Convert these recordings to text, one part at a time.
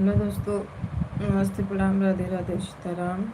Hello दोस्तों, नमस्ते, प्रणाम, राधे राधे, सीताराम।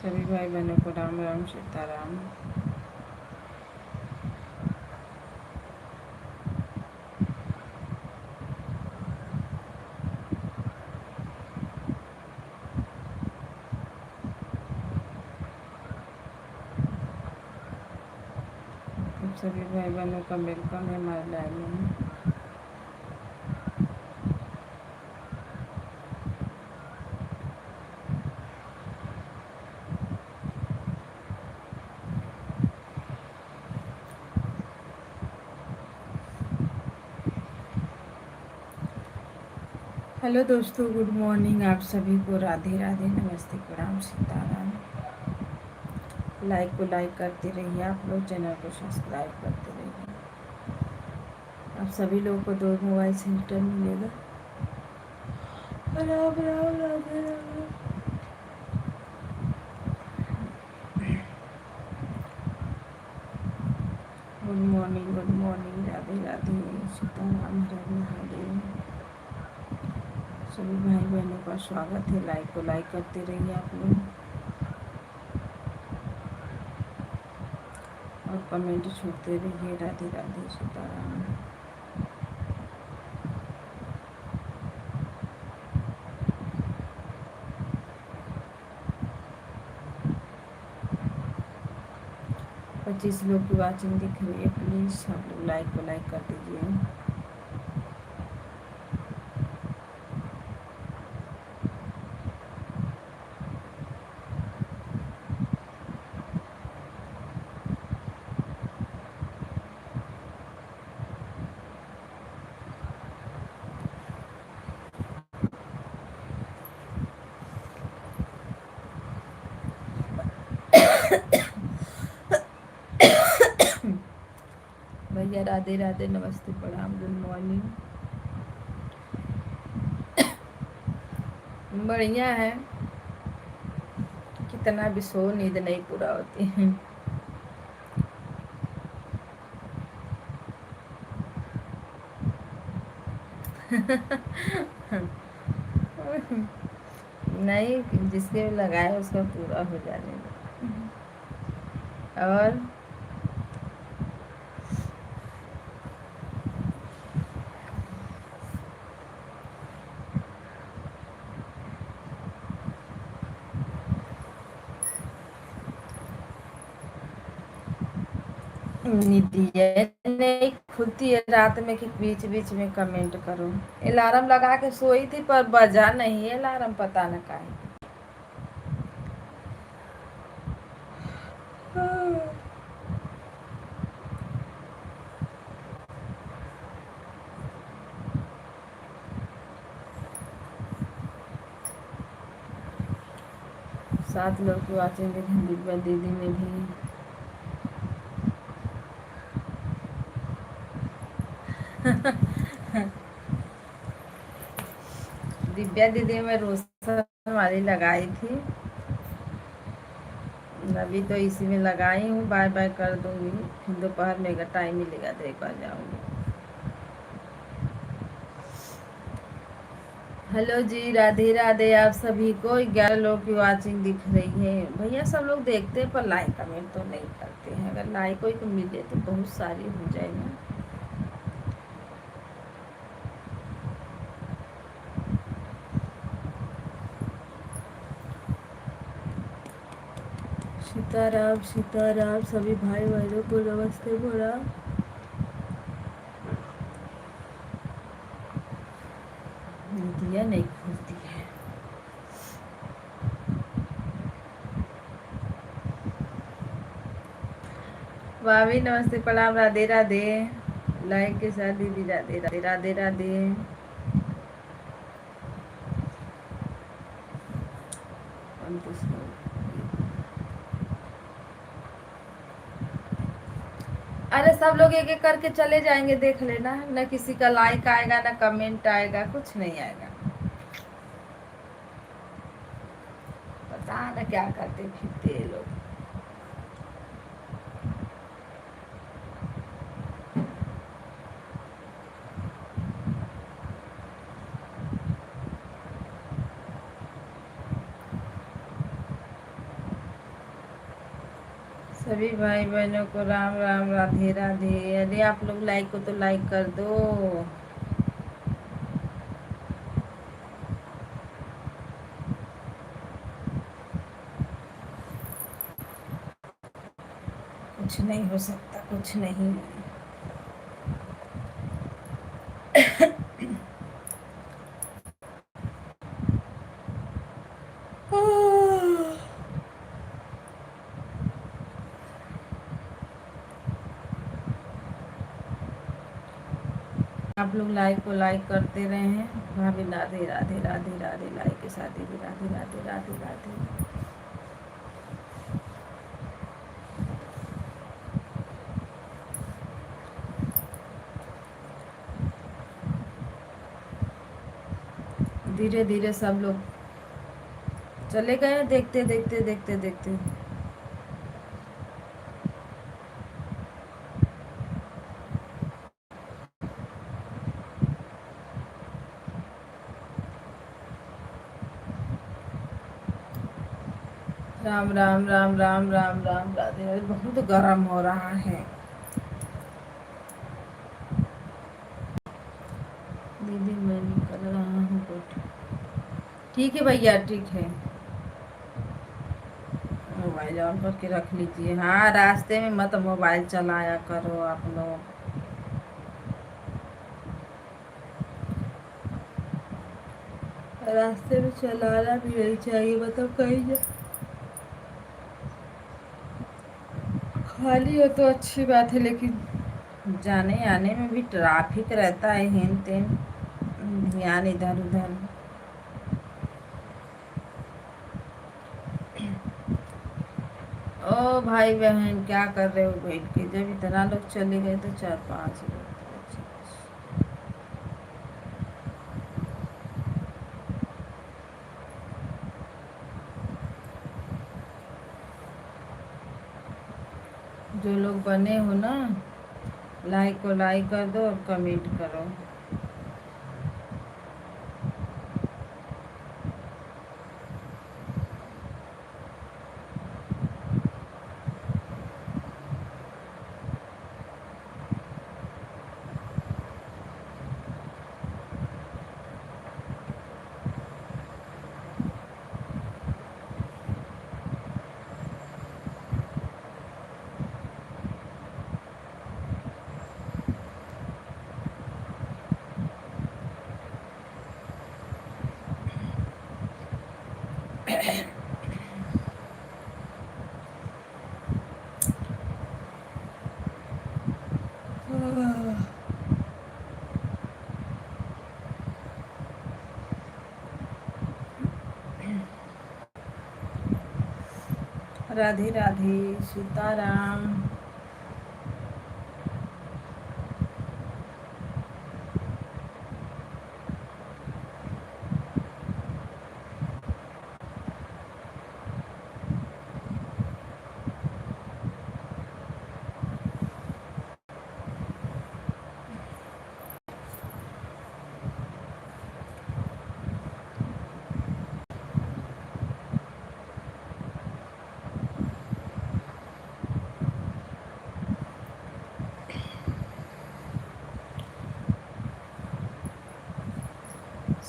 सभी भाई बहनों को राम राम, सीताराम। आप सभी भाई बहनों का वेलकम है हमारे लाइव में। हेलो दोस्तों, गुड मॉर्निंग। आप सभी को राधे राधे, नमस्ते, प्रणाम, सीताराम। लाइक को लाइक करते रहिए, आप लोग चैनल को सब्सक्राइब करते रहिए। आप सभी लोगों को 2 मोबाइल से रिटर्न मिलेगा। राम राम, राधे राधे। गुड मॉर्निंग, राधे राधे, सीताराम, हर महादेव। सभी भाई बहनों का स्वागत है। लाइक को लाइक करते रहिए आप लोग, और कमेंट छोड़ते रहिए। राधे राधे, सीताराम। 25 लोग की वाचिंग दिख रही है। प्लीज़ आप लोग लाइक को लाइक कर दीजिए। भैया राधे राधे, नमस्ते, प्रणाम, गुड मॉर्निंग। बढ़िया है, कितना भी सो नींद नहीं पूरा होती है। नहीं, जिसके लगाए उसका पूरा हो जाने दो। और निदिया नहीं खुलती है रात में कि बीच बीच में कमेंट करो। अलार्म लगा के सोई थी पर बजा नहीं अलार्म, पता न काहे। सात लोग की वाचिंग देखें, दिव्या दीदी ने भी। दिव्या दीदी में रोशन वाली लगाई थी, अभी तो इसी में लगाई हूँ, बाय बाय कर दूंगी, फिर दोपहर में अगर टाइम मिलेगा तो एक बार जाऊंगी। हेलो जी, राधे राधे आप सभी को। 11 लोग की वाचिंग दिख रही है भैया, सब लोग देखते हैं पर लाइक कमेंट तो नहीं करते हैं। अगर लाइक कोई को मिले तो बहुत सारी हो जाए ना। सीताराम सीताराम, सभी भाई बहनों को नमस्ते बोला। दिया नहीं खुलती है। भाभी नमस्ते प्रणाम, राधे राधे। लाइक के साथ दीदी राधे राधे राधे राधे। अरे सब लोग एक एक करके चले जाएंगे, देख लेना, ना किसी का लाइक आएगा ना कमेंट आएगा, कुछ नहीं आएगा। पता ना क्या करते फिरते ये लोग। सभी भाई बहनों को राम राम राधे राधे। अरे आप लोग लाइक को तो लाइक कर दो। कुछ नहीं हो सकता, कुछ नहीं। आप लोग लाइक को लाइक करते रहे हैं। भाभी राधे राधे राधे राधे, लाइक के साथ भी राधे राधे राधे राधे। धीरे धीरे सब लोग चले गए, देखते देखते देखते देखते। राम राम राम राम राम राम राधे राधे। बहुत गर्म हो रहा है दीदी, मैं निकल रहा हूँ कुछ। ठीक है भैया, ठीक है। मोबाइल ऑन करके रख लीजिए। हाँ, रास्ते में मत मोबाइल चलाया करो आप लोग। रास्ते में चलाना भी नहीं चाहिए, मतलब कहीं खाली हो तो अच्छी बात है, लेकिन जाने आने में भी ट्रैफिक रहता है, हेन तेन ध्यान इधर उधर। ओ भाई बहन, क्या कर रहे हो बैठ के? जब इतना लोग चले गए तो 4-5 लोग। जो लोग बने हो ना, लाइक को लाइक कर दो और कमेंट करो। राधे राधे सीताराम।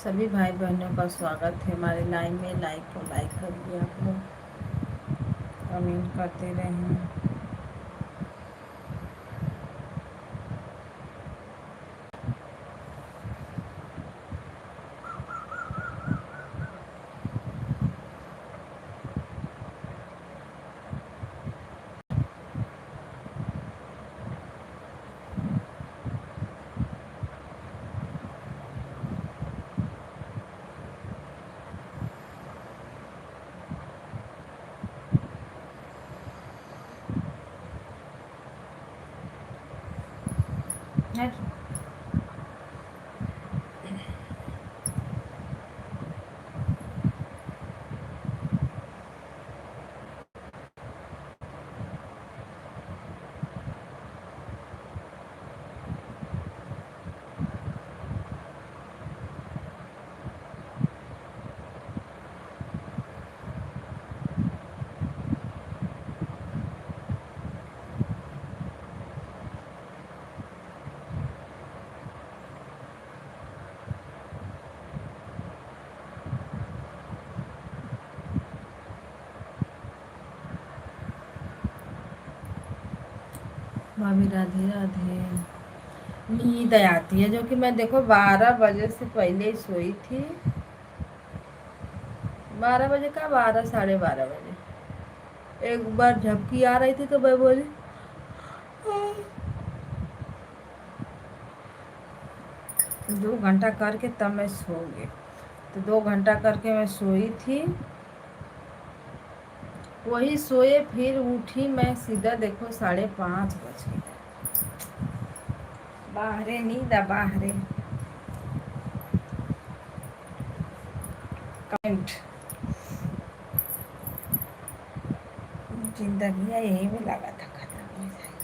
सभी भाई बहनों का स्वागत है हमारे लाइन में। लाइक को लाइक करिए, आप लोग कमेंट करते रहें। भाभी राधे राधे। नींद आती है जो कि मैं देखो 12 बजे से पहले ही सोई थी। 12 बजे का 12 साढ़े 12 बजे एक बार झपकी आ रही थी तो मैं बोली 2 घंटा करके तब मैं सो गई। तो 2 घंटा करके मैं सोई थी, वही सोए फिर उठी मैं सीधा देखो 5:30 बज गए। बाहरे नींद बाहरे कमेंट जिंदगी यही में लगा था खत्म हो जाए।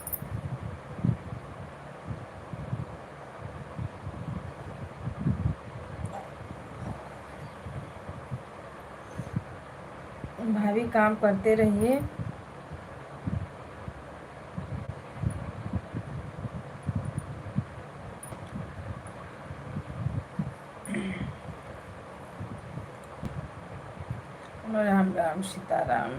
भाभी काम करते रहिए। राम राम सीताराम।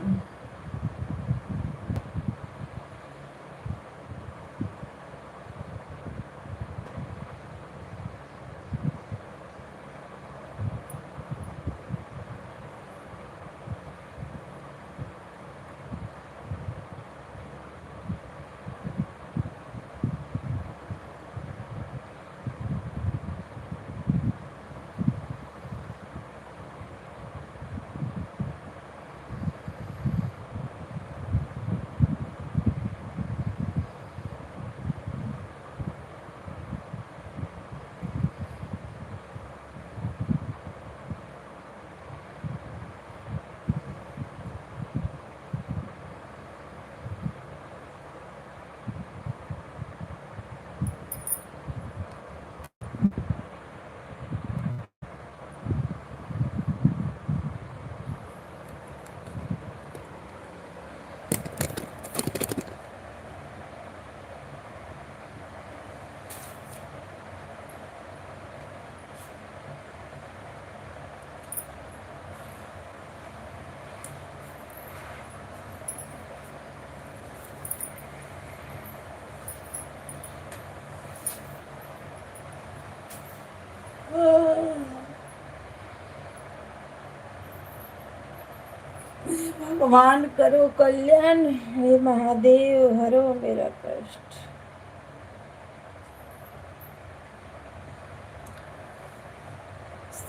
भगवान करो कल्याण, हे महादेव हरो मेरा कष्ट।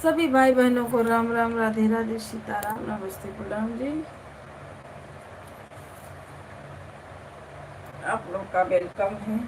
सभी भाई बहनों को राम राम राधे राधे सीताराम नमस्ते गुलाम जी। आप लोग का वेलकम है।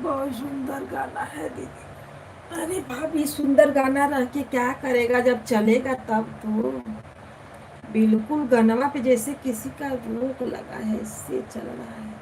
बहुत सुंदर गाना है दीदी। अरे भाभी, सुंदर गाना रह के क्या करेगा, जब चलेगा तब तो। बिल्कुल गनवा पे जैसे किसी का रोक लगा है, इससे चल रहा है।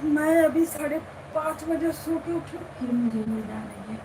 मैं अभी 5:30 सो के उठी, फिर मुझे नींद आ रही है।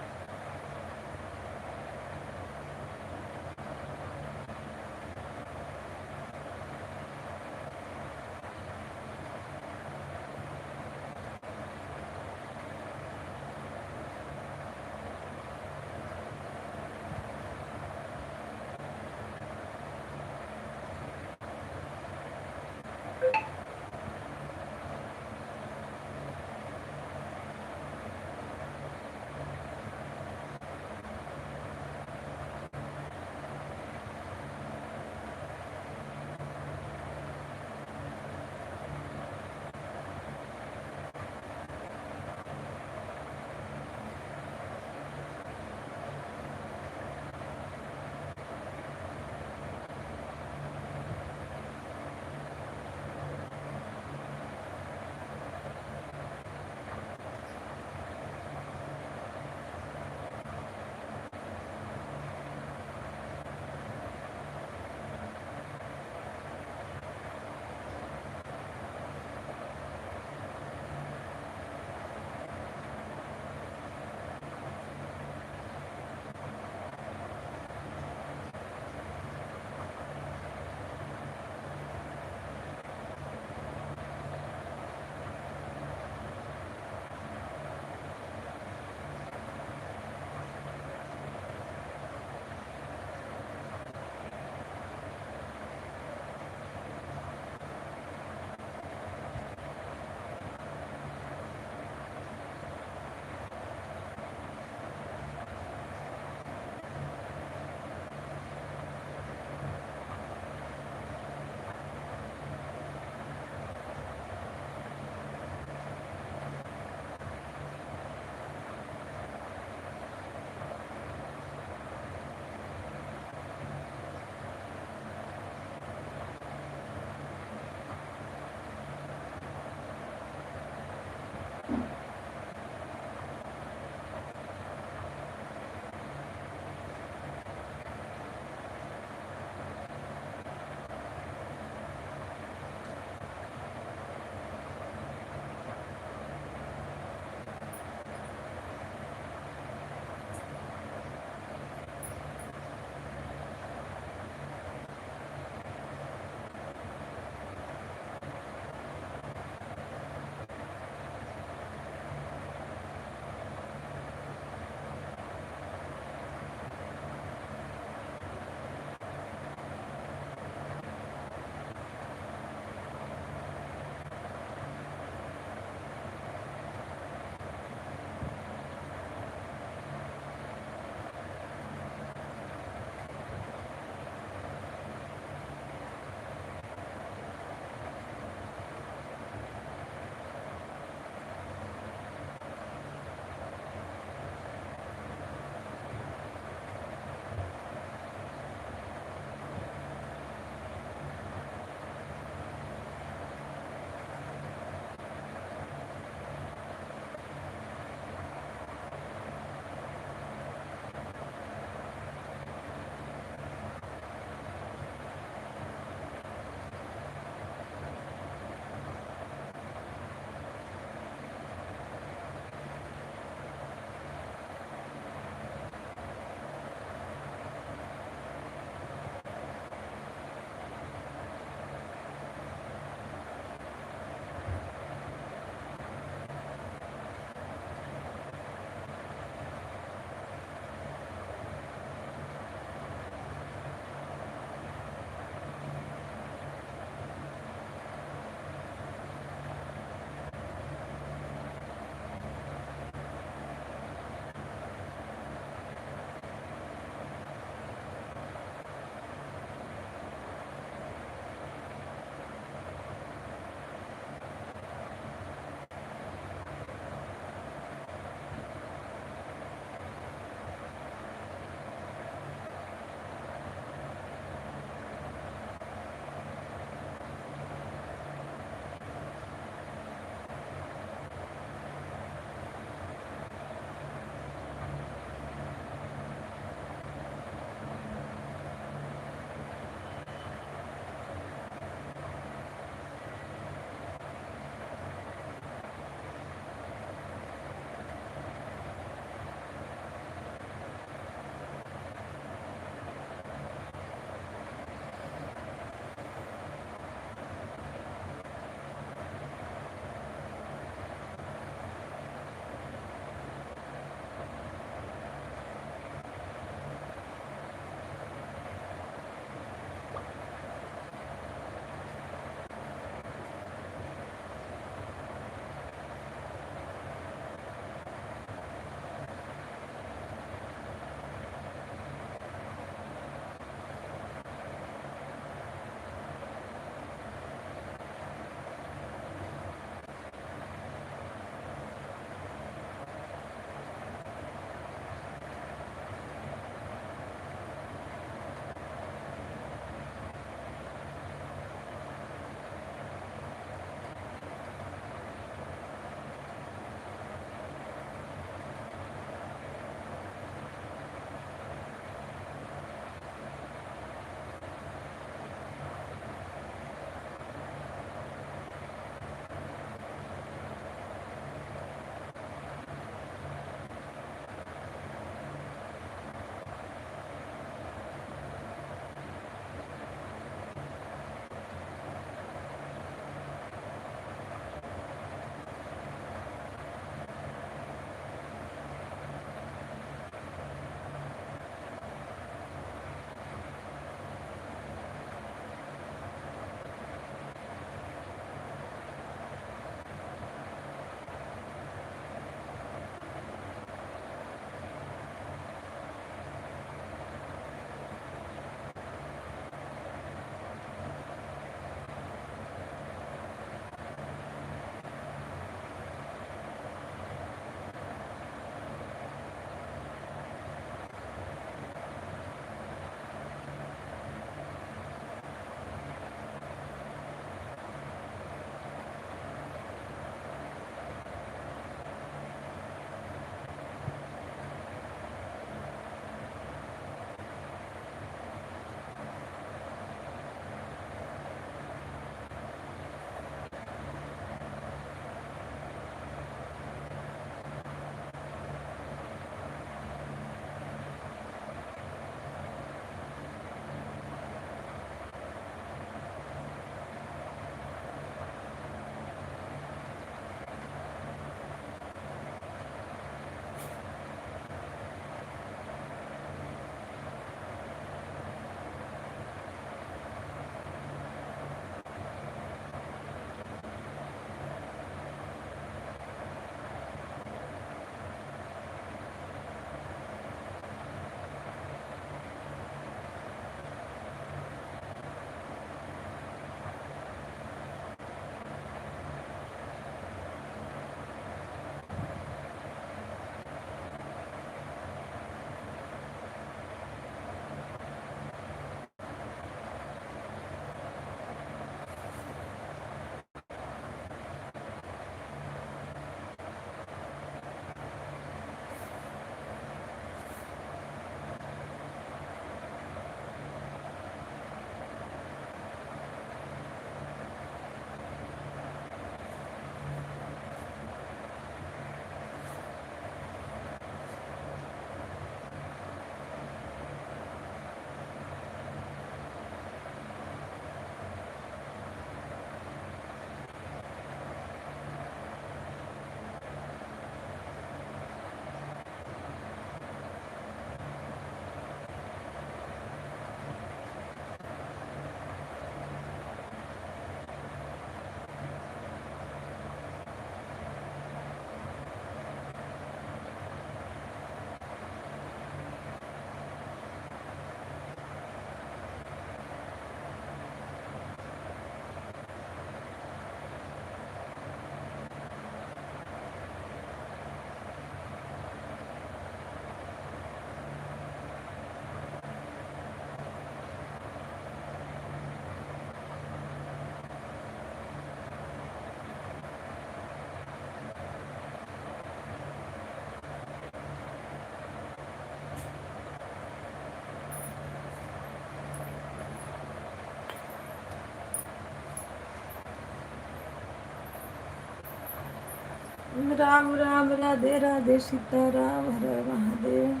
राम राम राधे राधे सीताराम हर हर महादेव।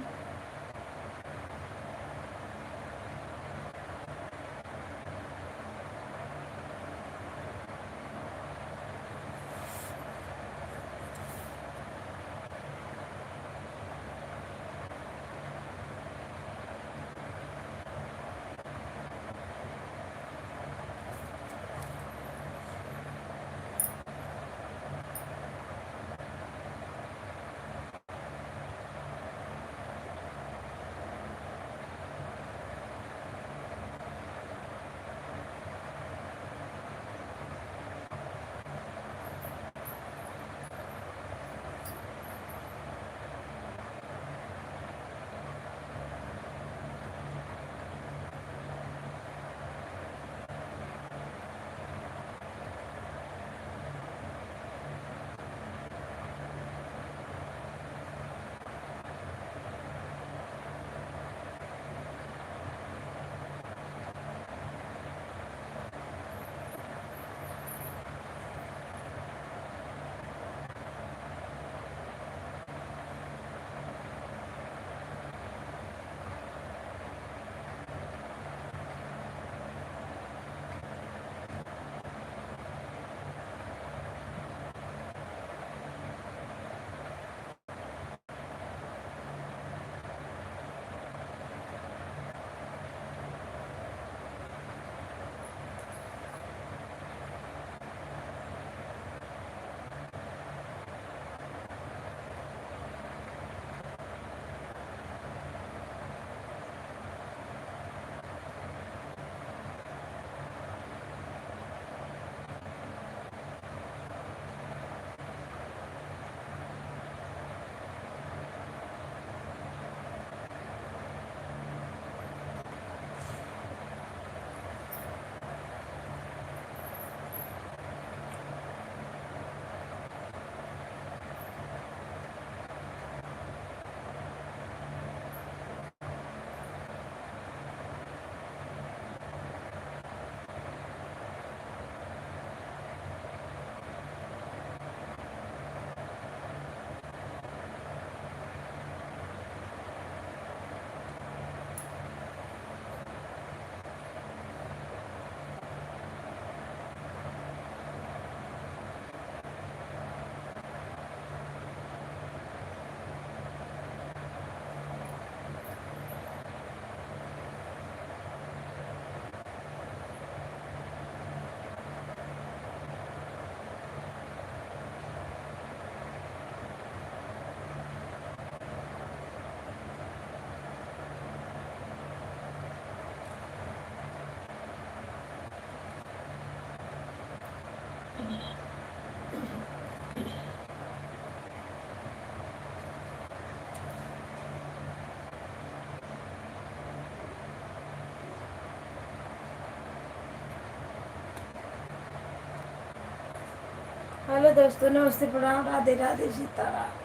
हेलो दोस्तों, नमस्ते, प्रणाम, राधे राधे सीताराम।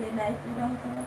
ये नहीं पूरा होता।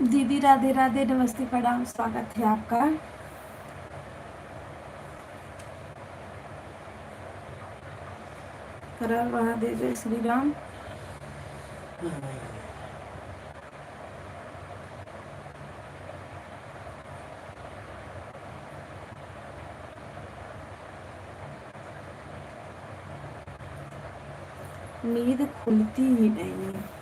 दीदी राधे राधे, नमस्ते, प्रणाम, स्वागत है आपका। हर हर महादेव, जय श्री राम। नींद खुलती ही नहीं है।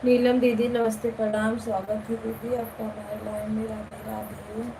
नीलम दीदी नमस्ते, प्रणाम, स्वागत है दीदी आपका हमारे लाइन में। राधे राधे।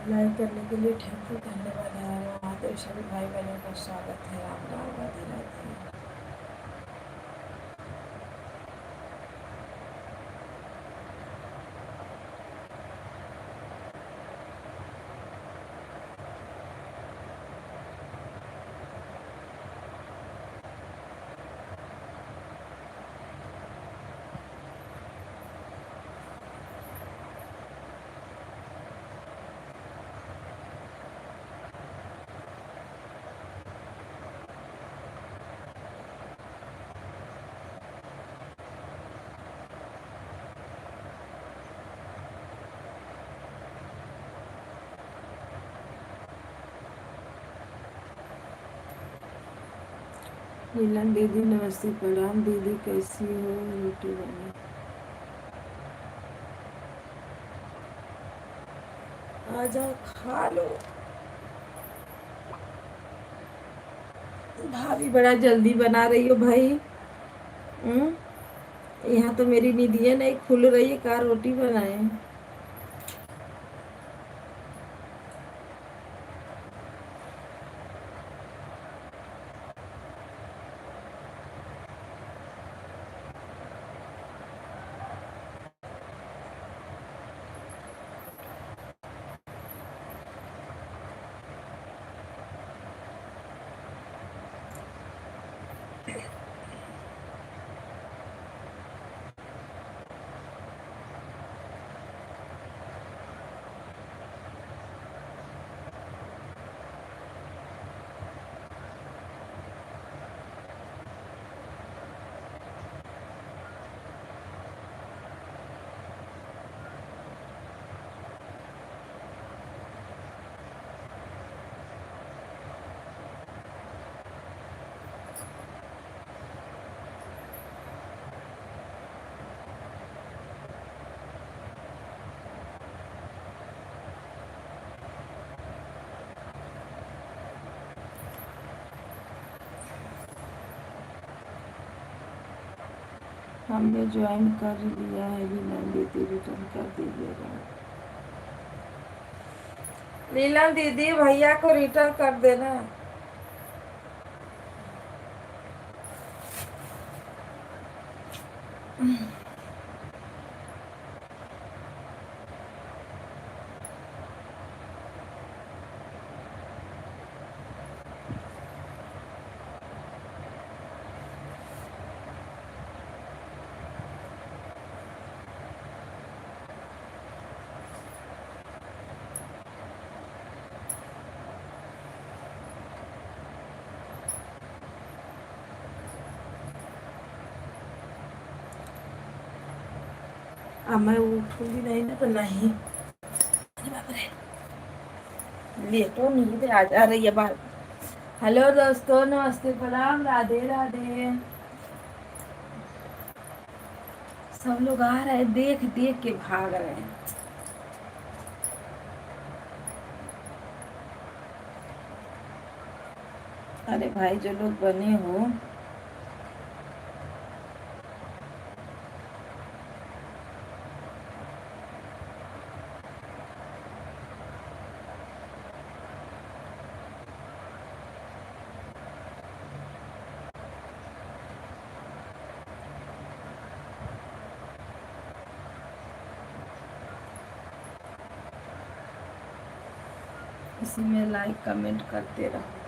लाइक करने के लिए थैंक यू, धन्यवाद। महादेव सभी भाई बहनों का स्वागत है। राम राम, राधे राधे। नीलम दीदी नमस्ते, प्रणाम दीदी, कैसी हो? रोटी बनी, आ जाओ खा लो। भाभी बड़ा जल्दी बना रही हो भाई। यहाँ तो मेरी निधिया नहीं खुल रही है, कहाँ रोटी बनाए। हमने ज्वाइन कर लिया है, नीलम दीदी रिटर्न कर दीजिएगा। नीलम दीदी भैया को रिटर्न कर देना। अब मैं उठूंगी नहीं ना तो नहीं। अरे बाप रे, लेटो नींद आ जा रही है बार। हेलो दोस्तों, नमस्ते, प्रणाम, राधे राधे। सब लोग आ रहे हैं, देख देख के भाग रहे हैं। अरे भाई, जो लोग बने हो, इसी में लाइक कमेंट करते रहो।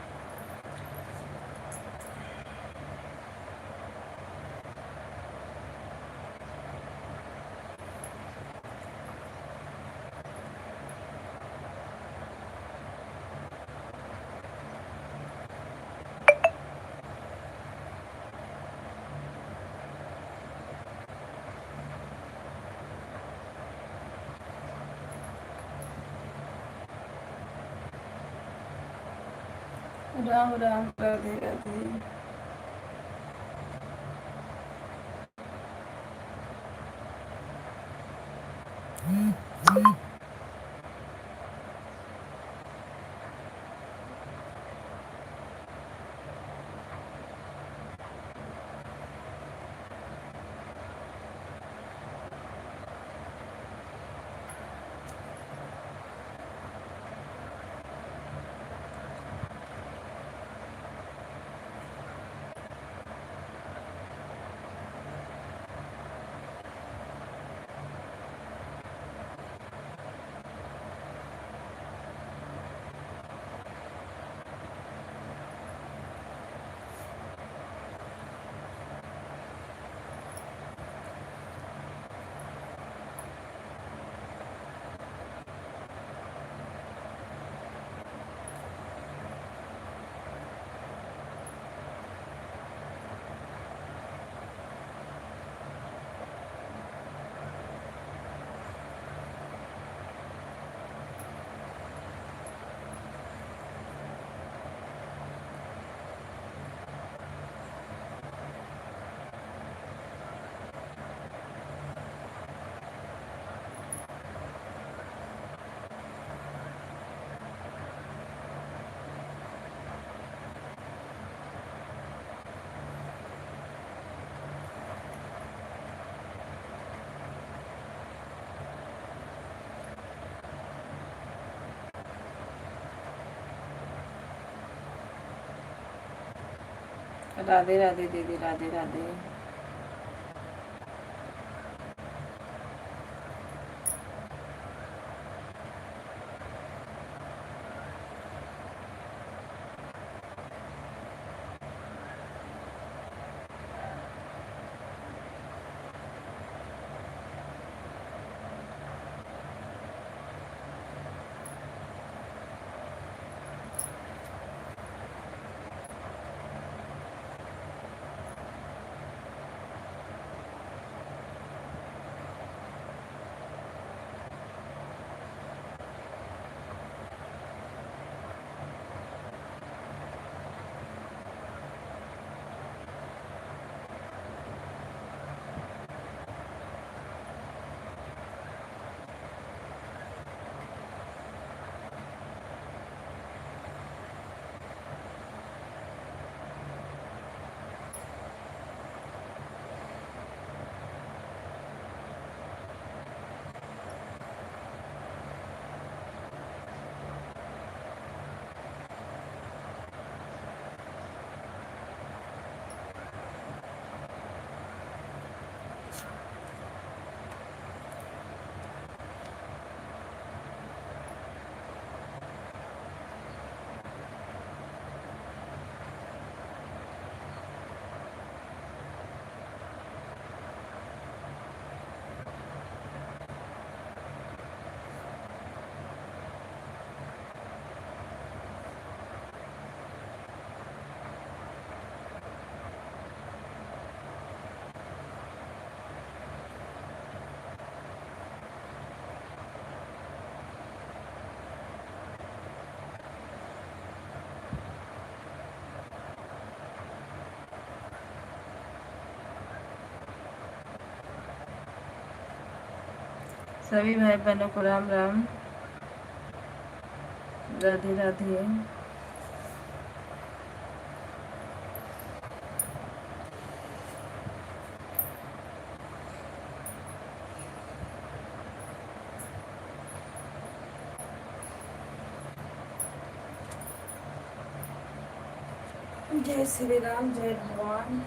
राम राम, राधे राधे। राधे राधे दीदी, राधे राधे। सभी भाई बहनों को राम राम, राधे राधे। जय श्री राम, जय भगवान।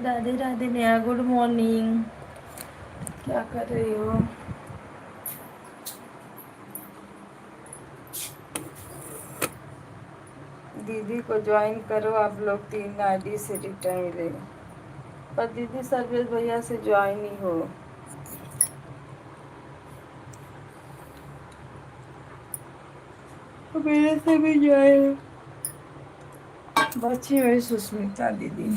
Radhe Radhe Neha, good morning. क्या कर रही हो? दीदी को ज्वाइन करो, आप लोग 3 आईडी से रिटर्न मिलेगा। पर दीदी सर्वेश भैया से ज्वाइन ही हो। मेरे से भी ज्वाइन बची हुई सुष्मिता दीदी।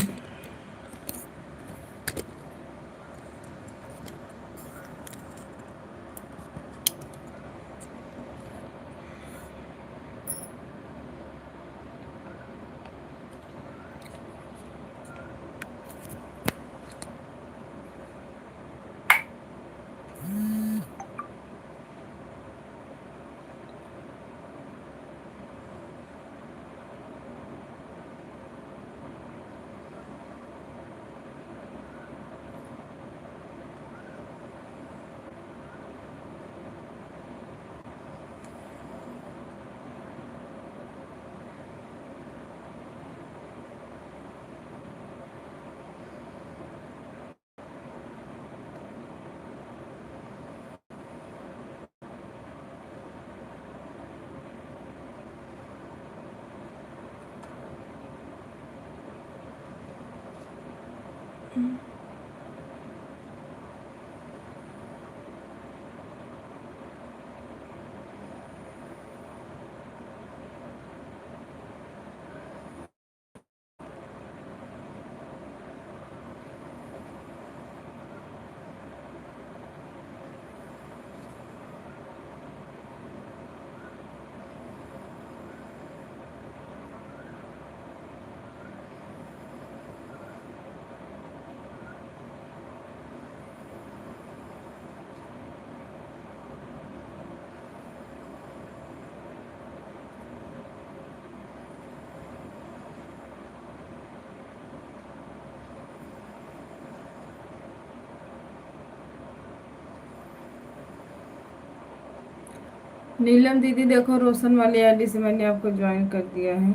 नीलम दीदी देखो, रोशन वाली आईडी से मैंने आपको ज्वाइन कर दिया है।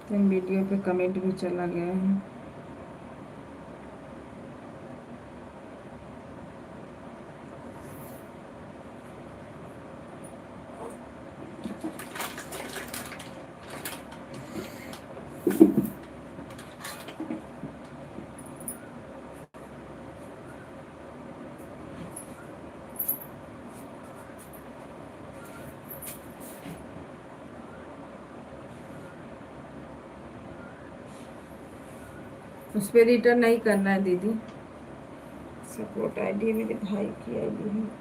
तो वीडियो पे कमेंट भी चला गया है। उस पर रिटर्न नहीं करना है दीदी। सपोर्ट आईडी मेरे भाई की आईडी है।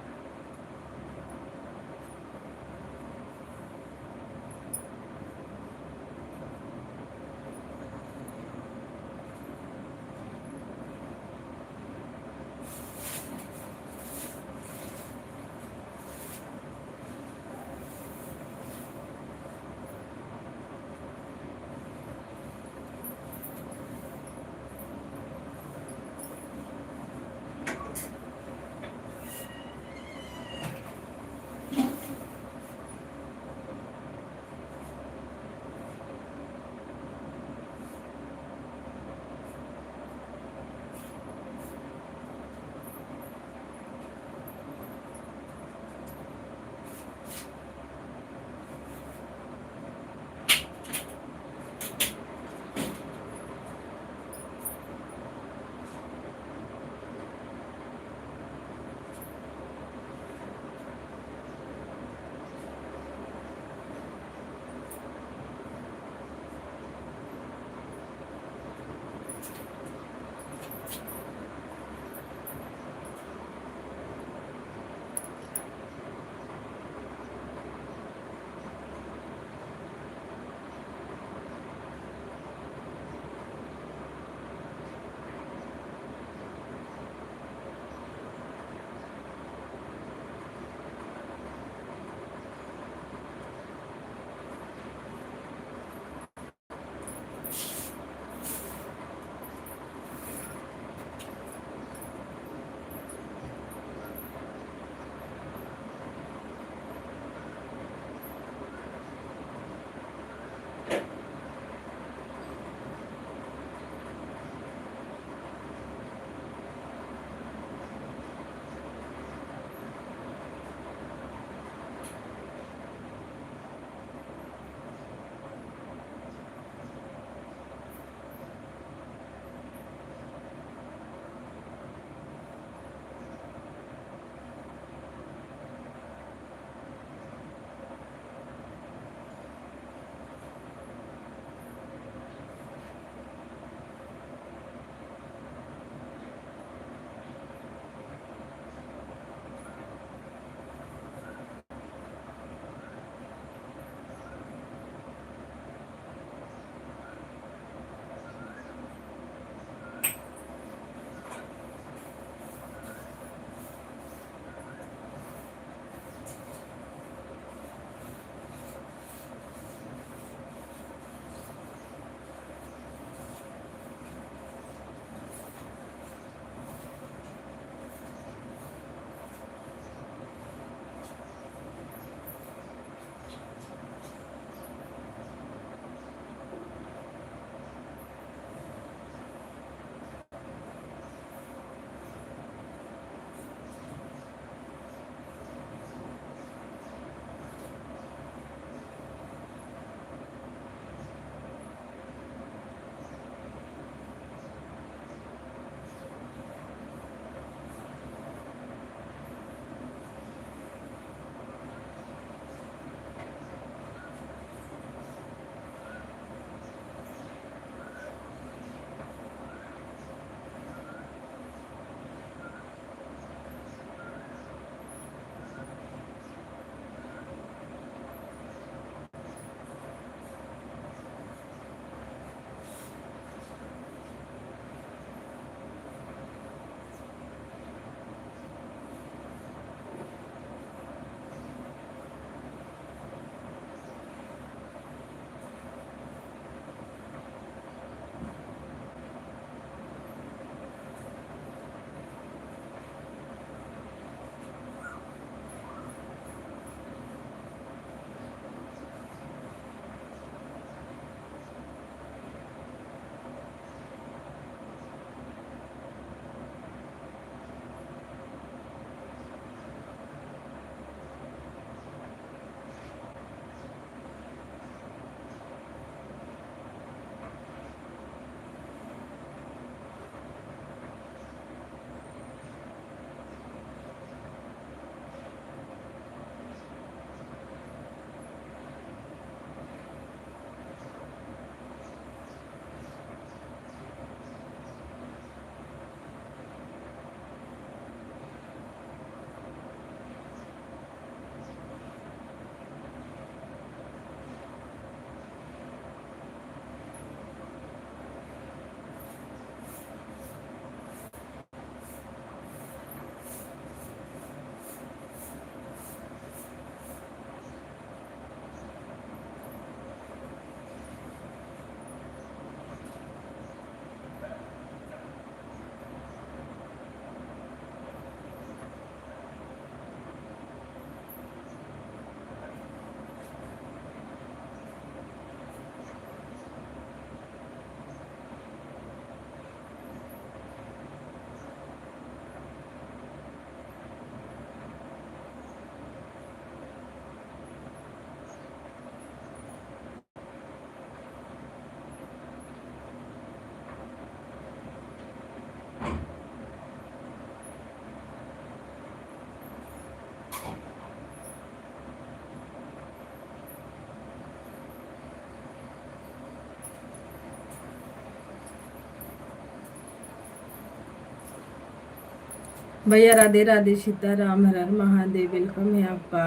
भैया राधे राधे, सीताराम, हर हर महादेव, वेलकम है आपका।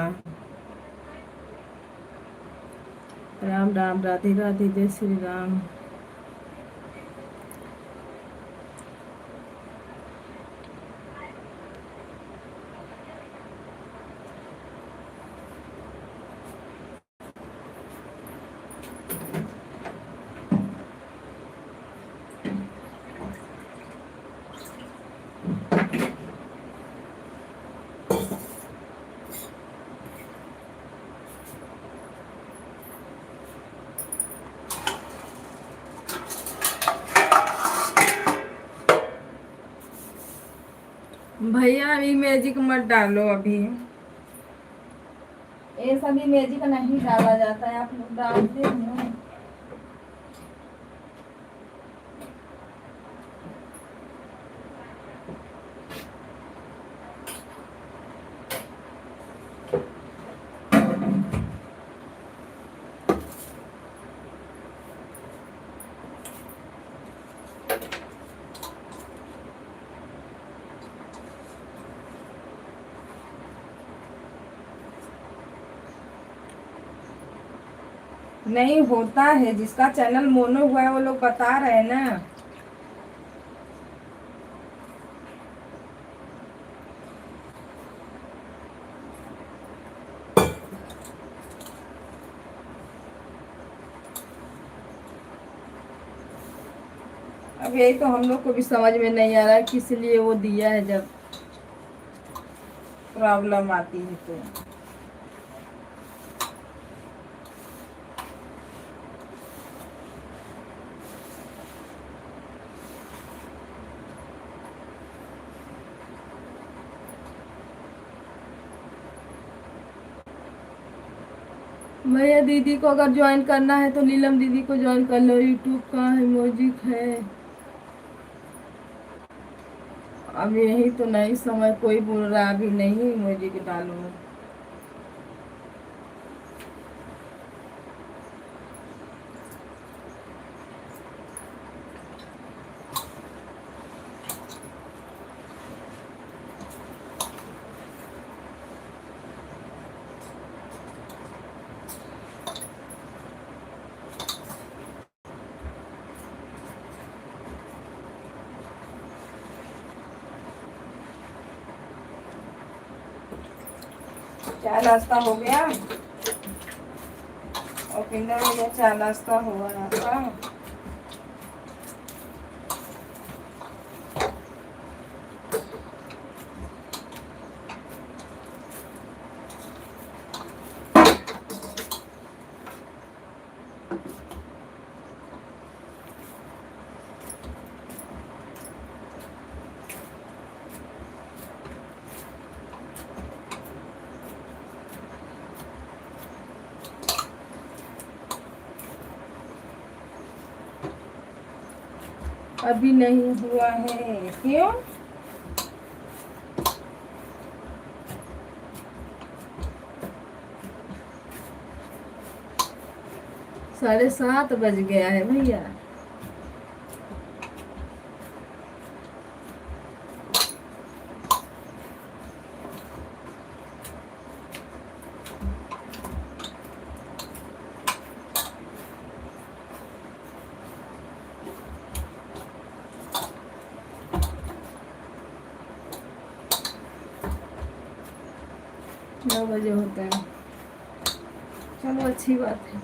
राम राम, राधे राधे, जय श्री राम। भैया अभी मैजिक मत डालो, अभी ये सभी मैजिक नहीं डाला जाता है, आप लोग डालते हो ना। नहीं होता है, जिसका चैनल मोनो हुआ है वो लोग बता रहे हैं ना। अब यही तो हम लोग को भी समझ में नहीं आ रहा है किस लिए वो दिया है, जब प्रॉब्लम आती है तो। भैया दीदी को अगर ज्वाइन करना है तो नीलम दीदी को ज्वाइन कर लो, यूट्यूब का इमोजिक है। अब यही तो नहीं समझ, कोई बोल रहा है अभी नहीं इमोजिक डालो। चाय नाश्ता हो गया? और पिंदर भैया चाय नाश्ता हुआ आपका? अभी नहीं हुआ है, क्यों? साढ़े 7 बज गया है भैया। नौ बजे होता है, चलो अच्छी बात है।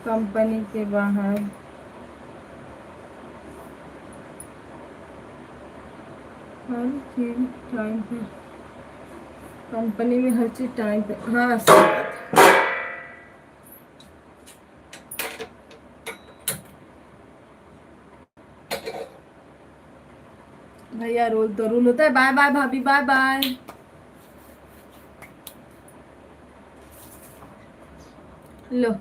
कंपनी के बाहर हाँ चीज टाइम पे, कंपनी में हर चीज टाइम पे। हाँ सही बात है। भैया रोज तो रूल होता है। बाय बाय भाभी, बाय बाय। लो,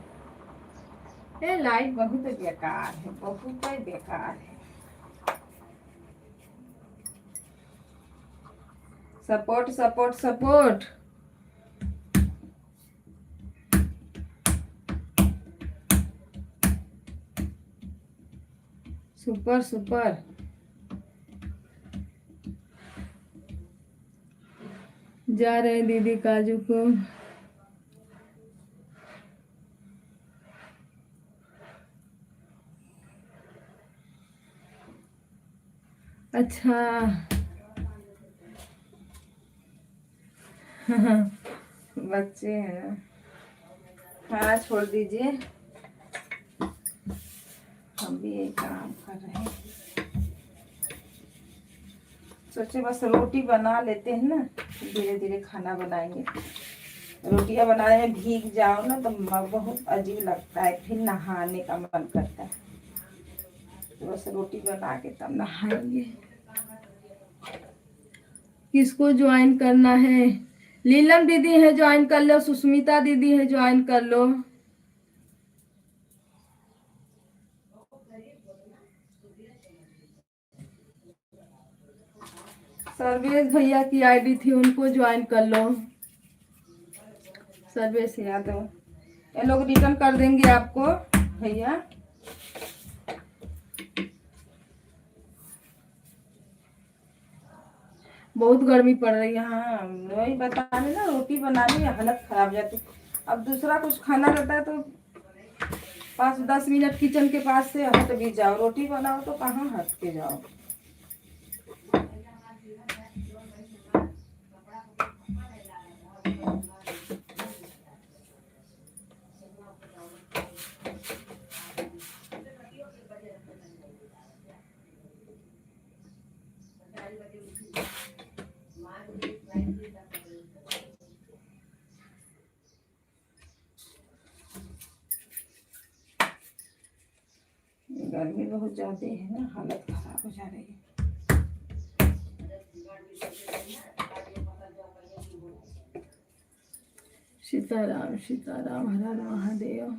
ये लाइट बहुत बेकार है, बहुत ही बेकार है। Support support support. Super super. जा रहे हैं दीदी काजू को। अच्छा बच्चे हैं। हाँ छोड़ दीजिए, हम भी यही काम कर रहे हैं। सोचे बस रोटी बना लेते हैं ना, धीरे धीरे खाना बनाएंगे। रोटियां बनाने में भीग जाओ ना तो बहुत अजीब लगता है, फिर नहाने का मन करता है। तो बस रोटी बना के तब नहाएंगे। किसको ज्वाइन करना है? लीलम दीदी है, ज्वाइन कर लो। सुष्मिता दीदी है, ज्वाइन कर लो। सर्वेश भैया की आईडी थी, उनको ज्वाइन कर लो। सर्वेश यादव, ये लोग रिटर्न कर देंगे आपको भैया। बहुत गर्मी पड़ रही है। हाँ वही बताने ना, रोटी बनाने में हालत खराब हो जाती। अब दूसरा कुछ खाना रहता है तो 5-10 मिनट किचन के पास से हट भी जाओ, रोटी बनाओ तो कहाँ हट के जाओ। गर्मी बहुत ज्यादा है ना, हालत खराब हो जा रही है। सीताराम सीताराम, हर हर महादेव।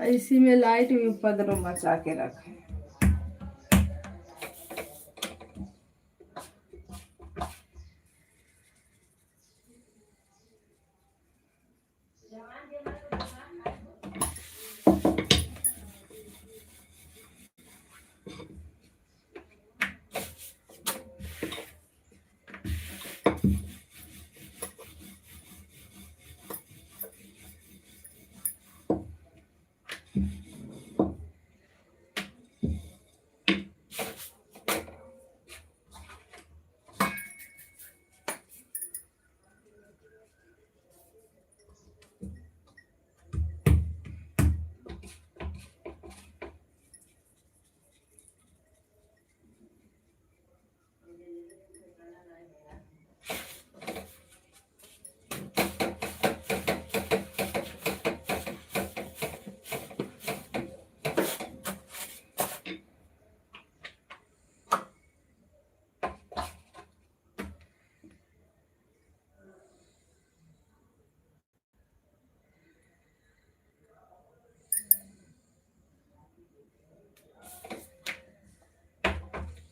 इसी में लाइट भी उपद्रव मचा के रखे।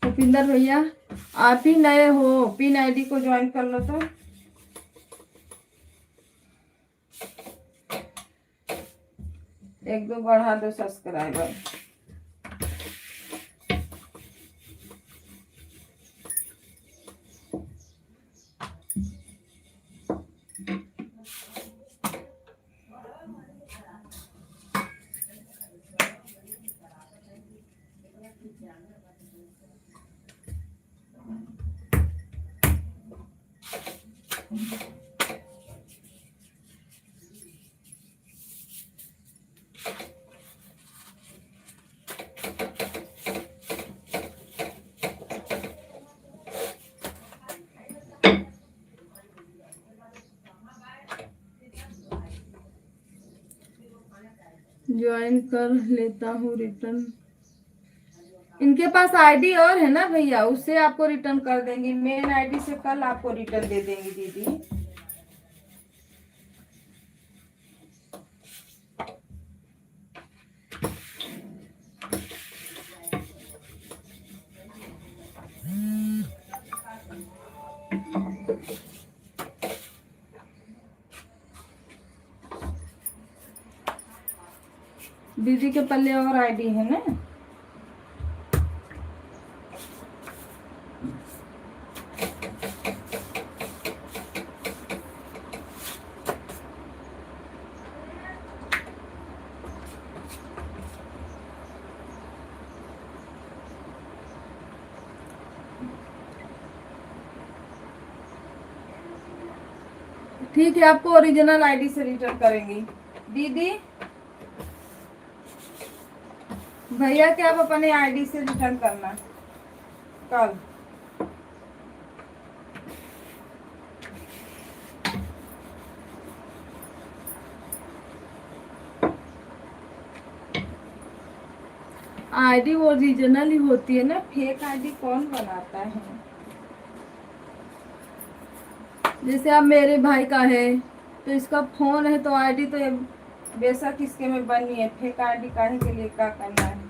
भूपिंदर भैया, आप ही नए हो, पिन आईडी को ज्वाइन कर लो। तो एक दो बढ़ा दो सब्सक्राइबर। ज्वाइन कर लेता हूँ रिटर्न। इनके पास आईडी और है ना भैया, उससे आपको रिटर्न कर देंगी। मेन आईडी से कल आपको रिटर्न दे देंगी दीदी। दीदी के पल्ले और आईडी है ना। ठीक है, आपको ओरिजिनल आईडी से रिटर्न करेंगी दीदी। भैया के आप अपने आईडी से रिटर्न करना कल। आईडी ओरिजिनल ही होती है ना, फेक आईडी कौन बनाता है। जैसे अब मेरे भाई का है तो इसका फोन है तो आईडी तो बेशक इसके में बनी है, फेक आईडी काहे के लिए क्या करना है।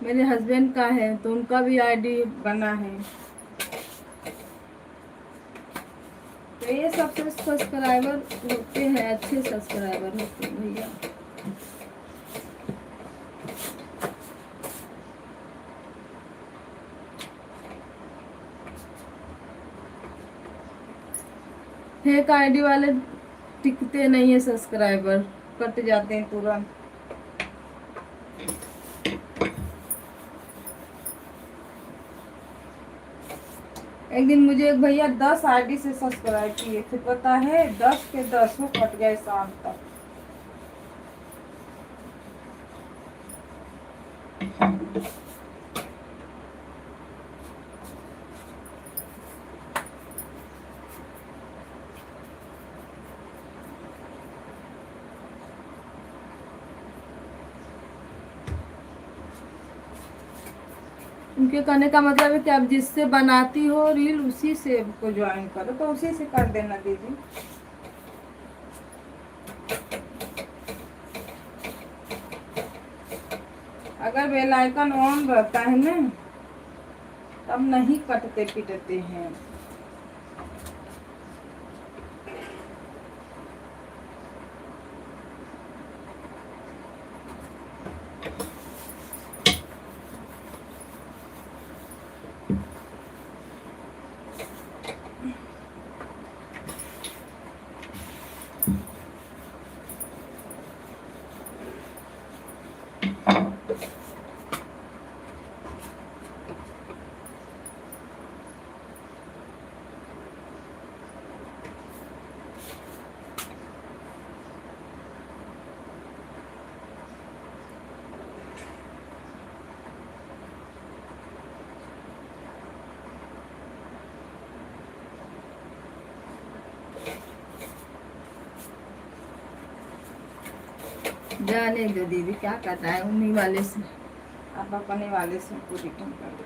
मेरे हस्बैंड का है तो उनका भी आईडी बना है। तो ये सबसे सब्सक्राइबर होते हैं, अच्छे सब्सक्राइबर होते हैं भैया। फेक आईडी वाले टिकते नहीं है सब्सक्राइबर, कट जाते हैं तुरंत। एक दिन मुझे एक भैया 10 आईडी से सब्सक्राइब किए थे, पता है 10 के 10 कट गए शाम तक। उनके कहने का मतलब है कि आप जिससे बनाती हो रील उसी से को ज्वाइन करो, तो उसी से कर देना दीदी। अगर बेल आइकन ऑन रहता है ना तब नहीं कटते पिटते हैं। जाने दो दीदी, क्या करना है। उन्हीं वाले से आप अपने वाले से आपको रिटर्न कर दो।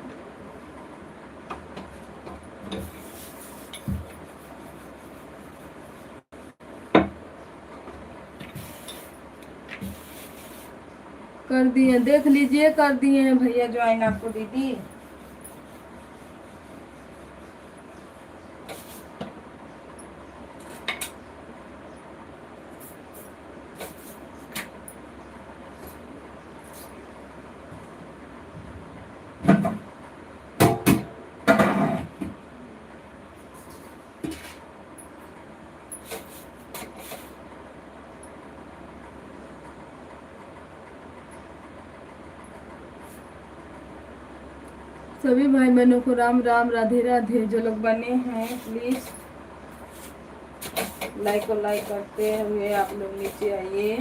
कर दिए, देख लीजिए, कर दिए हैं भैया ज्वाइन आपको दीदी। सभी भाई बहनों को राम राम, राधे राधे। जो लोग बने हैं प्लीज लाइक और लाइक करते हुए आप लोग नीचे आइए।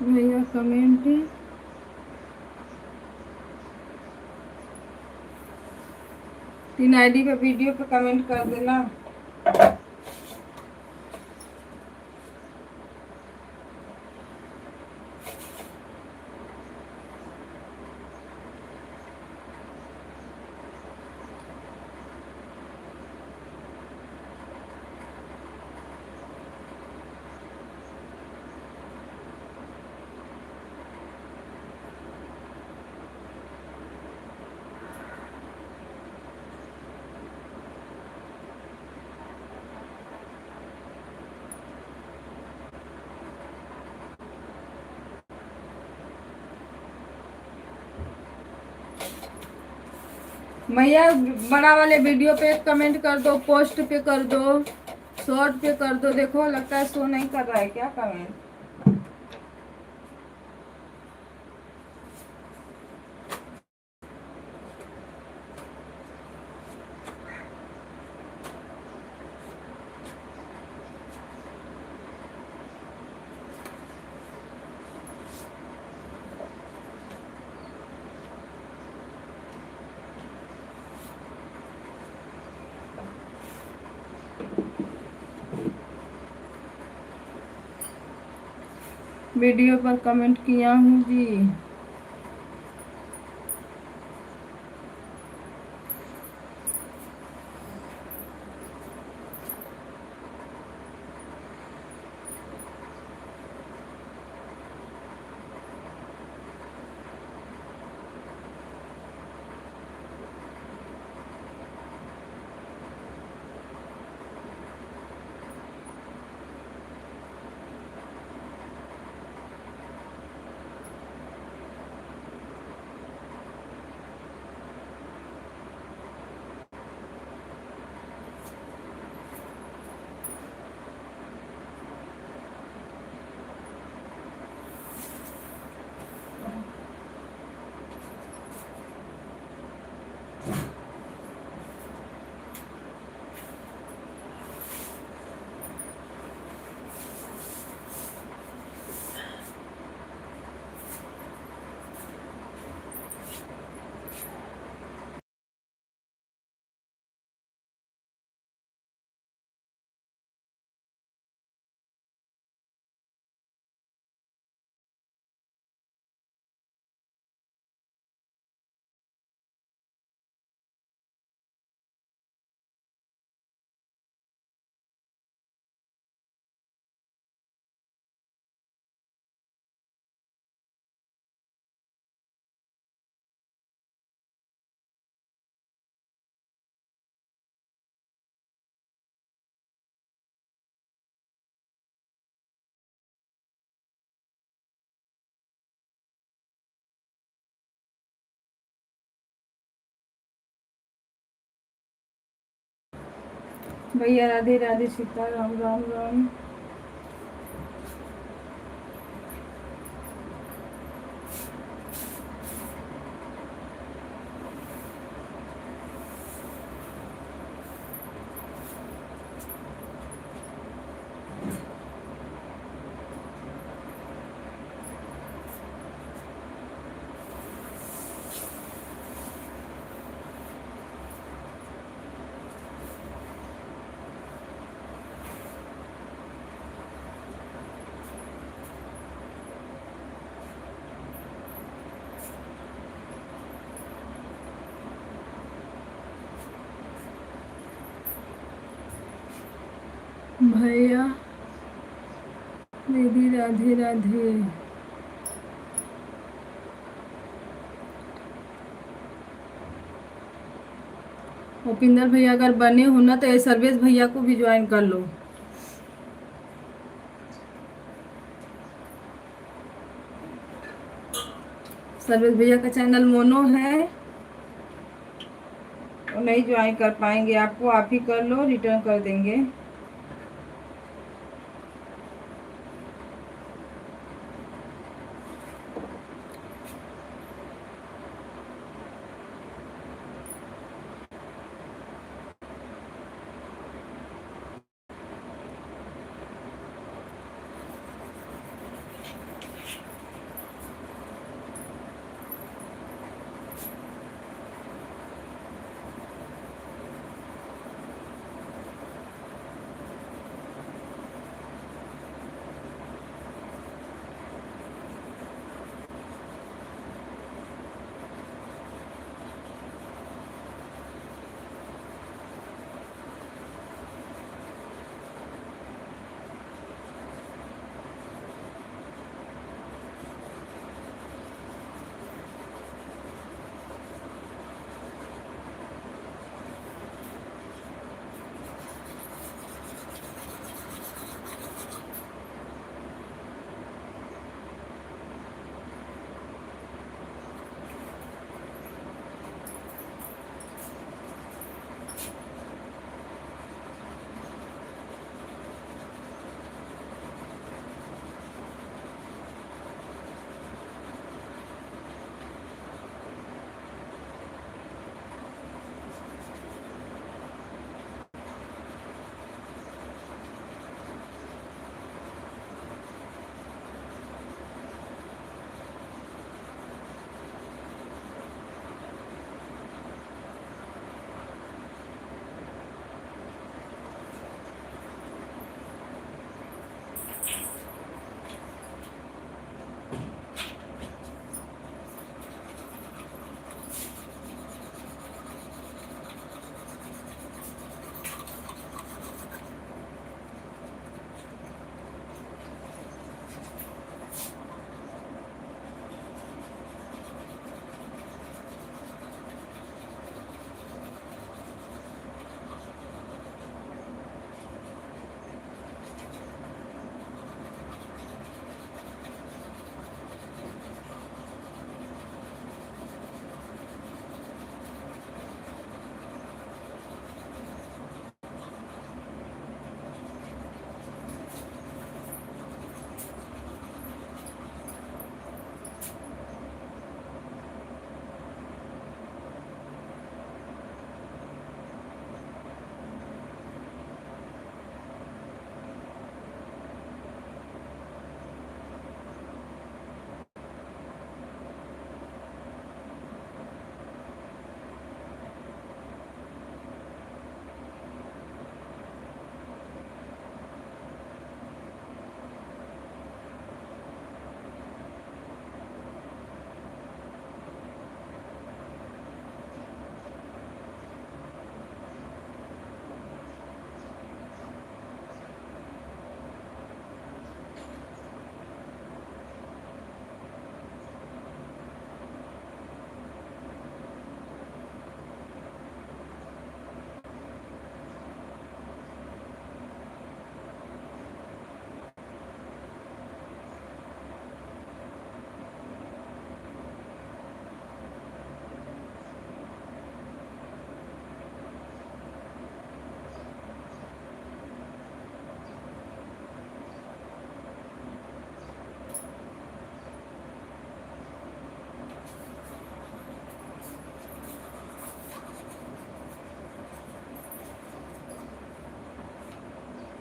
भैया कमेंट 3 आईडी पे वीडियो पे कमेंट कर देना। भैया बड़ा वाले वीडियो पे कमेंट कर दो, पोस्ट पे कर दो, शॉर्ट पे कर दो। देखो लगता है शो नहीं कर रहा है क्या कमेंट। वीडियो पर कमेंट किया हूँ जी। भैया राधे राधे, सीता राम राम राम। भैया दीदी राधे राधे। भूपिंदर भैया अगर बने हो ना तो सर्वेश भैया को भी ज्वाइन कर लो। सर्वेश भैया का चैनल मोनो है, वो नहीं ज्वाइन कर पाएंगे, आपको आप ही कर लो, रिटर्न कर देंगे।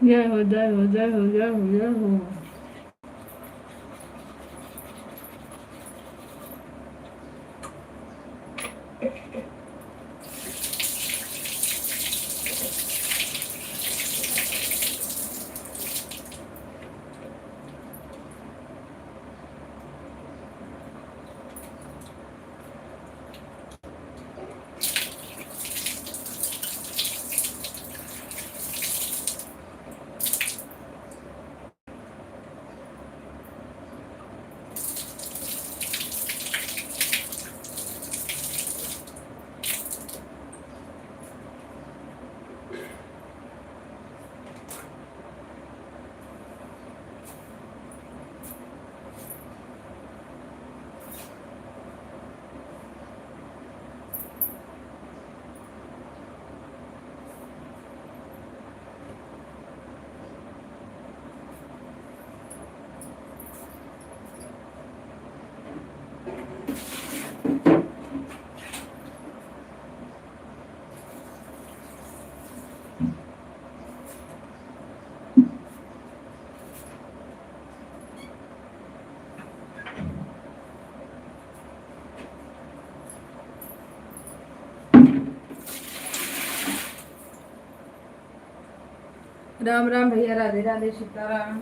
जय हो जय हो जय हो जय हो जय हो। राम राम भैया, Radhe Radhe, Sitaram.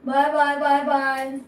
Bye bye bye bye.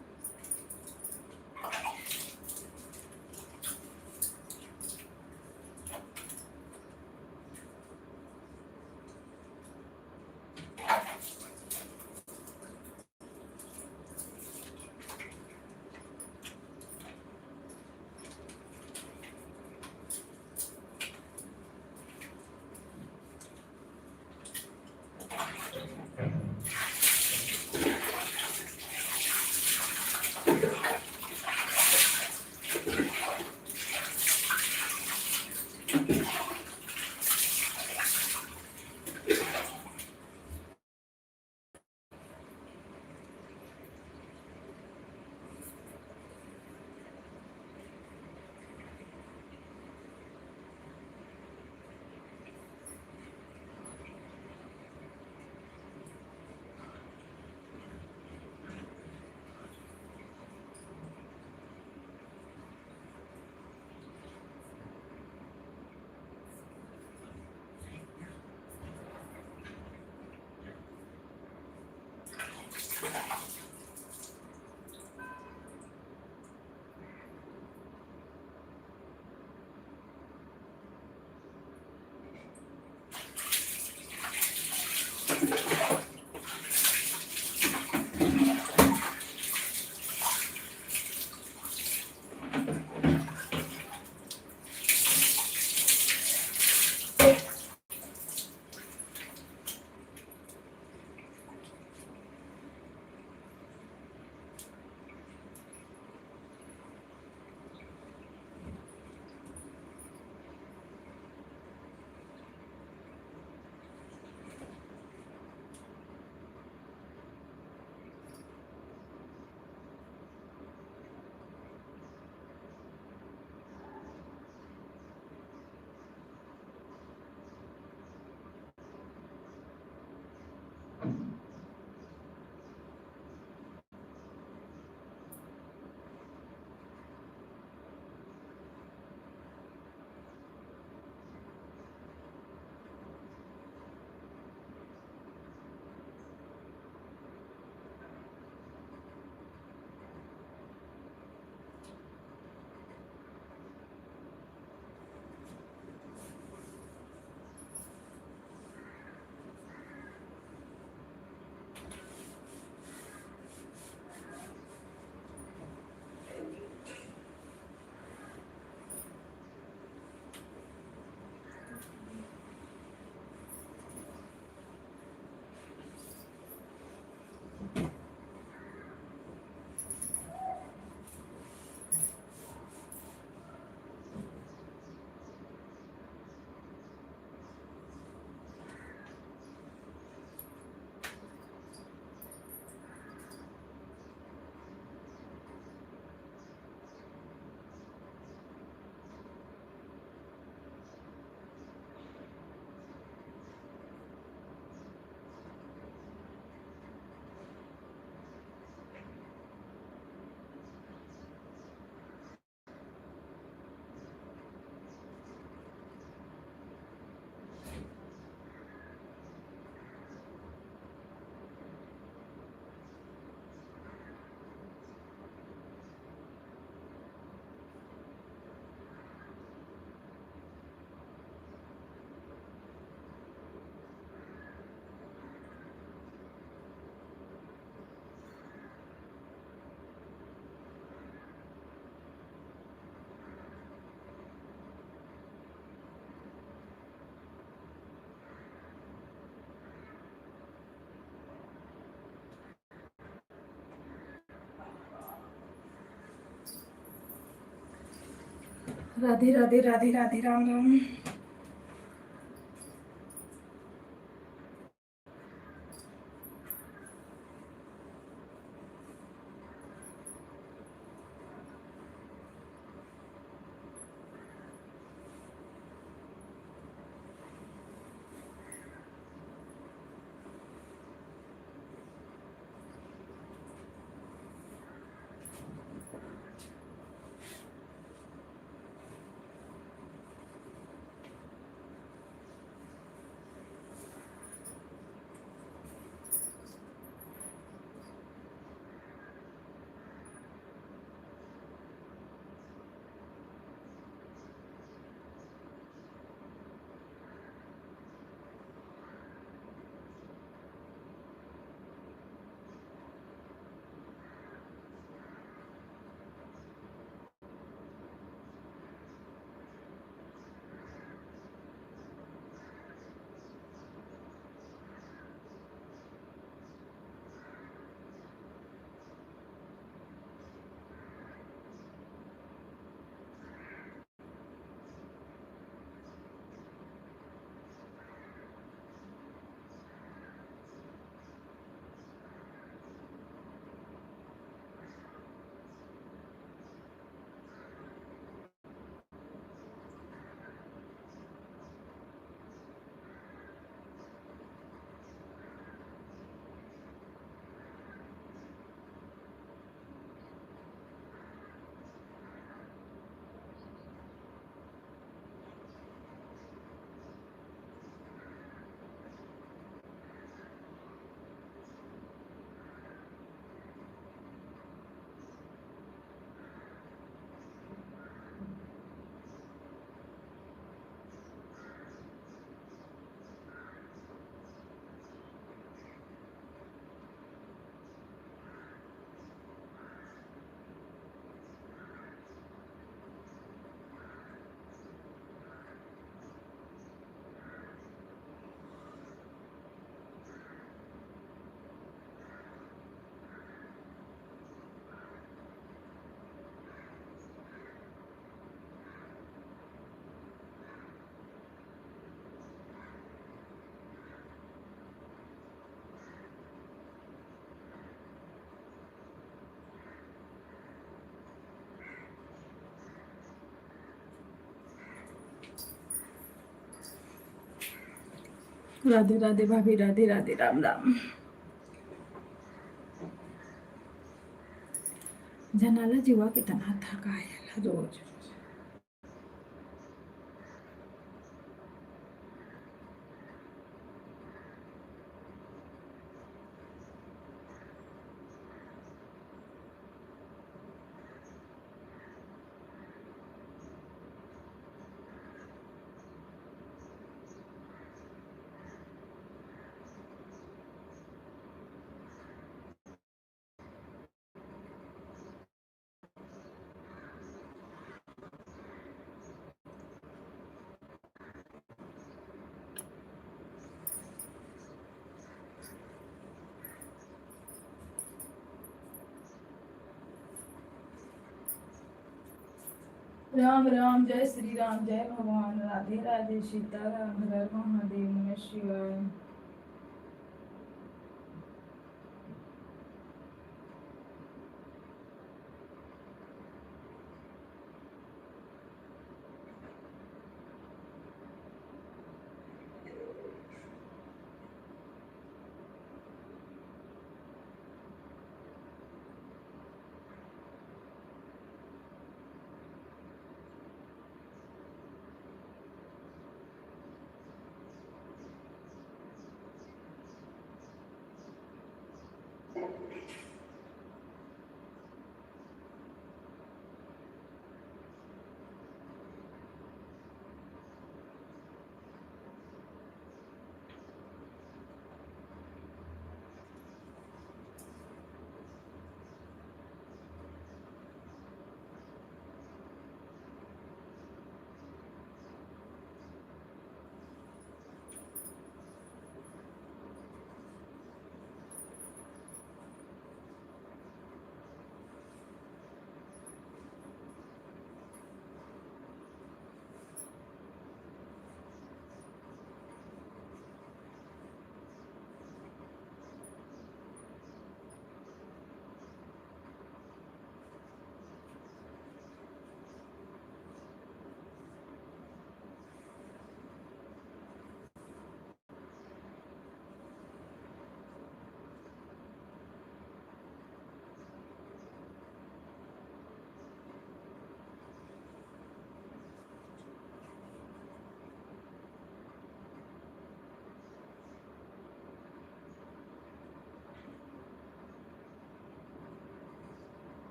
Radhe Radhe Radhe Radhe Ram Ram. Radhe Radhe भाभी, राधे राधे, राम राम. जनाला जीवा की तना था काय रोज. राम राम, जय श्री राम, जय भगवान, राधे राधे, सीताराम, हर हर महादेव, नमः शिवाय.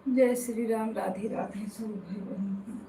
जय श्री राम, राधे राधे, सब भाई बहन.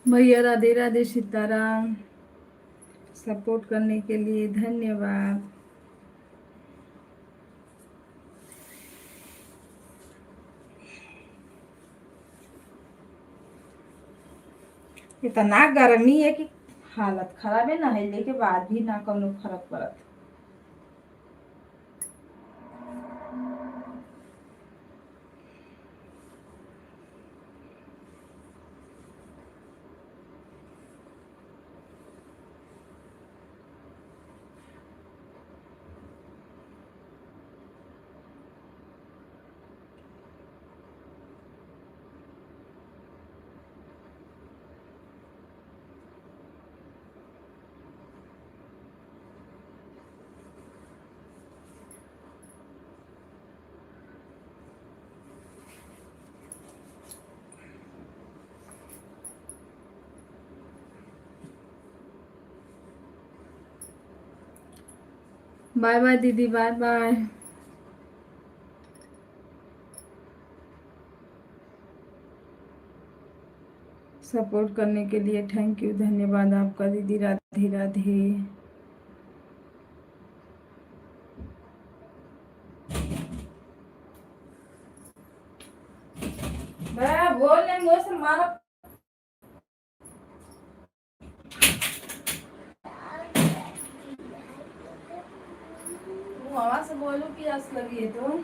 भैया राधे राधे सीताराम। सपोर्ट करने के लिए धन्यवाद। इतना गर्मी है कि हालत खराब है, नहाइले के बाद भी ना कौनो फर्क पड़त। बाय बाय दीदी, बाय बाय। सपोर्ट करने के लिए थैंक यू, धन्यवाद आपका दीदी। राधे राधे। मैं बोलने मुंह से मारा। मामा से बोलो प्यास लगी है तो।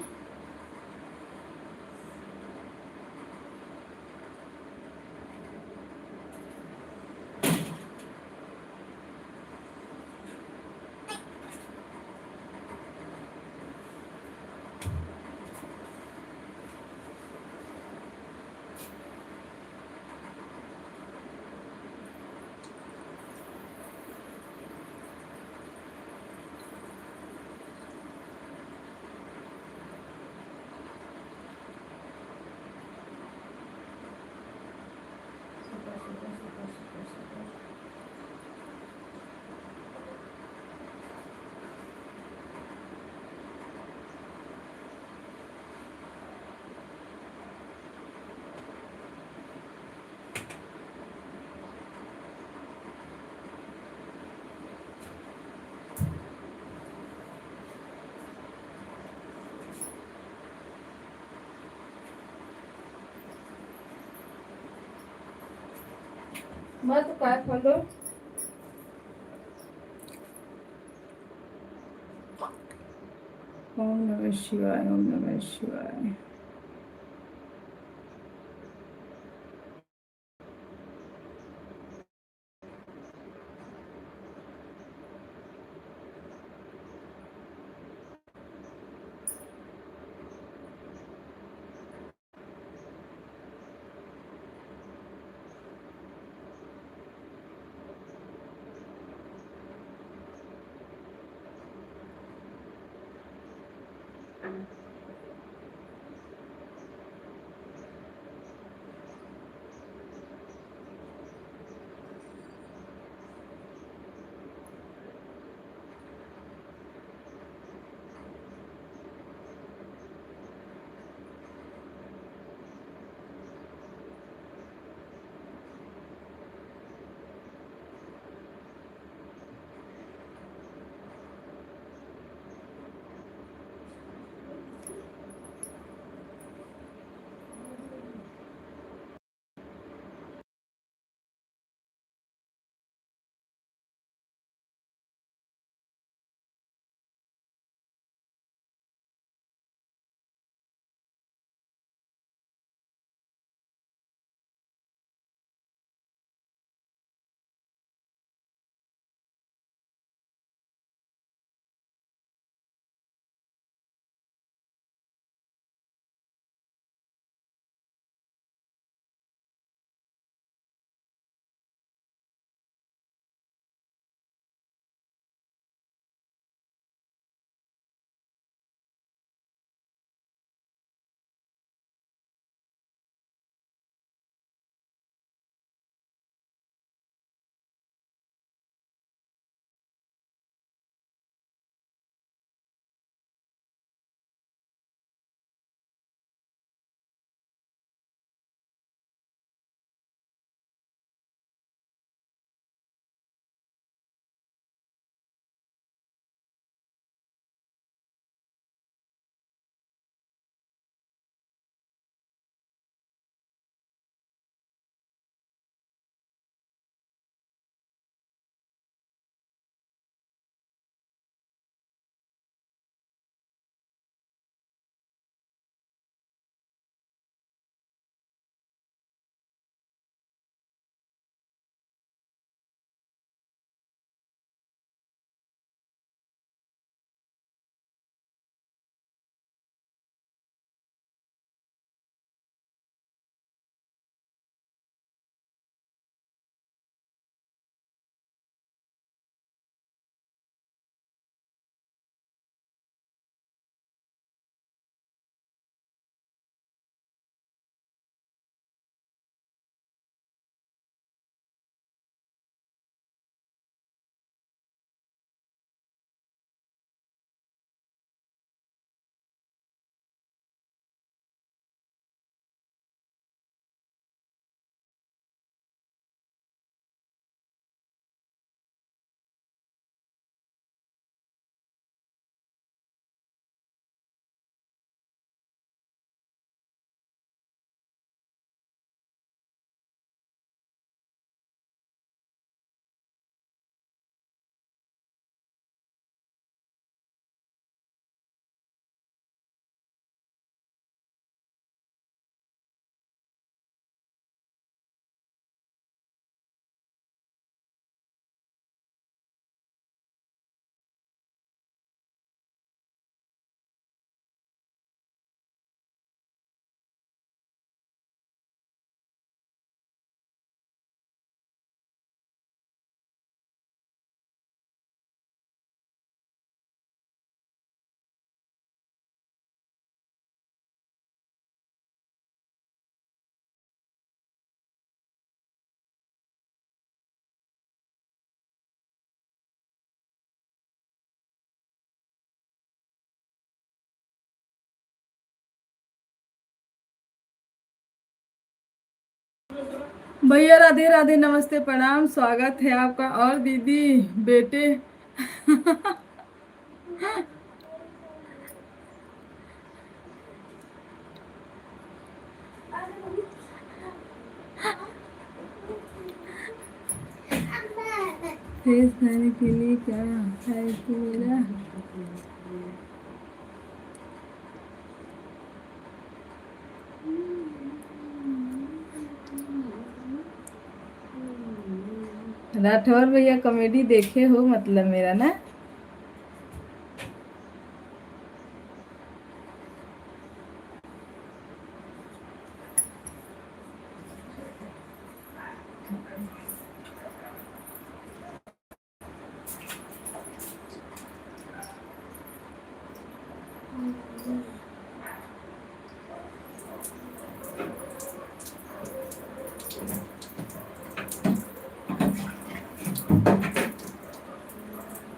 मत काय खोलो। ओम नमः शिवाय, ओम नमः शिवाय। भैया राधे राधे, नमस्ते, प्रणाम, स्वागत है आपका। और दीदी बेटे फेस खाने के लिए क्या है तो मेरा राठौर भैया कॉमेडी देखे हो मतलब मेरा ना।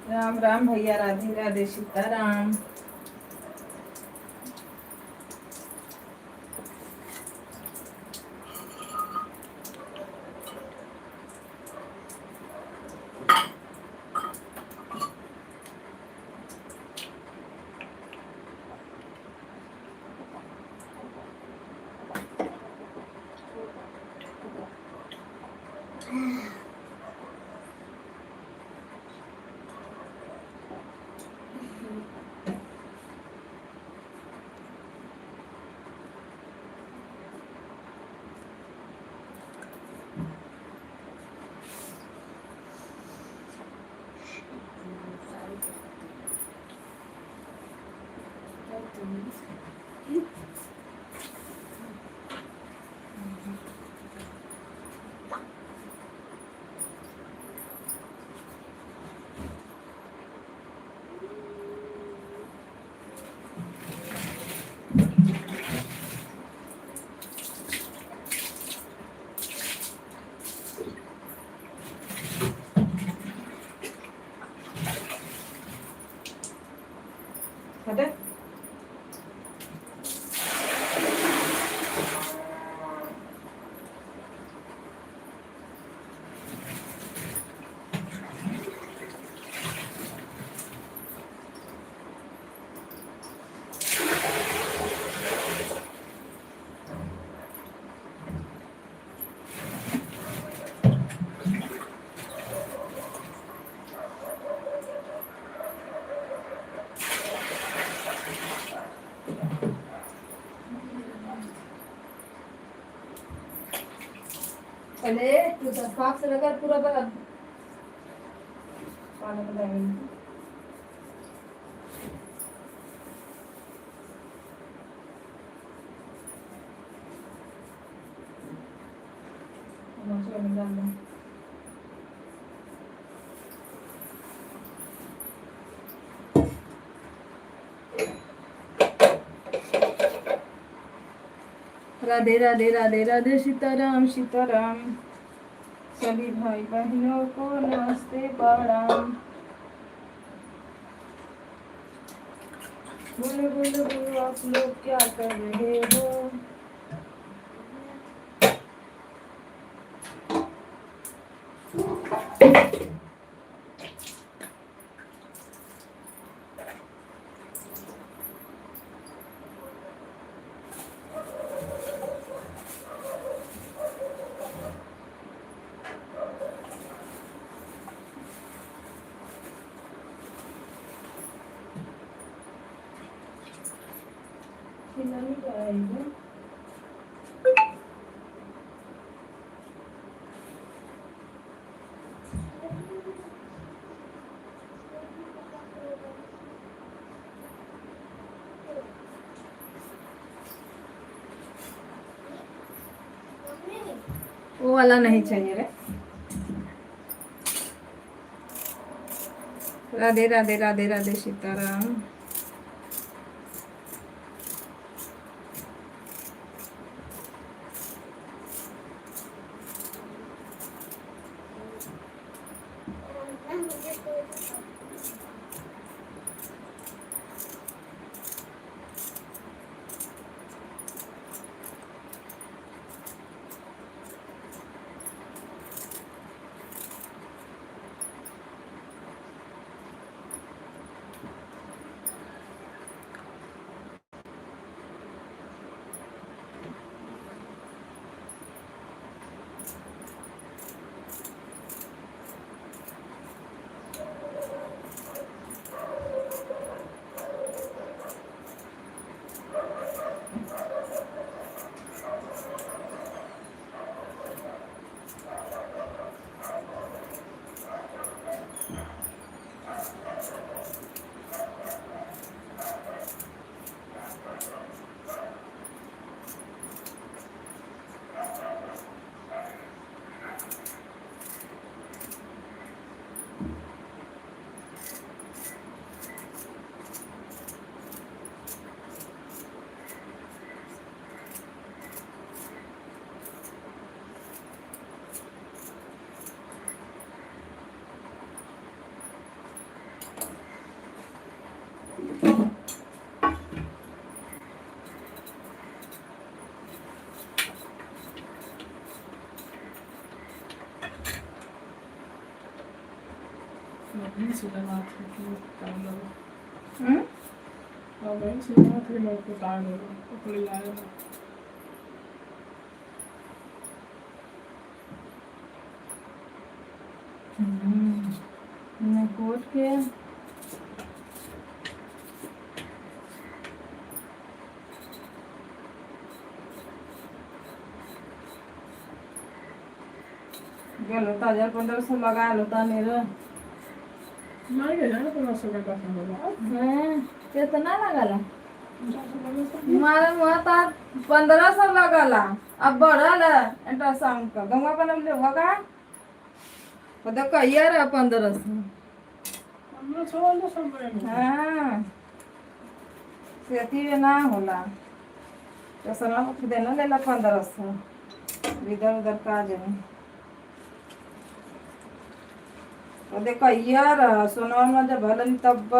राम राम भैया, राधे राधे, सीताराम। हटे। पहले तू दरख्वास्त से लेकर पूरा बता। पालक लगाएंगे। मसाला में डाल दो। राधे राधे, राधे राधे, सीताराम सीताराम। सभी भाई बहनों को नमस्ते, प्रणाम। बोलो बोलो बोलो, आप लोग क्या कर रहे हो? नहीं कराएंगे। वो वाला नहीं चाहिए रे। राधे राधे, राधे राधे, सीताराम। नहीं सिलेगा तो टाइम लगा हम्म? और नहीं सिलेगा फिर मेरे को टाइम लगा तो ले आएगा कोट के गेलो 1500 लगा लो ताने रे नहीं गया ना 1500 का लगा कितना लगला मारे मुआ 1500 लगला अब बढ़ल अल्ट्रासाउंड का गंगा बनम ले होगा तो देखो यार 1500 हमने छोड़ सब में हाँ सेती में ना होला तो सलाम खुद ना लेला 1500 इधर उधर का जाए तो देखो यार सोना में जब भलन तब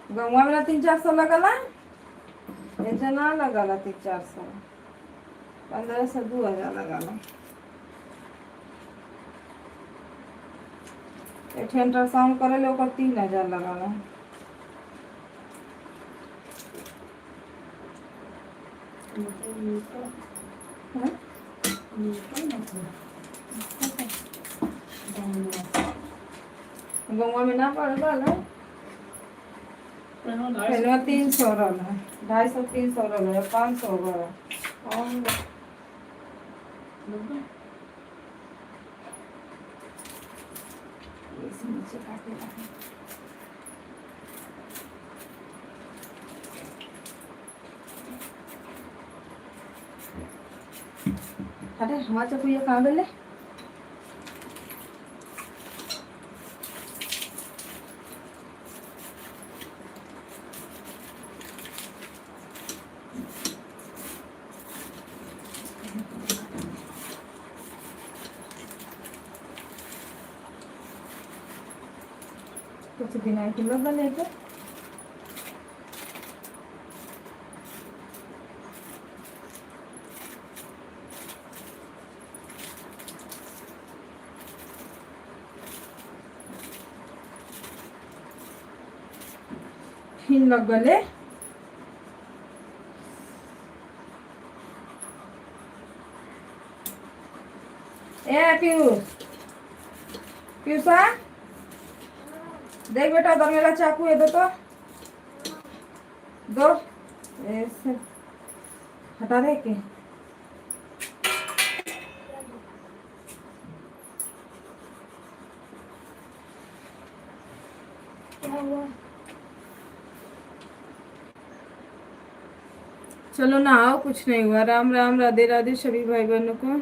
गंगा में 300-400 लगला ऐसे ना लगला 300-400 1500-2000 लगला एक अल्ट्रासाउंड करे ले ओकर 3000 लगला गंगा में ना पड़ रहा पहले 300 रहा 250-300 रहा 500 रहा और इसे नीचे काटे रहा अरे हमारा चप्पू ये कहाँ गए कुछ बिना किलो बने थे इन लग गले ए पीयूषा देख बेटा उधर मेरा चाकू है दो तो दो ऐसे हटा दे के चलो ना आओ कुछ नहीं हुआ राम राम राधे राधे सभी भाई बहनों को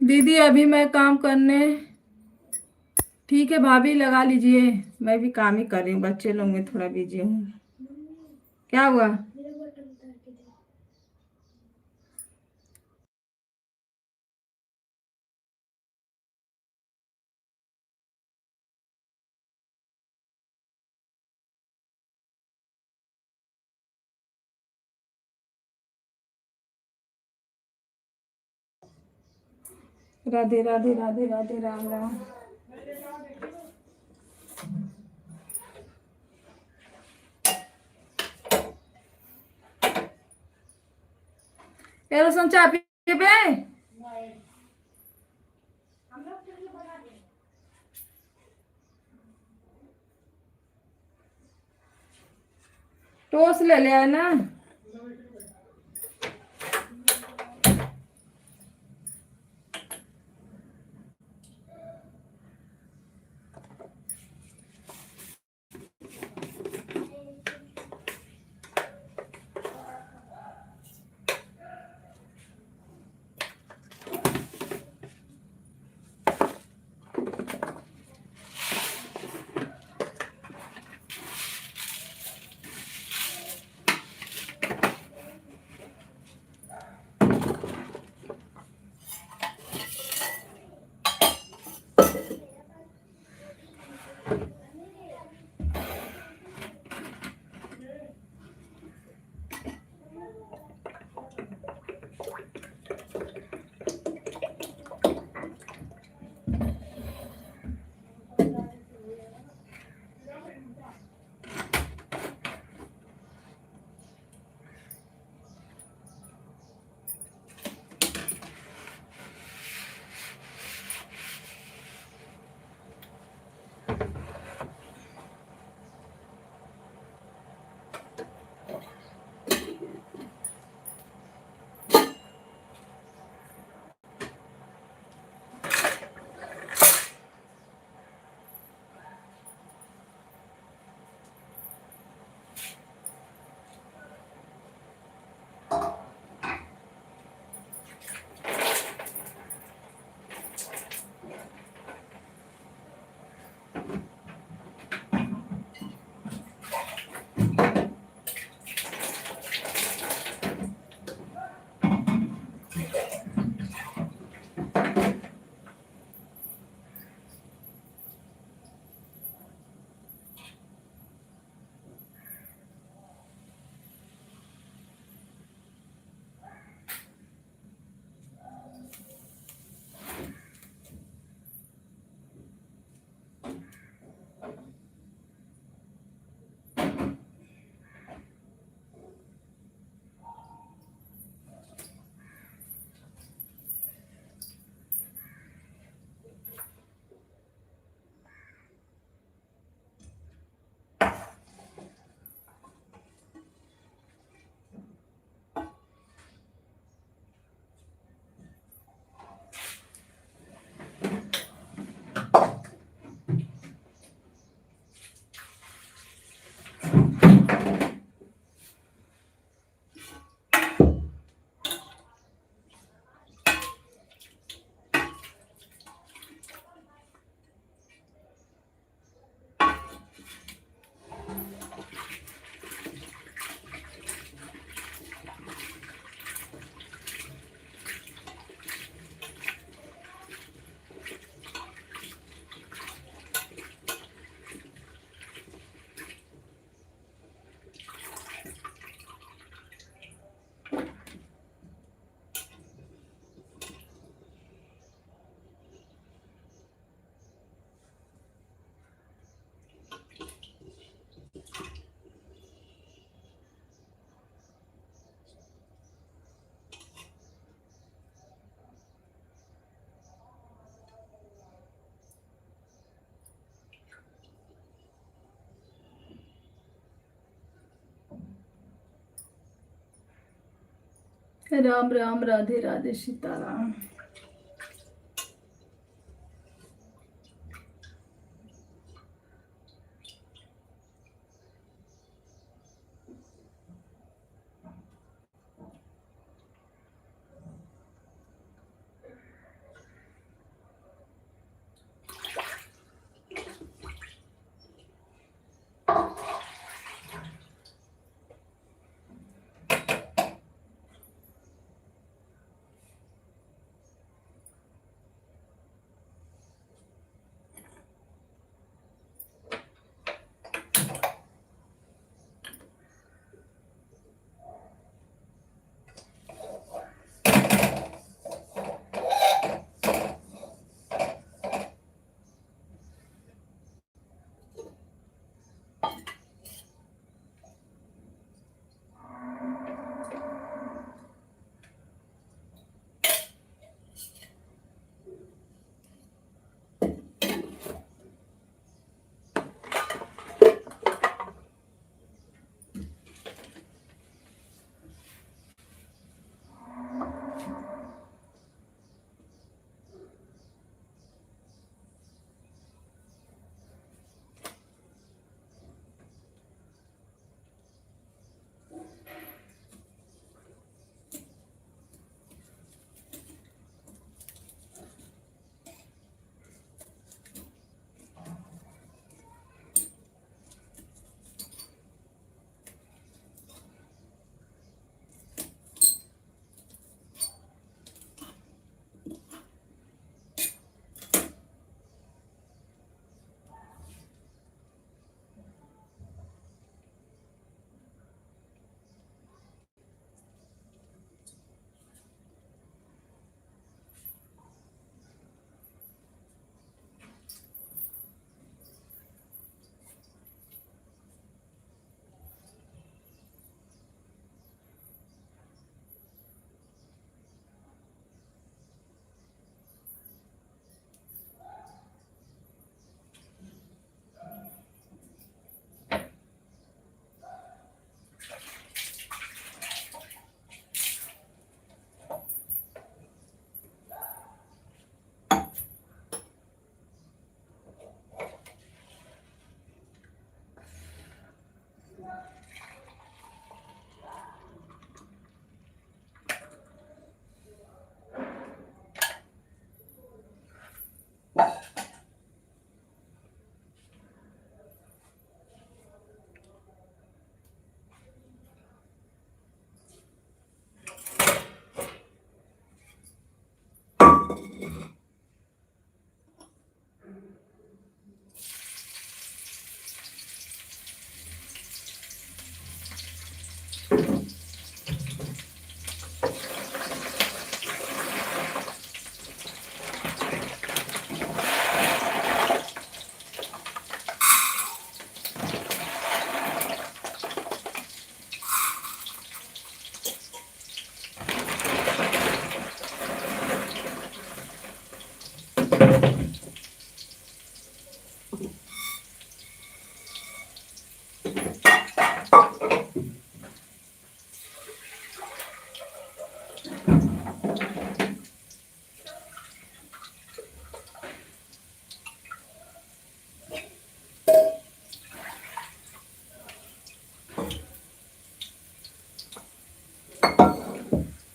दीदी अभी मैं काम करने। ठीक है भाभी, लगा लीजिए। मैं भी काम ही कर रही हूँ, बच्चे लोग में थोड़ा बिजी हूँ। क्या हुआ? राधे राधे राधे राधे, राम राम। ए रोशन, चाय पी बे। टोस्ट ले ले आए ना। राम राम, राधे राधे, सीताराम।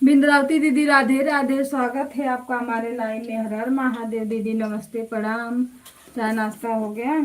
बिंद्रावती दीदी राधे राधे, स्वागत है आपका हमारे लाइन में। हर हर महादेव दीदी, नमस्ते प्रणाम। चाय नाश्ता हो गया?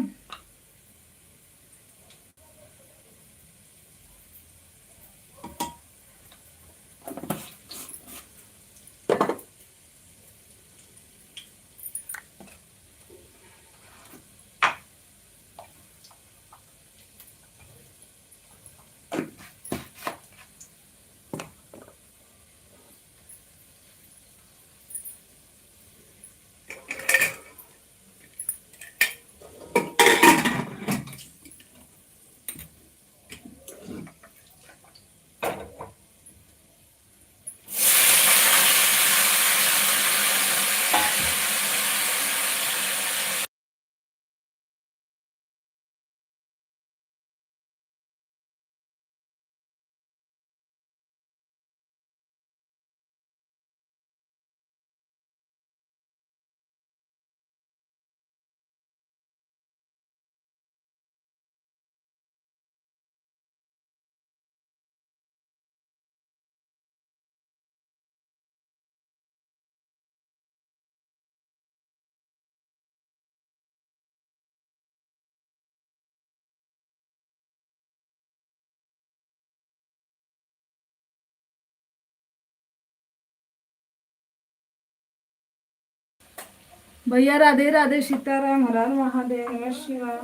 भैया राधे राधे, सीताराम, हर हर महादेव, नमः शिवाय।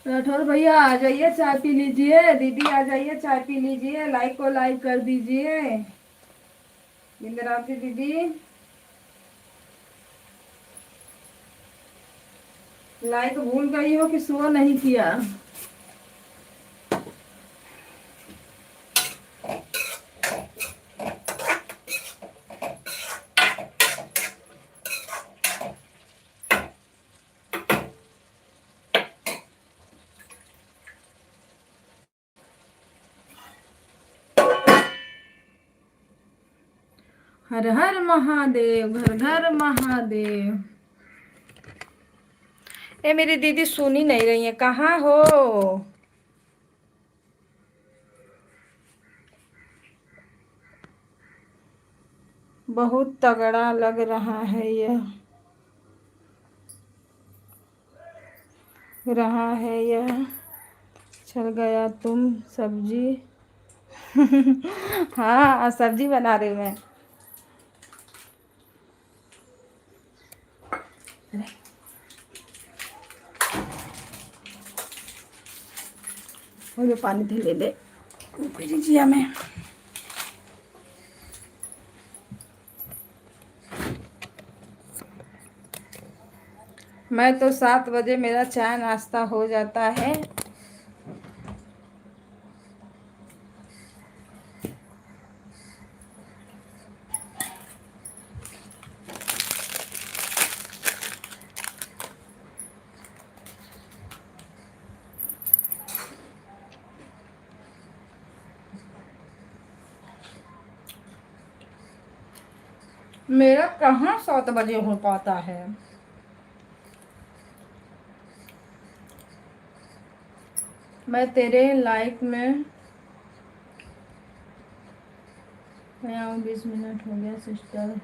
राठौर भैया आ जाइए, चाय पी लीजिए। दीदी आ जाइए, चाय पी लीजिए। लाइक को लाइक कर दीजिए। इंदिरावती दीदी लाइक भूल गई हो कि शो नहीं किया? हर हर महादेव, घर घर महादेव। ए मेरी दीदी सुन ही नहीं रही है, कहाँ हो? बहुत तगड़ा लग रहा है यह चल गया तुम सब्जी। हाँ, सब्जी बना रही हूँ मैं। वो पानी दे ले दे फ्रिजिया में। मैं तो 7 बजे मेरा चाय नाश्ता हो जाता है। मेरा कहाँ 7 बजे हो पाता है? मैं तेरे लाइक में 20 मिनट हो गया सिस्टर।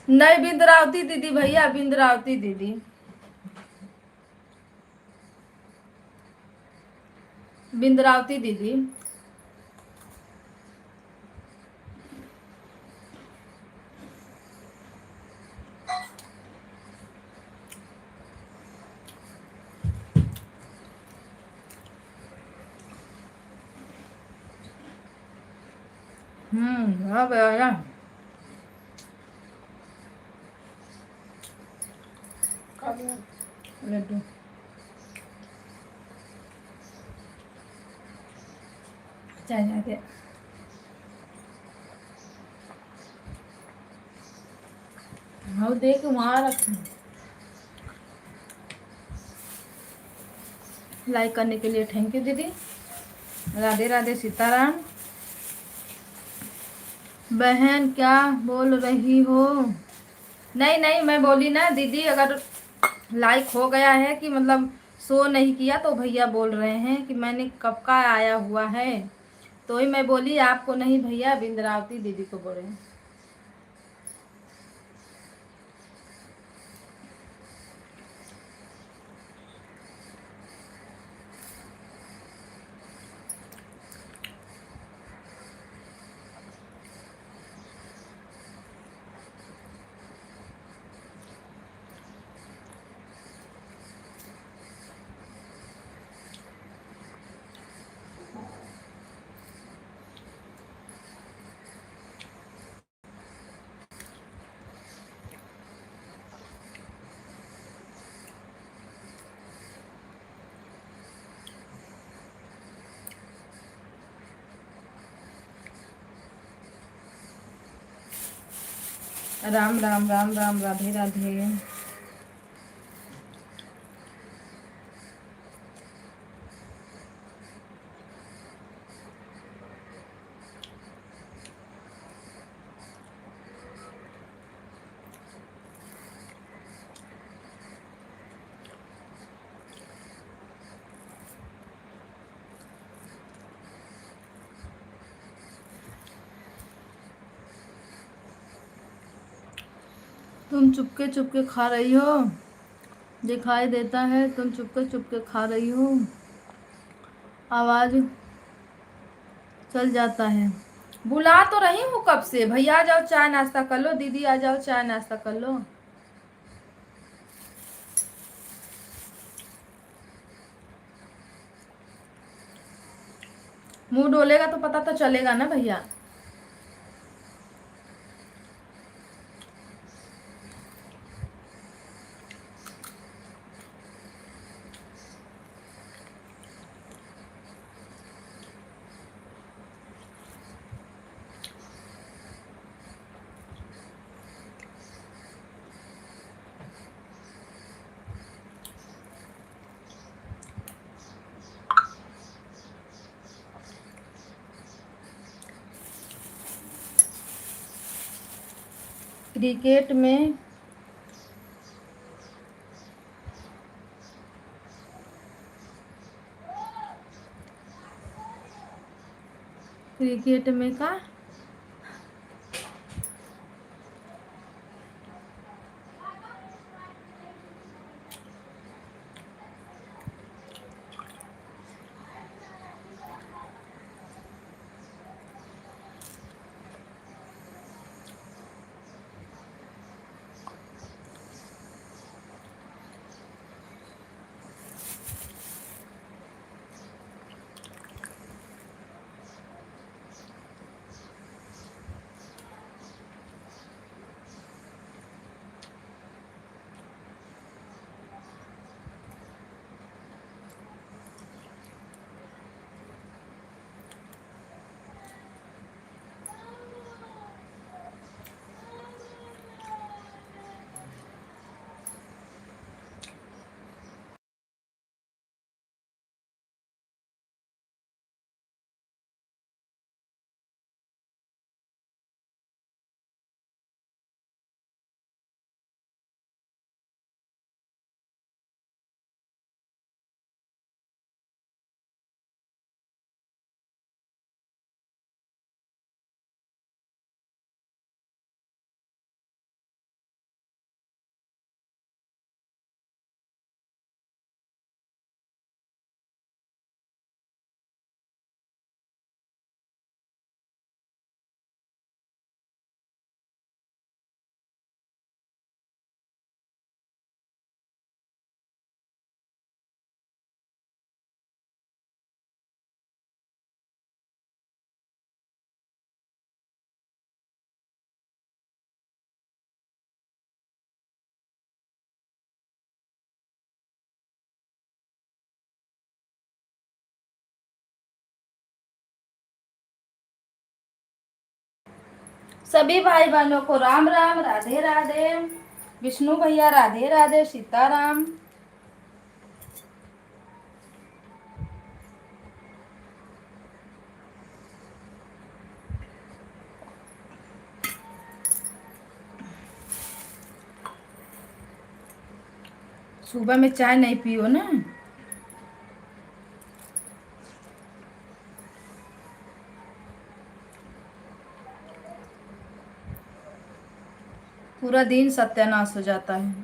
नहीं बिंद्रावती दीदी भैया, बिंद्रावती दीदी। बिंद्रावती दीदी अब आया। लड्डू चाय जाके हाँ देख वहाँ रख। लाइक करने के लिए थैंक यू दीदी। राधे राधे सीताराम। बहन क्या बोल रही हो? नहीं नहीं, मैं बोली ना दीदी, अगर लाइक हो गया है कि मतलब शो नहीं किया तो भैया बोल रहे हैं कि मैंने कब का आया हुआ है, तो ही मैं बोली आपको नहीं भैया, बिंद्रावती दीदी को बोल रहे हैं। राम राम राम राम, राधे राधे। तुम चुपके चुपके खा रही हो, दिखाई देता है तुम चुपके चुपके खा रही हो, आवाज चल जाता है। बुला तो रही हूँ कब से, भैया आ जाओ चाय नाश्ता कर लो, दीदी आ जाओ चाय नाश्ता कर लो। मुंह डोलेगा तो पता तो चलेगा ना भैया। क्रिकेट में का सभी भाई बहनों को राम राम, राधे राधे। विष्णु भैया राधे राधे, सीताराम। सुबह में चाय नहीं पियो ना। पूरा दिन सत्यानाश हो जाता है।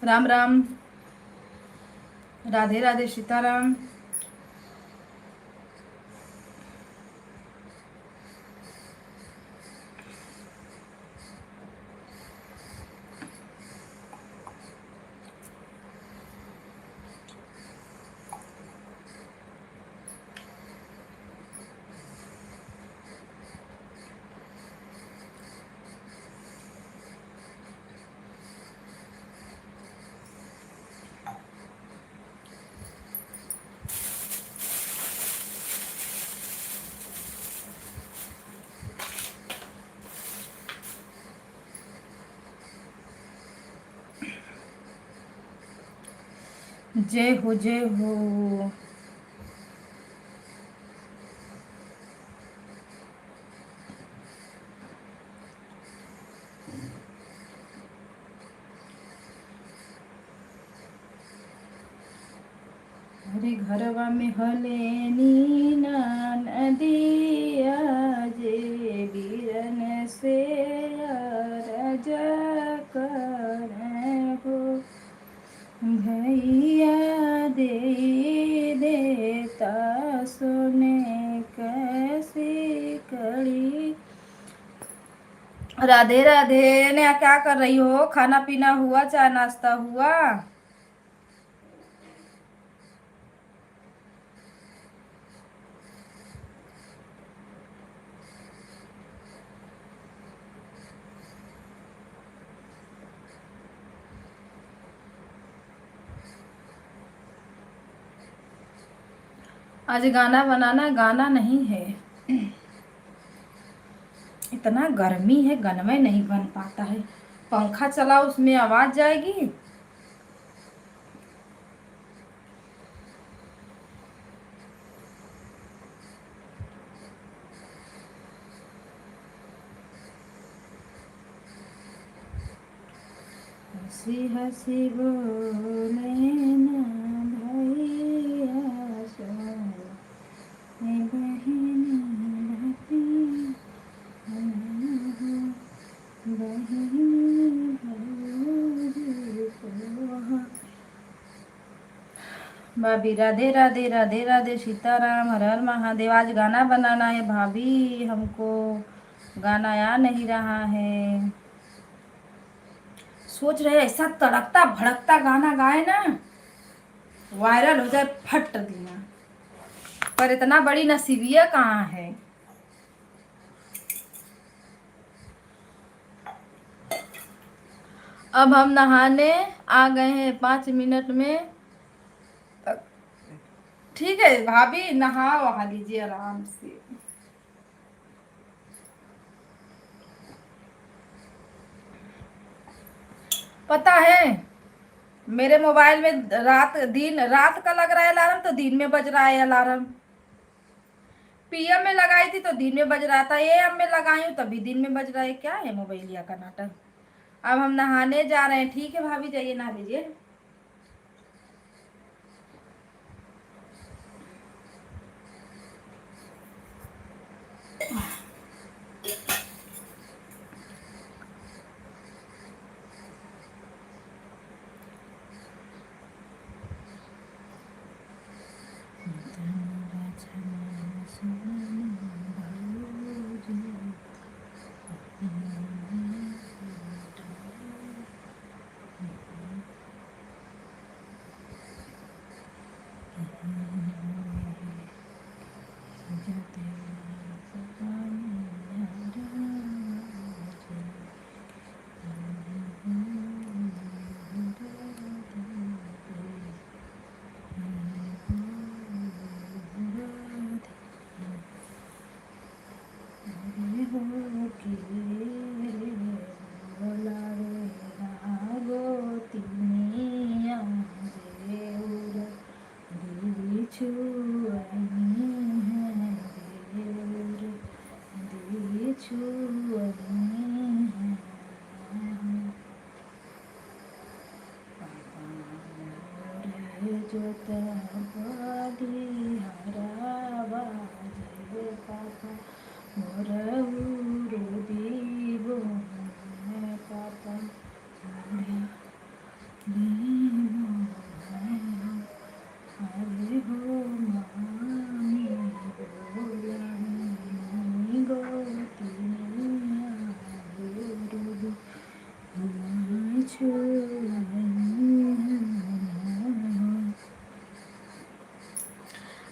राम राम, राधे राधे, सीताराम। जय हो, जय हो। हरे घरवा में हलेनी ना नदिया, जे बीरन से अरज करे हो। भैया दे देता सुने कैसी कड़ी। राधे राधे। ने क्या कर रही हो? खाना पीना हुआ? चाय नाश्ता हुआ? आज गाना बनाना गाना नहीं है। इतना गर्मी है, गनमय नहीं बन पाता है। पंखा चला उसमें आवाज जाएगी। हंसी हंसी बोले ना भैया, सोने बहनी बहती भाभी राधे राधे, राधे राधे, सीताराम, हर हर महादेव। आज गाना बनाना है भाभी, हमको गाना आ नहीं रहा है। सोच रहे ऐसा तड़कता भड़कता गाना गाए ना, वायरल हो जाए फट दिया, पर इतना बड़ी नसीबिया कहाँ है। अब हम नहाने आ गए हैं 5 मिनट में। ठीक है भाभी, नहा वहा लीजिए आराम से। पता है मेरे मोबाइल में रात का लग रहा है अलार्म, तो दिन में बज रहा है अलार्म। पीएम में लगाई थी तो दिन में बज रहा था, एएम में लगाई हूँ तभी दिन में बज रहा है। क्या है मोबाइलिया का नाटक। अब हम नहाने जा रहे हैं। ठीक है भाभी, जाइए नहा लीजिए।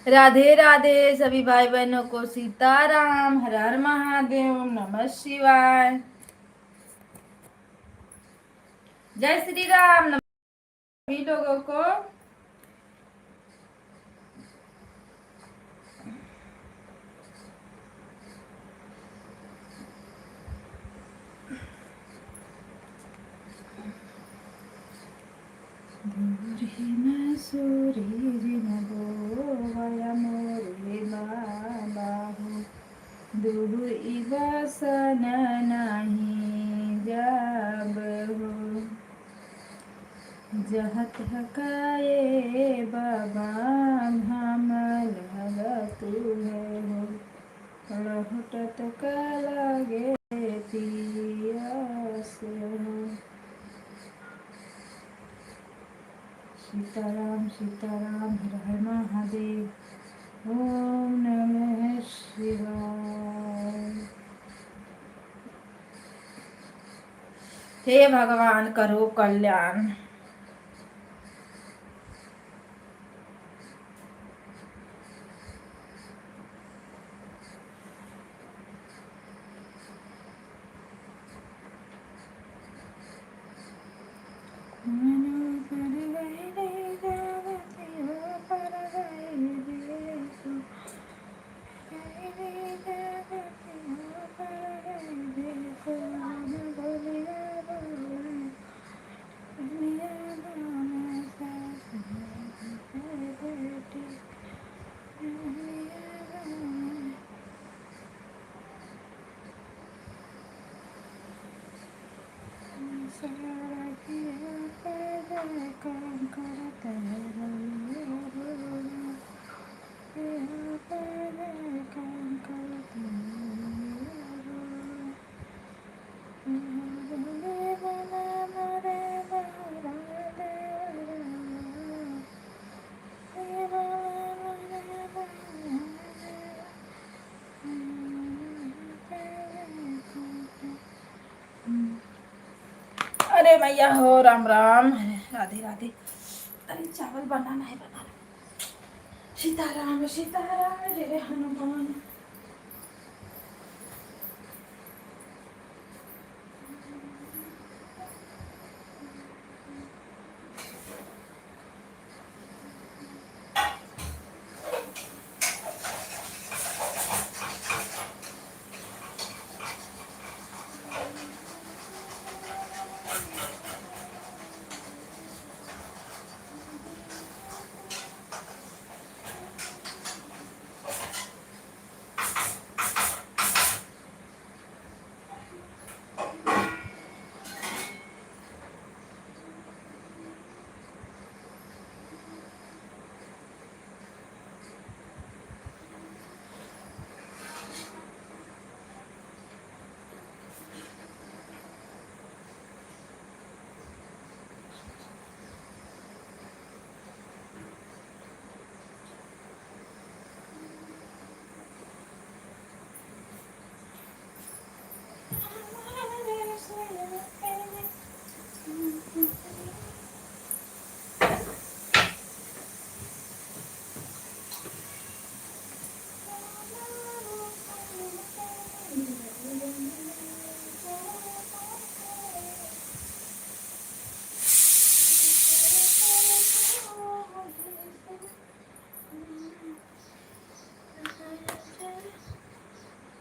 राधे राधे सभी भाई बहनों को, सीताराम, हर हर महादेव, नमः शिवाय, जय श्री राम। सभी लोगों को बसन नहीं जब हो, जहत हकाये बाबा हम लगतु हो, लहुटत का लगे पियास हो। सीताराम सीताराम, हर हर महादेव, ओम नमः शिवाय। हे भगवान करो कल्याण। अरे मैया हो, राम राम, राधे राधे। अरे चावल बनाना है, बनाना। सीताराम सीताराम जय हनुमान।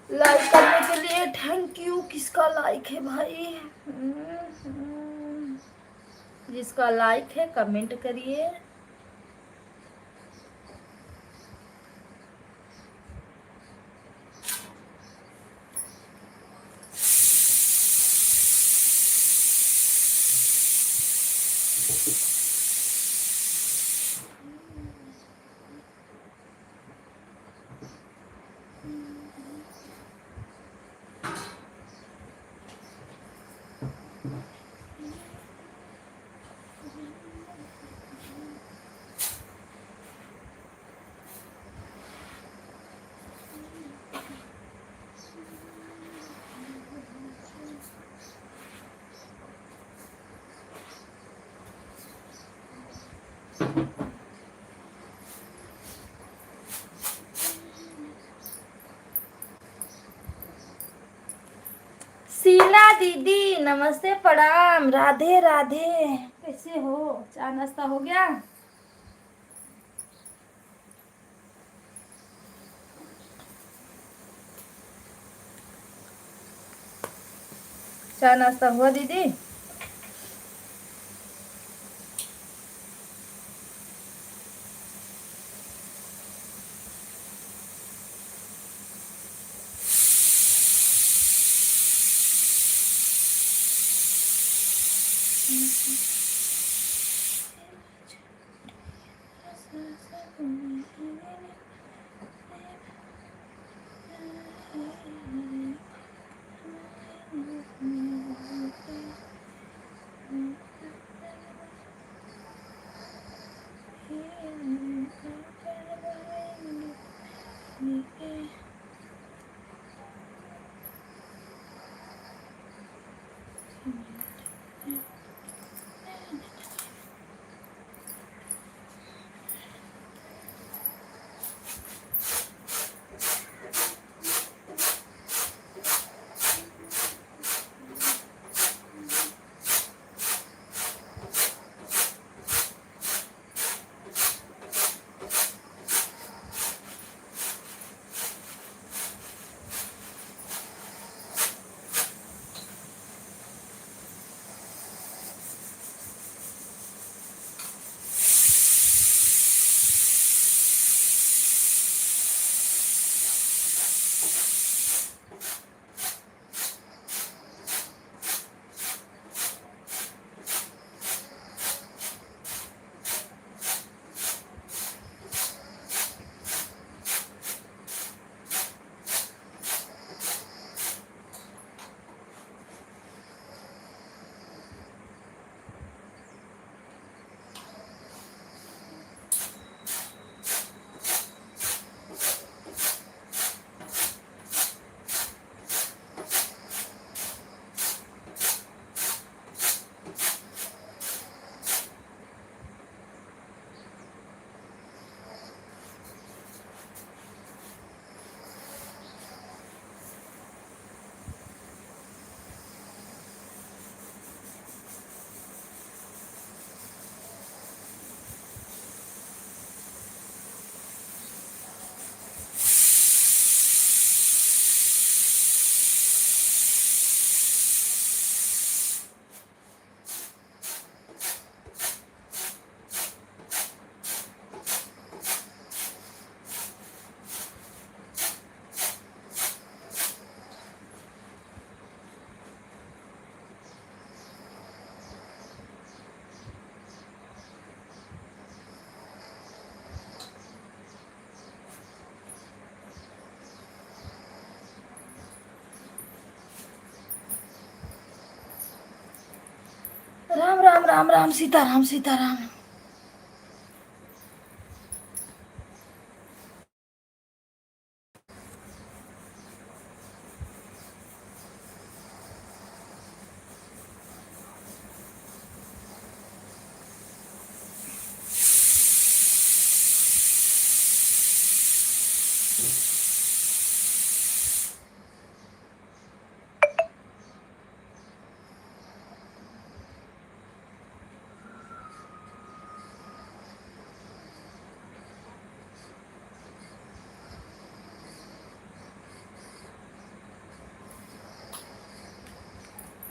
लाइक करने के लिए थैंक यू। किसका लाइक है भाई? जिसका लाइक है कमेंट करिए। शीला दीदी नमस्ते, प्रणाम, राधे राधे। कैसे हो? चाय नाश्ता हो गया? चाय नाश्ता हुआ दीदी? राम राम सीताराम सीताराम।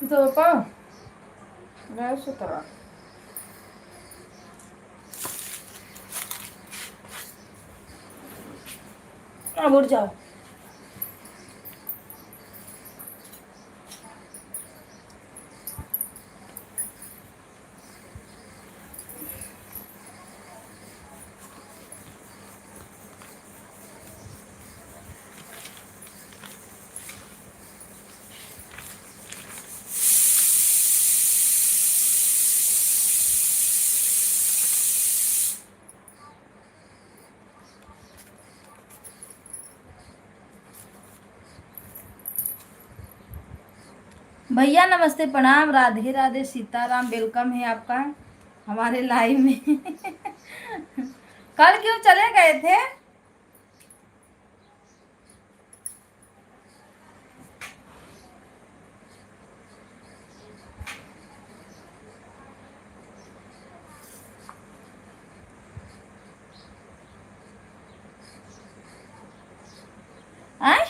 झोपा गॅस उतरा. अब उठ जाओ. भैया नमस्ते प्रणाम राधे राधे सीताराम। वेलकम है आपका हमारे लाइव में। कल क्यों चले गए थे? आए?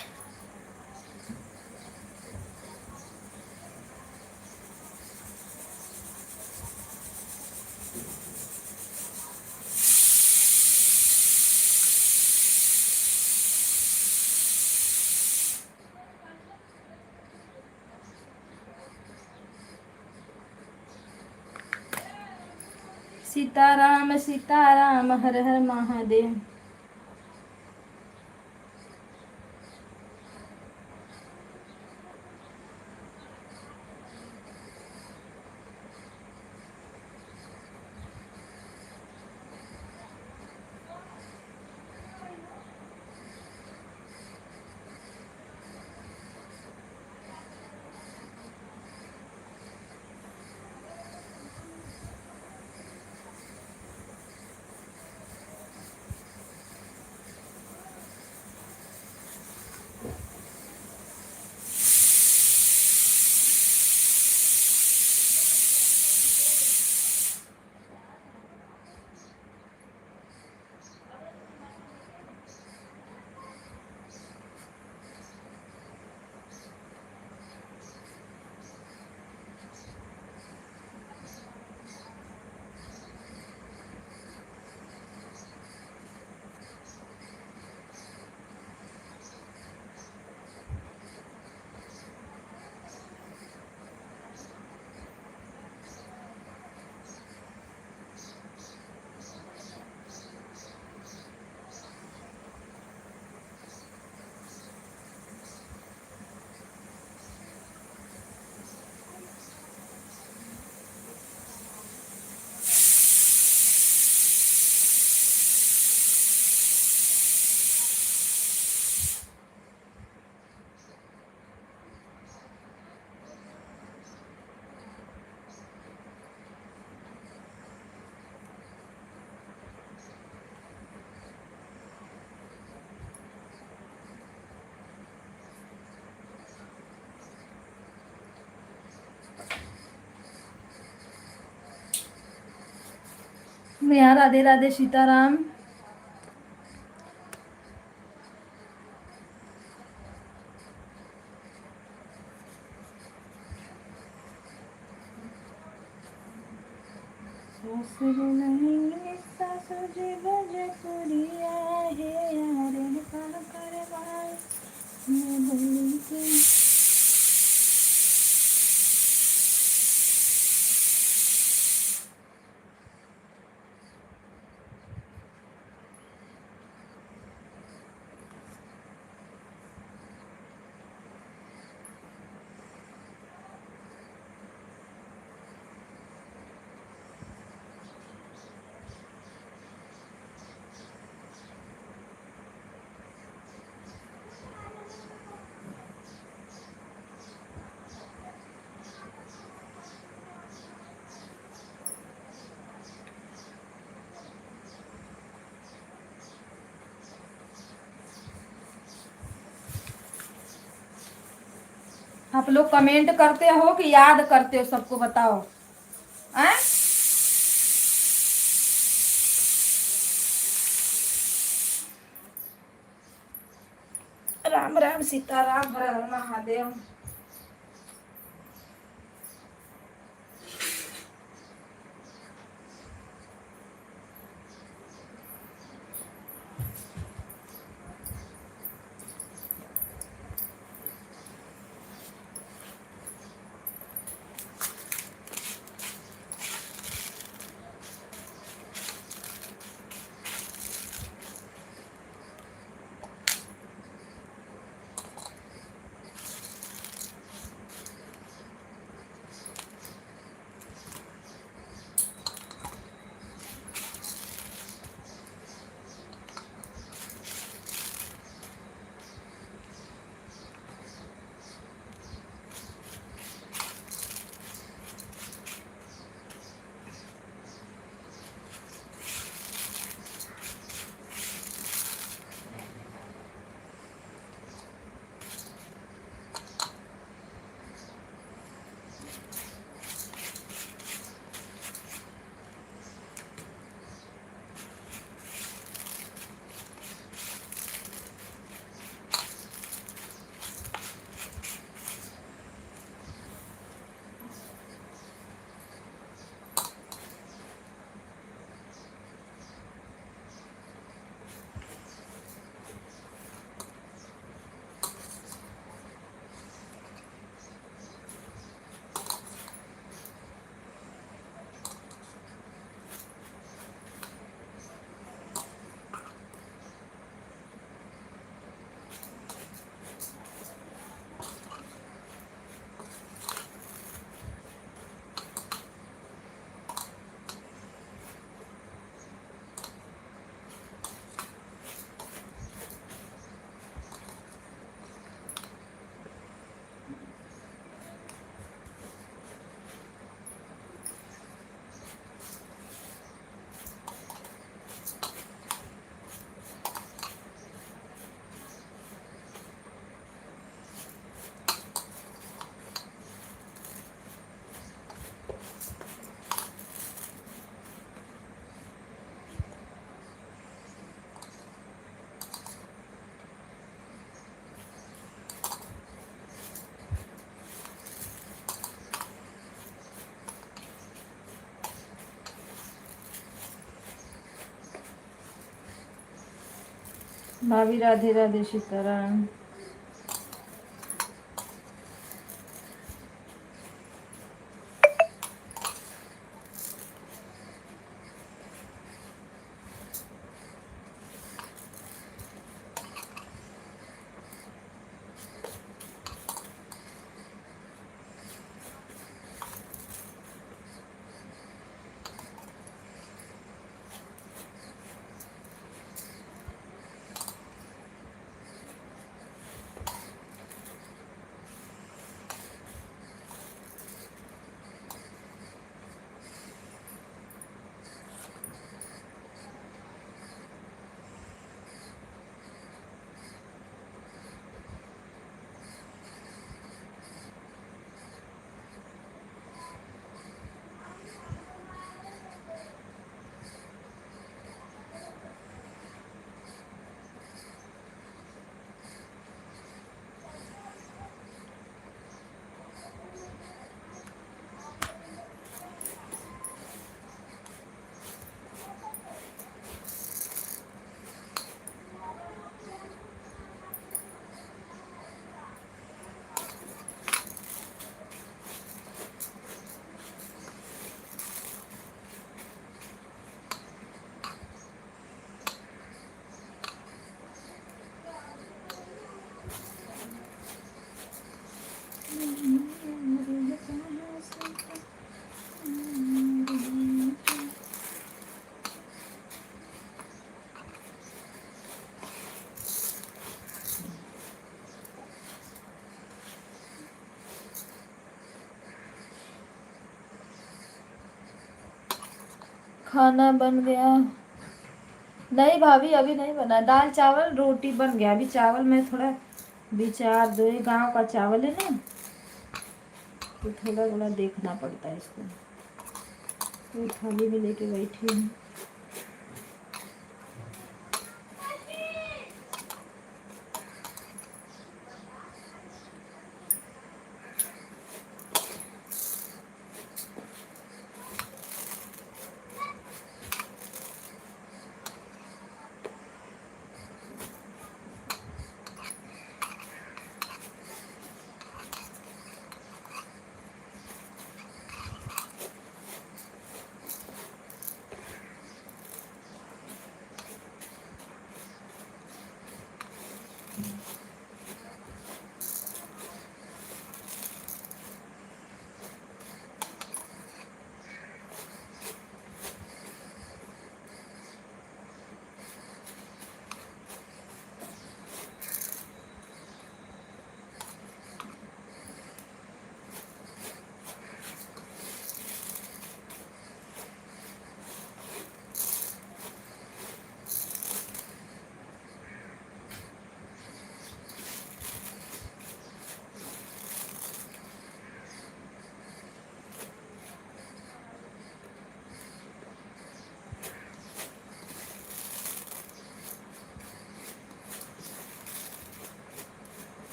सीताराम सीताराम हर हर महादेव। यहाँ राधे राधे सीताराम। ससुर नहीं ससुर बजपुरिया है यारे कर कर भाई मैं बोली के आप लोग कमेंट करते हो कि याद करते हो? सबको बताओ। हैं? राम राम सीताराम, हर हर महादेव। भाभी राधे राधे सीताराम। खाना बन गया? नहीं भाभी, अभी नहीं बना। दाल चावल रोटी बन गया। अभी चावल में थोड़ा विचार दो, ये गाँव का चावल है ना, तो थोड़ा थोड़ा देखना पड़ता है इसको। तो थाली में लेके बैठी हूँ।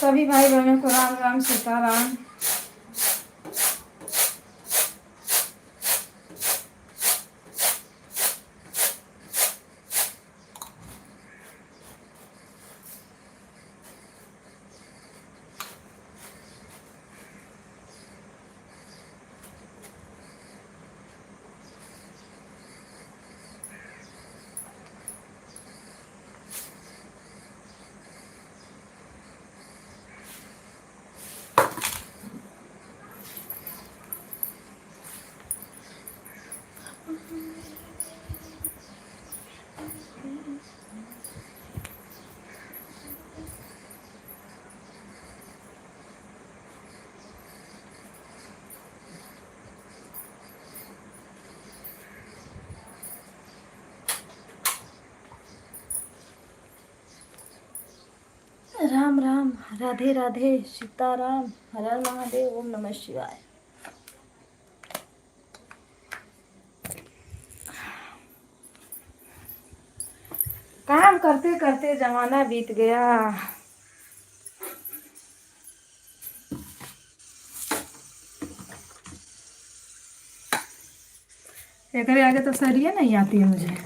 सभी भाई बहनों को राम राम सीताराम। राम राम, राधे राधे, सीताराम, हर हर महादेव, ओम नमः शिवाय। काम करते करते जमाना बीत गया। एकरे आगे तो सरिया नहीं आती है मुझे।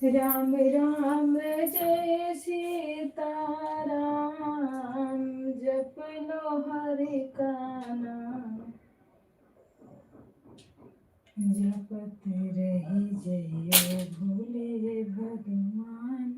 राम राम जय सीता राम, जप लो हरि का नाम, जपत रही जय भोले भगवान।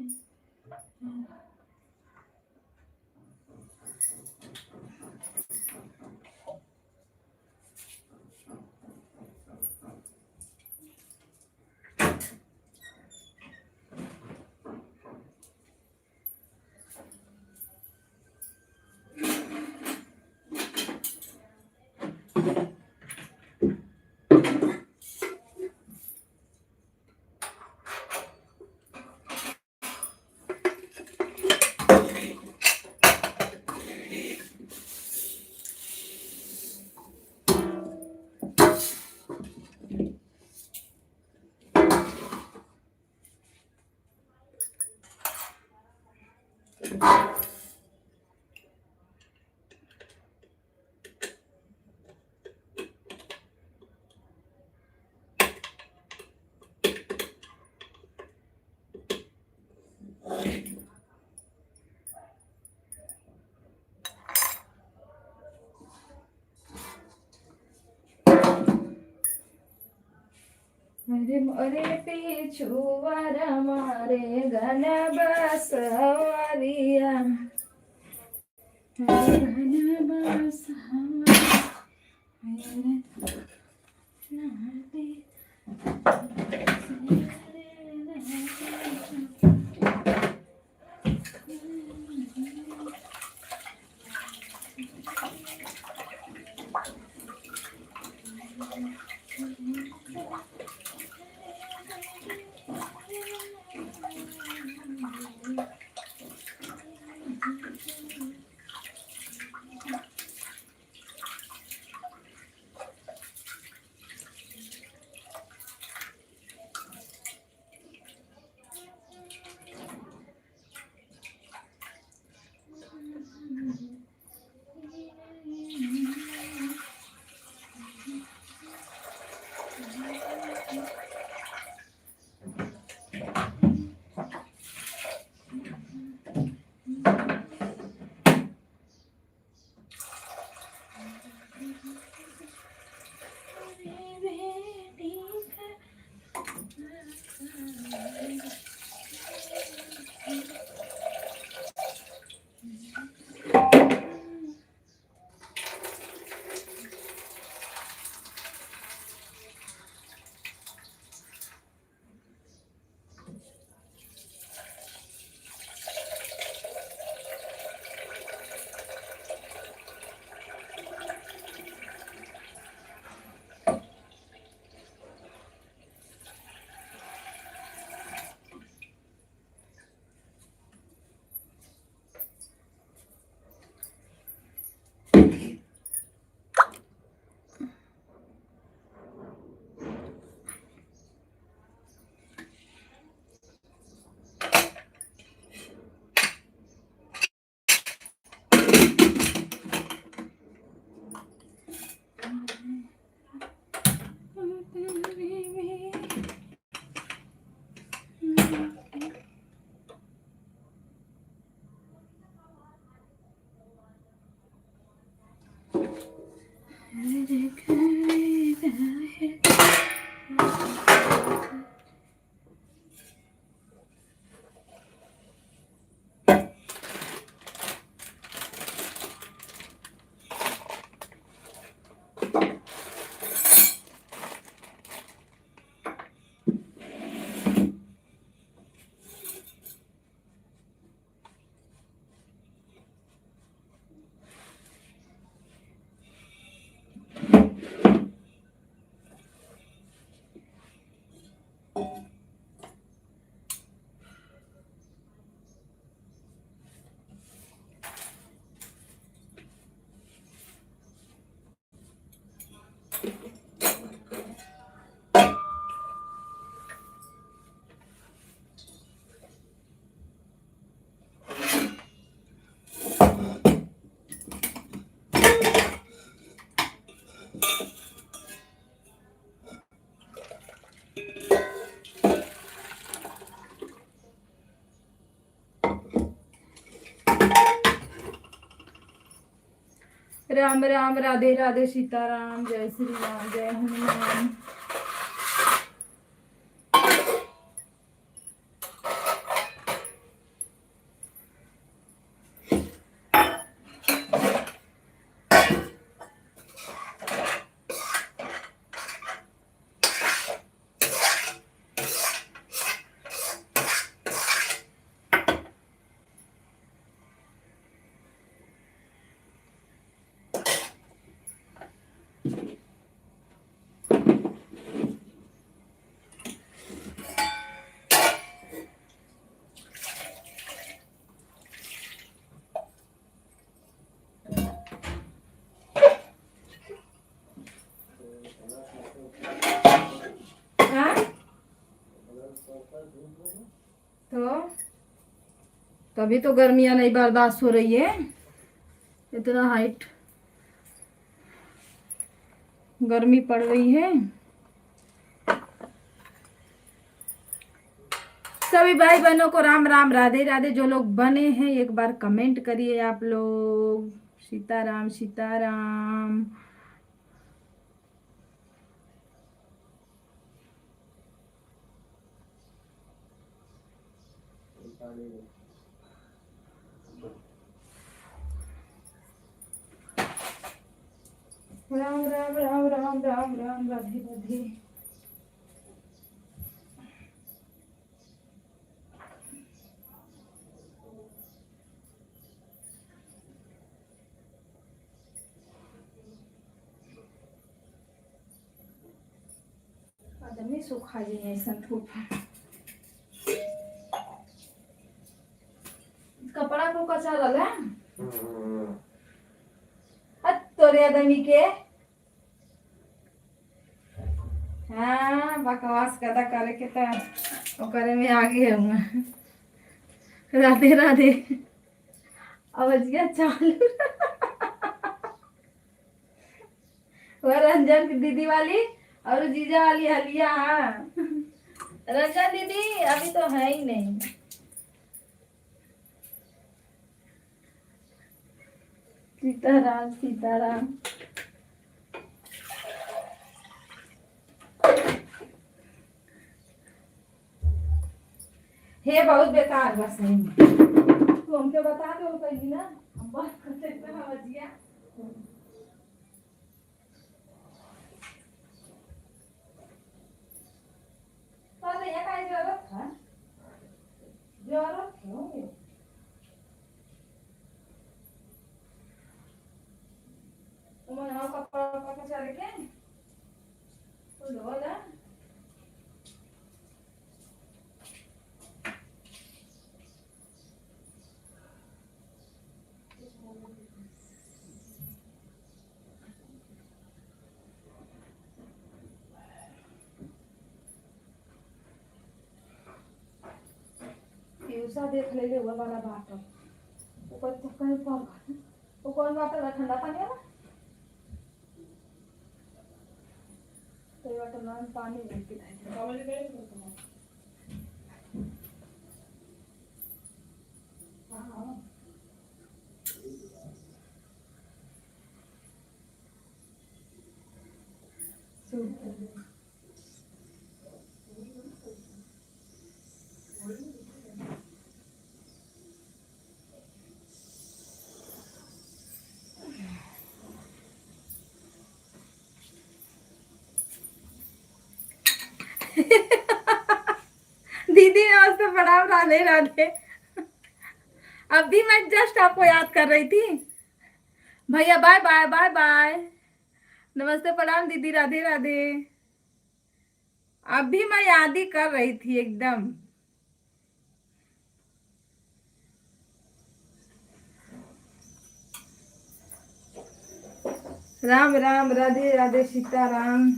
मोरे पिछुआर मारे घन बसवरिया घन राम राम, राधे राधे, सीताराम, जय श्री राम, जय हनुमान। तो अभी तो गर्मियां नहीं बर्दाश्त हो रही है, इतना हाइट गर्मी पड़ रही है। सभी भाई बहनों को राम राम, राधे राधे। जो लोग बने हैं एक बार कमेंट करिए आप लोग। सीताराम सीताराम। राम राम राम राम राम राम राधे राधे। आदमी सुखा जी ऐसा धूप कपड़ा को कचा लगा तोरे आदमी के हाँ बकवास कदा करे के तो करे में आगे हूँ। राधे राधे अवजिया चालू वो रंजन की दीदी वाली और जीजा वाली हलिया। हाँ रंजन दीदी अभी तो है ही नहीं। सीताराम सीताराम। हे बहुत बेकार बस नहीं तू हमके बता दो कहीं ना हम बात करते हैं अवजिया। तो ये काय जरूरत है जरूरत क्यों है तुम यहाँ कपड़ा पका चल के तो लो जा यूसा देख ले वो वाला बात ऊपर तो कहीं पर वो कौन वाटर ठंडा पानी है ना तो वाटर में पानी नहीं पीता है। हाँ दीदी नमस्ते प्रणाम राधे राधे। अभी मैं जस्ट आपको याद कर रही थी भैया। Bye bye bye bye. नमस्ते प्रणाम दीदी राधे राधे। अभी मैं याद ही कर रही थी एकदम। राम राम राधे राधे सीताराम।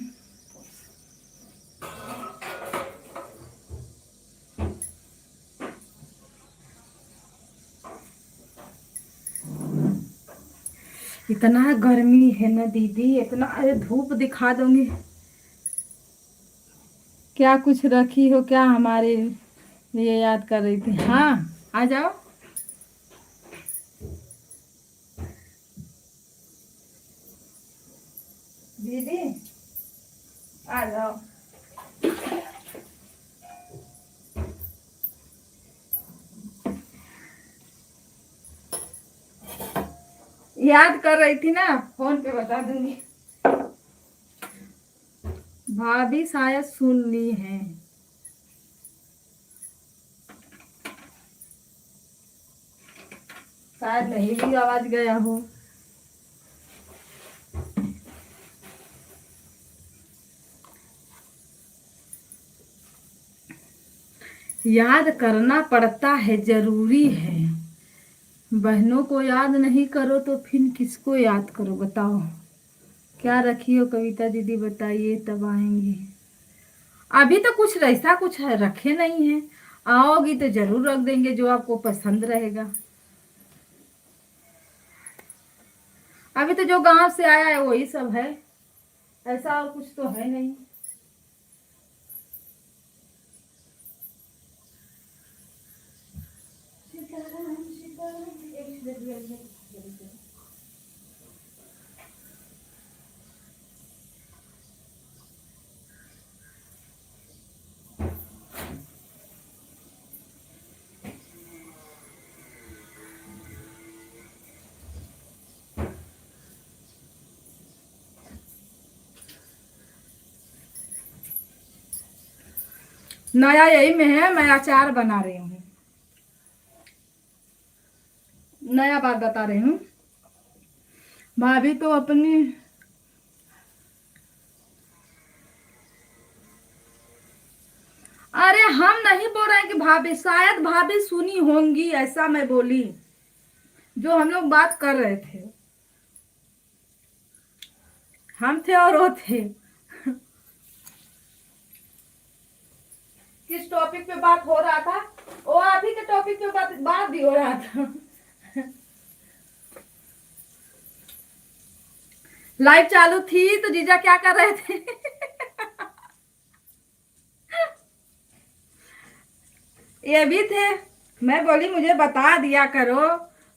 इतना गर्मी है ना दीदी इतना। अरे धूप दिखा दूंगी क्या कुछ रखी हो क्या हमारे लिए याद कर रही थी। हाँ आ जाओ दीदी आ जाओ। याद कर रही थी ना फोन पे बता दूंगी। भाभी शायद सुन ली है। शायद नहीं भी आवाज गया हो। याद करना पड़ता है जरूरी है। बहनों को याद नहीं करो तो फिर किसको याद करो बताओ। क्या रखी हो कविता दीदी बताइए तब आएंगे। अभी तो कुछ ऐसा कुछ है रखे नहीं है। आओगी तो जरूर रख देंगे जो आपको पसंद रहेगा। अभी तो जो गांव से आया है वही सब है। ऐसा और कुछ तो है नहीं। नया यही में है, मैं अचार बना रही हूँ। नया बात बता रही हूँ। भाभी तो अपनी, अरे हम नहीं बोल रहे हैं कि भाभी, शायद भाभी सुनी होंगी, ऐसा मैं बोली जो हम लोग बात कर रहे थे। हम थे और वो थे। किस टॉपिक पे बात हो रहा था? वो आप ही के टॉपिक पे बात भी हो रहा था। लाइव चालू थी तो जीजा क्या कर रहे थे? ये भी थे। मैं बोली मुझे बता दिया करो,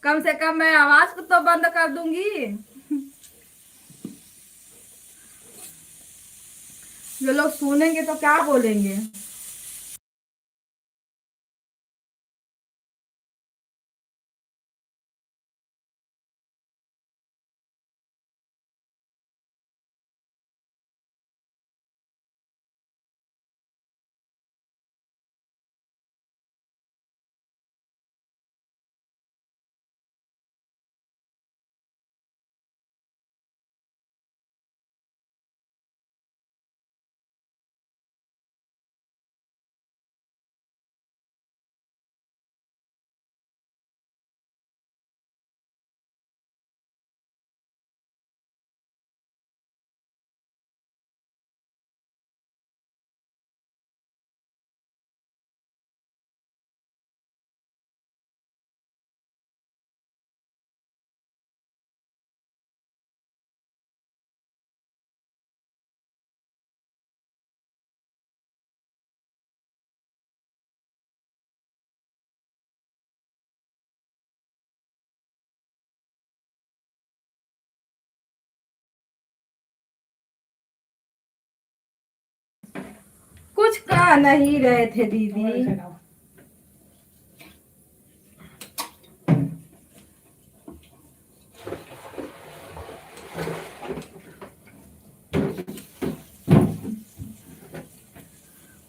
कम से कम मैं आवाज को तो बंद कर दूंगी। जो लोग सुनेंगे तो क्या बोलेंगे। कुछ कह नहीं रहे थे दीदी।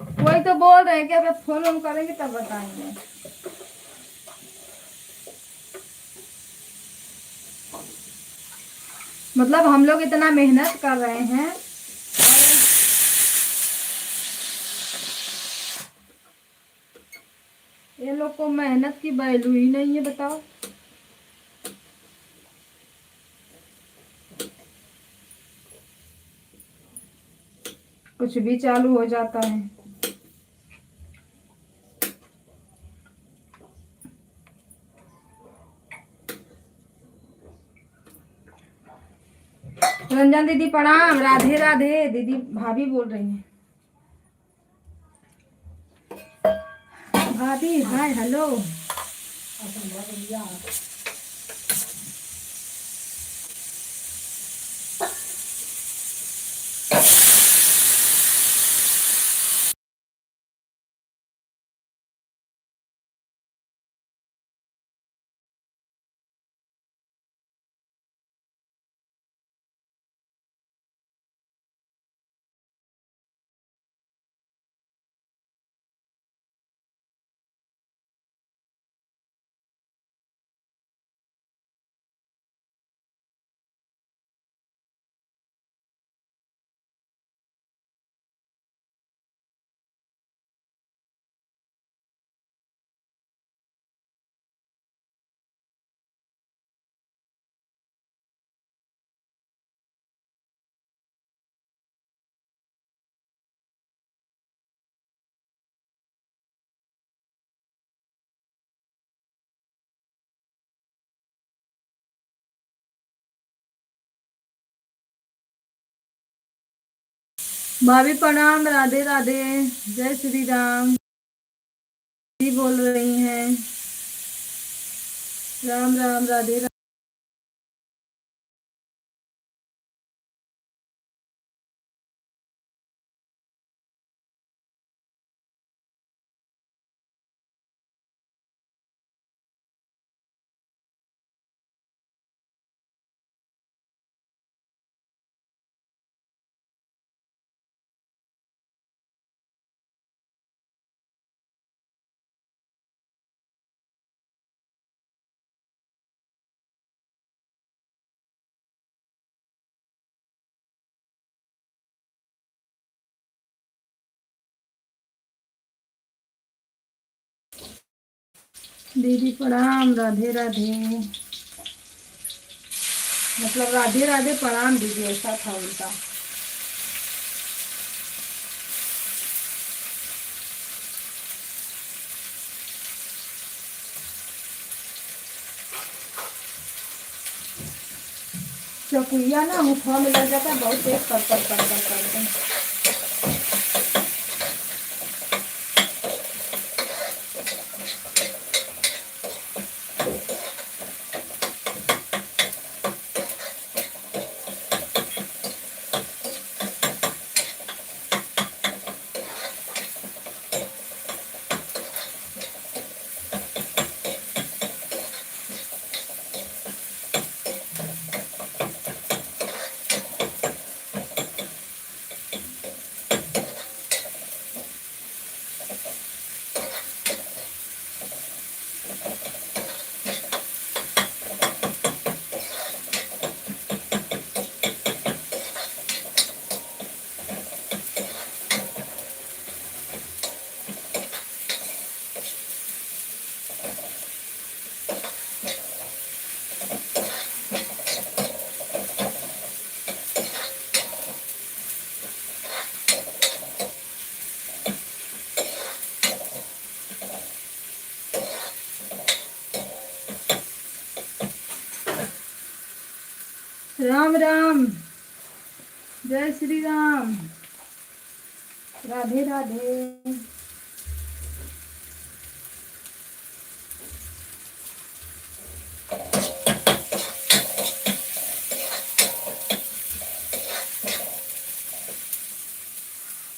वही तो बोल रहे हैं कि अब फोन ऑन करेंगे तब बताएंगे। मतलब हम लोग इतना मेहनत कर रहे हैं, ये लोग को मेहनत की वैल्यू ही नहीं है, बताओ। कुछ भी चालू हो जाता है। रंजन दीदी प्रणाम, राधे राधे। दीदी भाभी बोल रही हैं। भाभी हाय हेलो। भाभी प्रणाम, राधे राधे, जय श्री राम। जी बोल रही हैं, राम राम, राधे राधे। दीदी प्रणाम, राधे राधे। मतलब राधे राधे प्रणाम दीदी, ऐसा था उनका। चकुइया ना मुखवा में लग जाता है, बहुत तेज कर कर कर कर कर। राम राम, जय श्री राम, राधे राधे।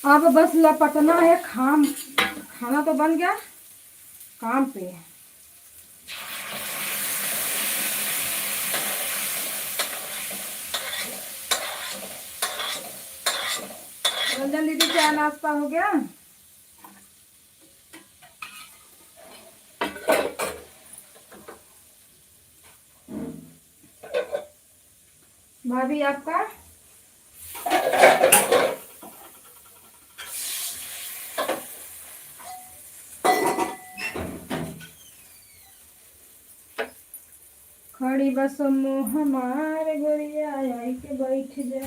अब बस लपटना है, खाना तो बन गया, काम पे है। रंजन दीदी चाय नाश्ता हो गया? भाभी आपका? खड़ी बस मुँह हमारे गोरिया आई के बैठ जा।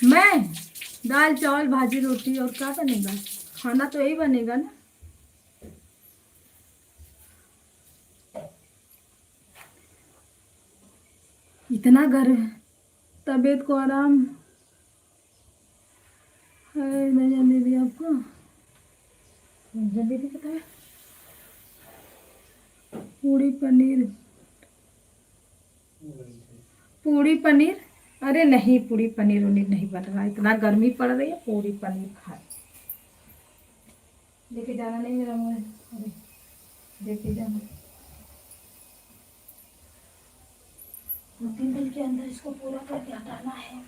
मैं दाल चावल भाजी रोटी, और क्या बनेगा? खाना तो यही बनेगा ना। इतना गर्म है, तबीयत को आराम है? नहीं जान दीदी आपको, दीदी पता है? पूरी पनीर, पूरी पनीर, अरे नहीं, पूरी पनीर उनीर नहीं बन रहा, इतना गर्मी पड़ रही है, पूरी पनीर खाए। लेके जाना नहीं मेरा मुँह, अरे लेके जाना 2-3 दिन के अंदर इसको पूरा करके हटाना है।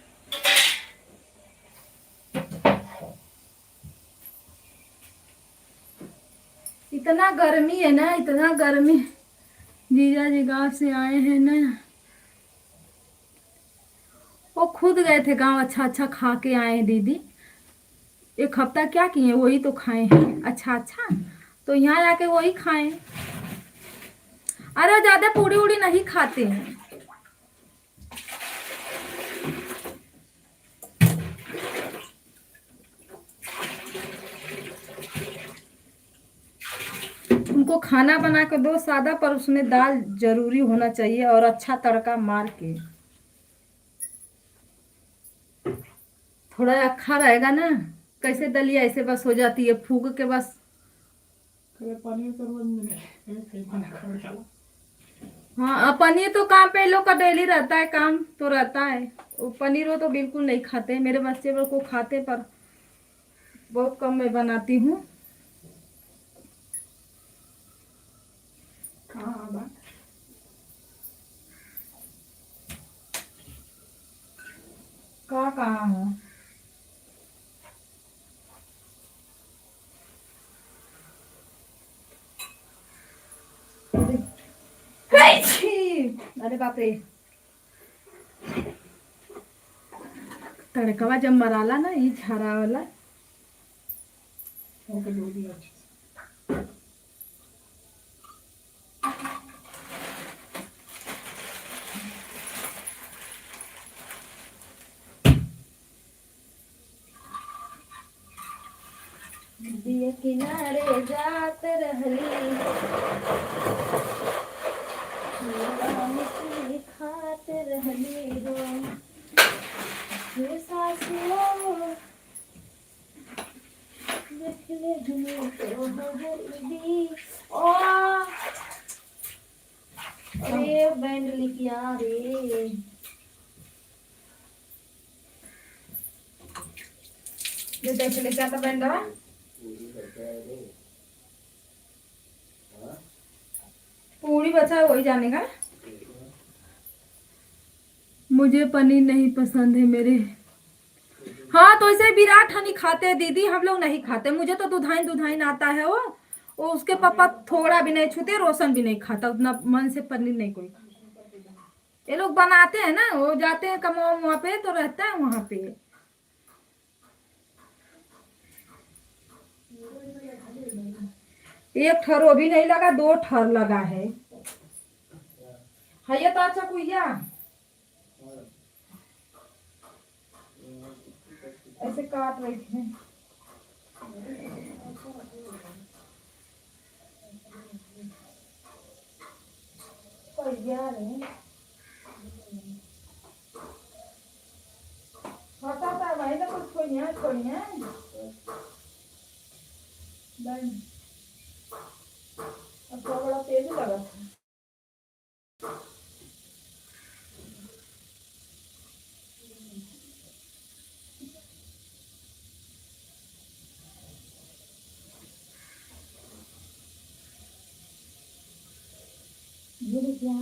इतना गर्मी है ना, इतना गर्मी। जीजा जी गाँव से आए हैं ना, वो खुद गए थे गाँव, अच्छा अच्छा खा के आए हैं दीदी। 1 हफ्ता क्या किए, वही तो खाए हैं अच्छा अच्छा, तो यहाँ आके वही खाए। अरे ज्यादा पूड़ी उड़ी नहीं खाते हैं। उनको खाना बना के दो सादा, पर उसमें दाल जरूरी होना चाहिए और अच्छा तड़का मार के। थोड़ा अक्खा रहेगा ना, कैसे दलिया ऐसे बस हो जाती है फूक के बस। पनीर तो रोज मिले। हाँ, पनीर तो काम पे लोग का डेली रहता है, काम तो रहता है। वो पनीर वो तो बिल्कुल नहीं खाते, मेरे बच्चे लोग को खाते, पर बहुत कम मैं बनाती हूँ। कहाँ है? अरे बाप रे, तड़कवा जब मराला ना ये हरा वाला, ओके दो दिया अच्छे से। दिए किनारे जात रहली, मिट्टी खात रहली हो, ये सासियों देखले हमें तो बहरदी। ओ अरे बैंड लिखिया रे, ये देख ले क्या था बैंडवा, पूरी बचा है वही जाने का। मुझे पनीर नहीं पसंद है मेरे। हाँ तो इसे विराट हनी खाते हैं दीदी, हम लोग नहीं खाते। मुझे तो दुधाइन दुधाइन आता है वो उसके पापा थोड़ा भी नहीं छूते, रोशन भी नहीं खाता उतना मन से पनीर नहीं कोई खाता। ये लोग बनाते हैं ना, वो जाते हैं कमाओ वहां पे तो रहता है वहां पे। एक ठर वो भी नहीं लगा, दो ठर लगा है ये तो अच्छा कुइया ऐसे काट रही थी। कुइया रे पता था भाई ना कुछ कुइया कुइया बन अब तो बड़ा तेज लगा था। ये क्या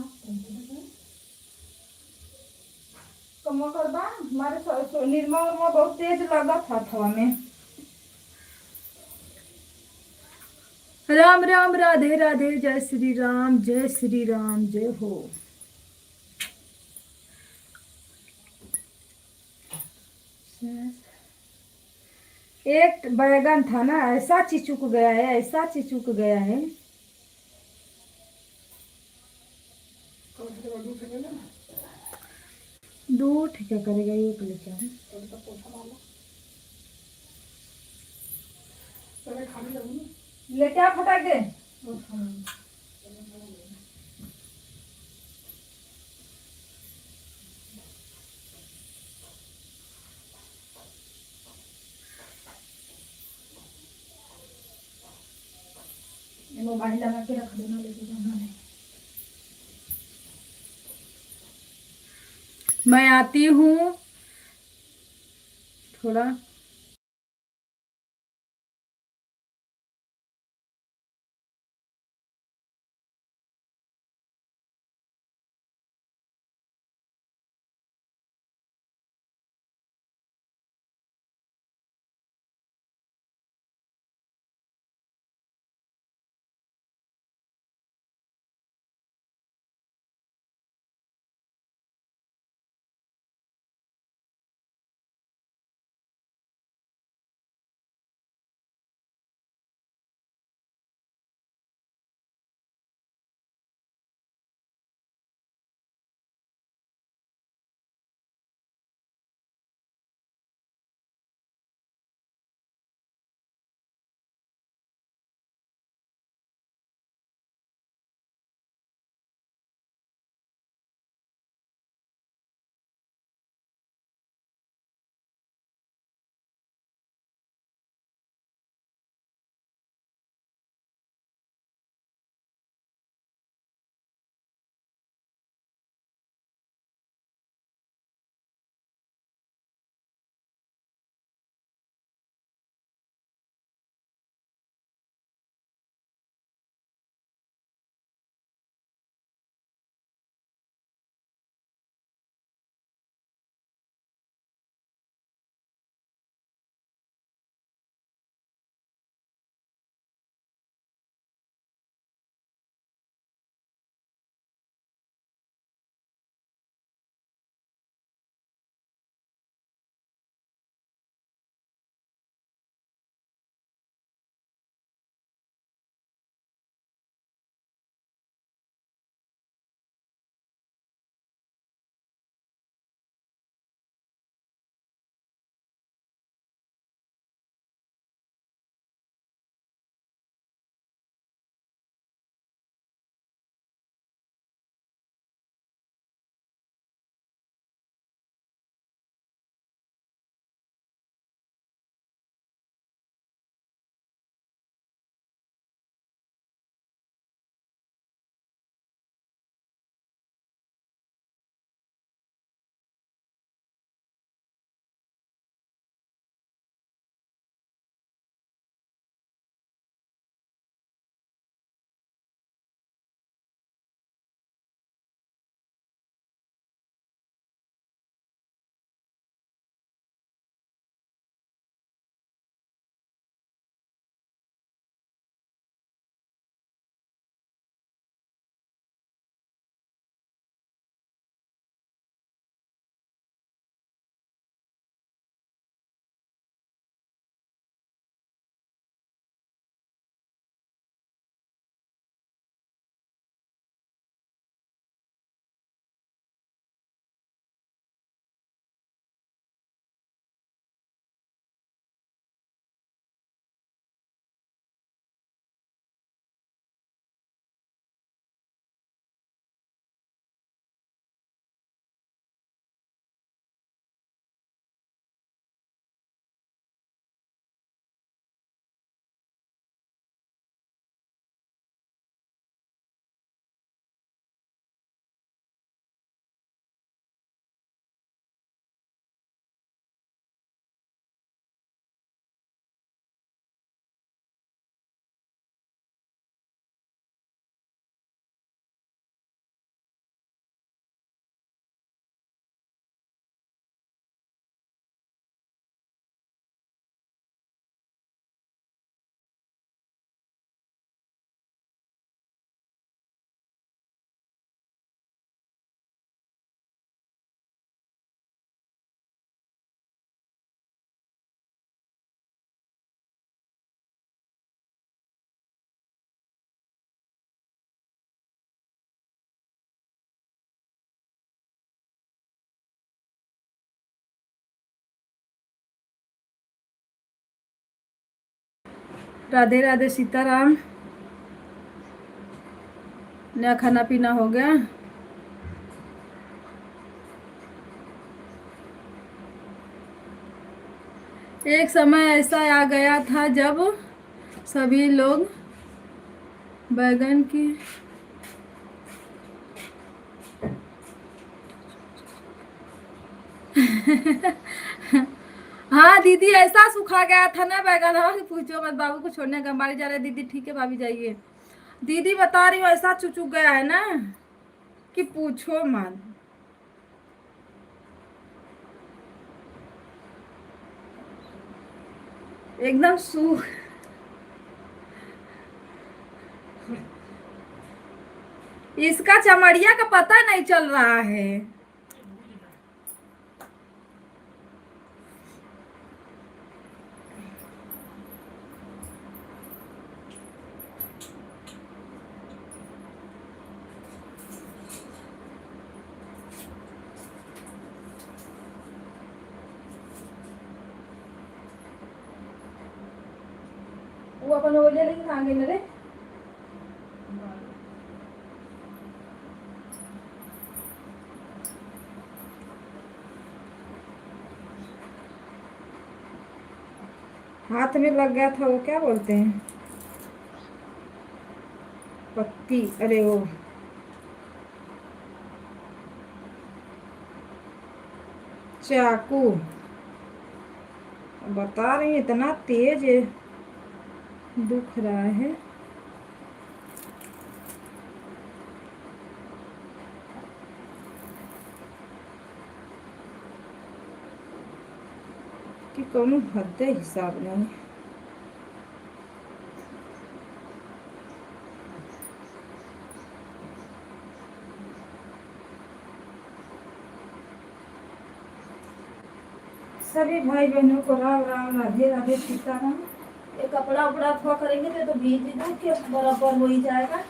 कमो करबा हमारे निर्मा उर्मा बहुत तेज लगा था थवा में। राम राम राधे राधे, जय श्री राम जय श्री राम, जय हो। एक बैगन था ना, ऐसा चिचुक गया है, ऐसा चिचुक गया है। दूध क्या करेगा, एक लेके आऊं। लेके आ फटाक दे। मोबाइल लगा के रख देना, लेके जाना है। मैं आती हूँ थोड़ा राधे राधे सीताराम। नया खाना पीना हो गया? एक समय ऐसा आ गया था जब सभी लोग बैगन की हाँ दीदी, ऐसा सूखा गया था ना बैगन, हाँ पूछो मत। बाबू को छोड़ने गंबारी जा रहे। दीदी ठीक है भाभी, जाइए। दीदी बता रही हूँ, ऐसा चुचुक गया है ना कि पूछो मत। एकदम सूख। इसका चमड़िया का पता नहीं चल रहा है। वो अपन वो ले लेकिन आगे मेरे हाथ में लग गया था, वो क्या बोलते हैं, पत्ती, अरे वो चाकू। बता रही हूँ इतना तेज दुख रहा है। कि कोनो हद हिसाब नहीं। सभी भाई बहनों को राम राम, राधे राधे सीताराम। ये कपड़ा उपड़ा धोआ करेंगे तो भीज दो के बराबर हो ही जाएगा।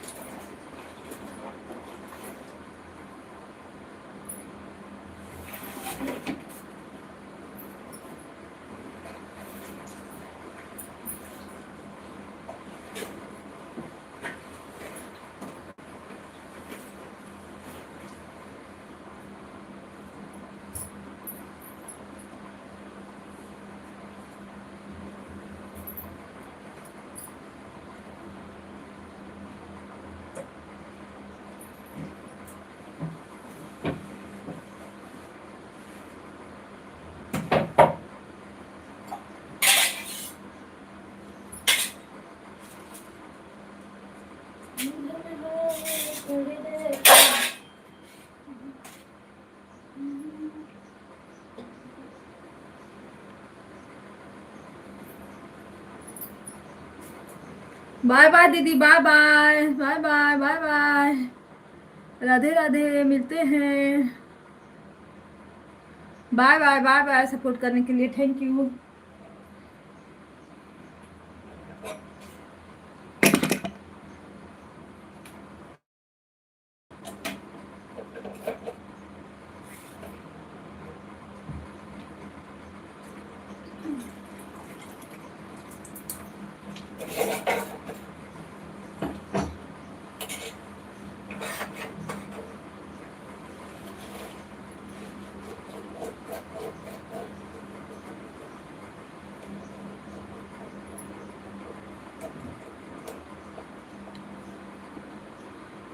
बाय बाय दीदी, bye bye bye bye bye bye. Radhe Radhe, मिलते हैं। Bye bye bye bye. Support करने के लिए थैंक यू।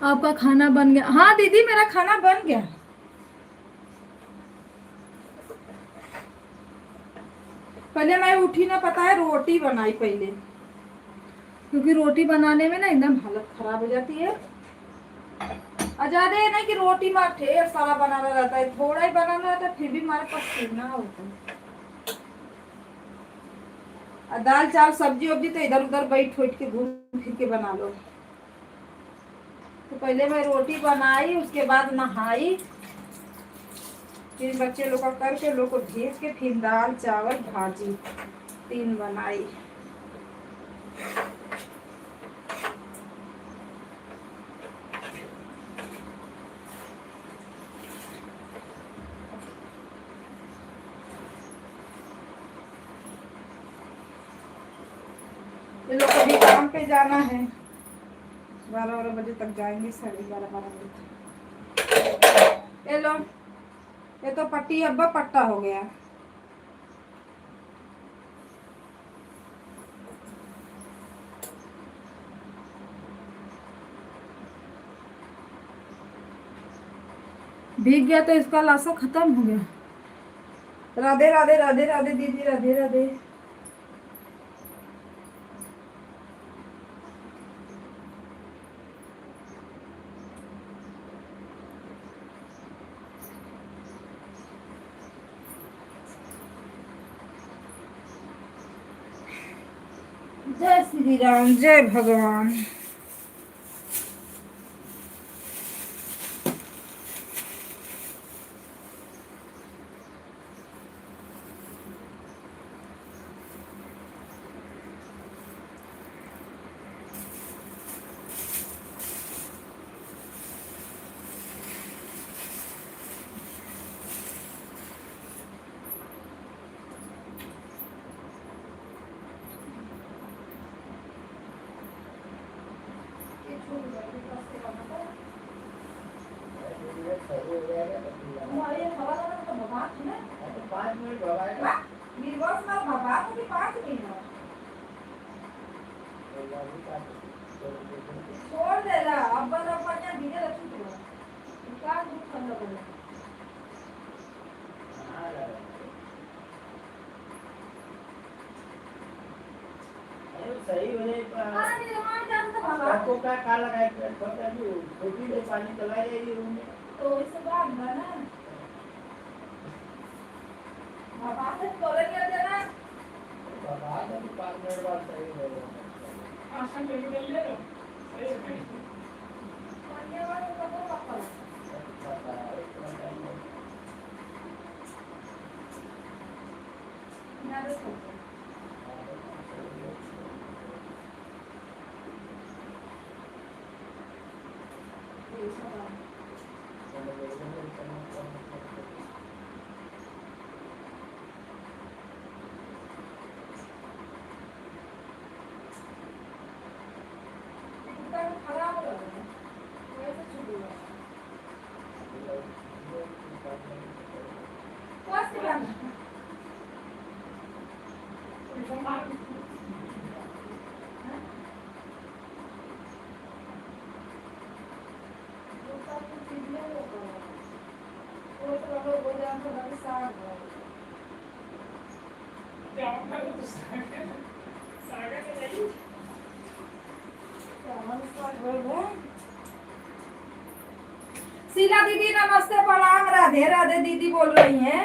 आपका खाना बन गया? हाँ दीदी, मेरा खाना बन गया। पहले मैं उठी ना, पता है, रोटी बनाई पहले, क्योंकि रोटी बनाने में ना एकदम हालत खराब हो जाती है। ज्यादा ये नहीं कि रोटी में ढेर सारा बनाना रहता है, थोड़ा ही बनाना रहता है, फिर भी हमारे पास सीखना होता है। दाल चावल सब्जी वब्जी तो इधर उधर बैठ उठ के घूम फिर के बना लो। तो पहले मैं रोटी बनाई, उसके बाद नहाई, फिर बच्चे लोग का करके लोग को भेज के फिर दाल चावल भाजी 3 बनाई। ये लोग को जाना है, 12 बजे तक जाएंगे, 11:30 बजे तक। ये लो, ये तो पट्टी अब्बा पट्टा हो गया। भीग गया तो इसका लाशा खत्म हो गया। राधे राधे राधे राधे दीदी, राधे राधे। जय श्री राम, जय भगवान। छोड़ देला अब बना पानी भीगे रखी तो क्या दुख करना पड़ेगा। सही होने आपको क्या काला लगाए छोटी से पानी चला जाएगी रूम में तो इससे बात ना बाबा से तोले क्या देना बाबा ने 5 मिनट बाद सही हो जाएगा। आसान ले लो सही है पानी वाला का तो पापा ना देखो खराब हो रहा है वैसे छूटेगा कैसे करना शीला दीदी नमस्ते, प्रणाम, राधे राधे दीदी बोल रही हैं।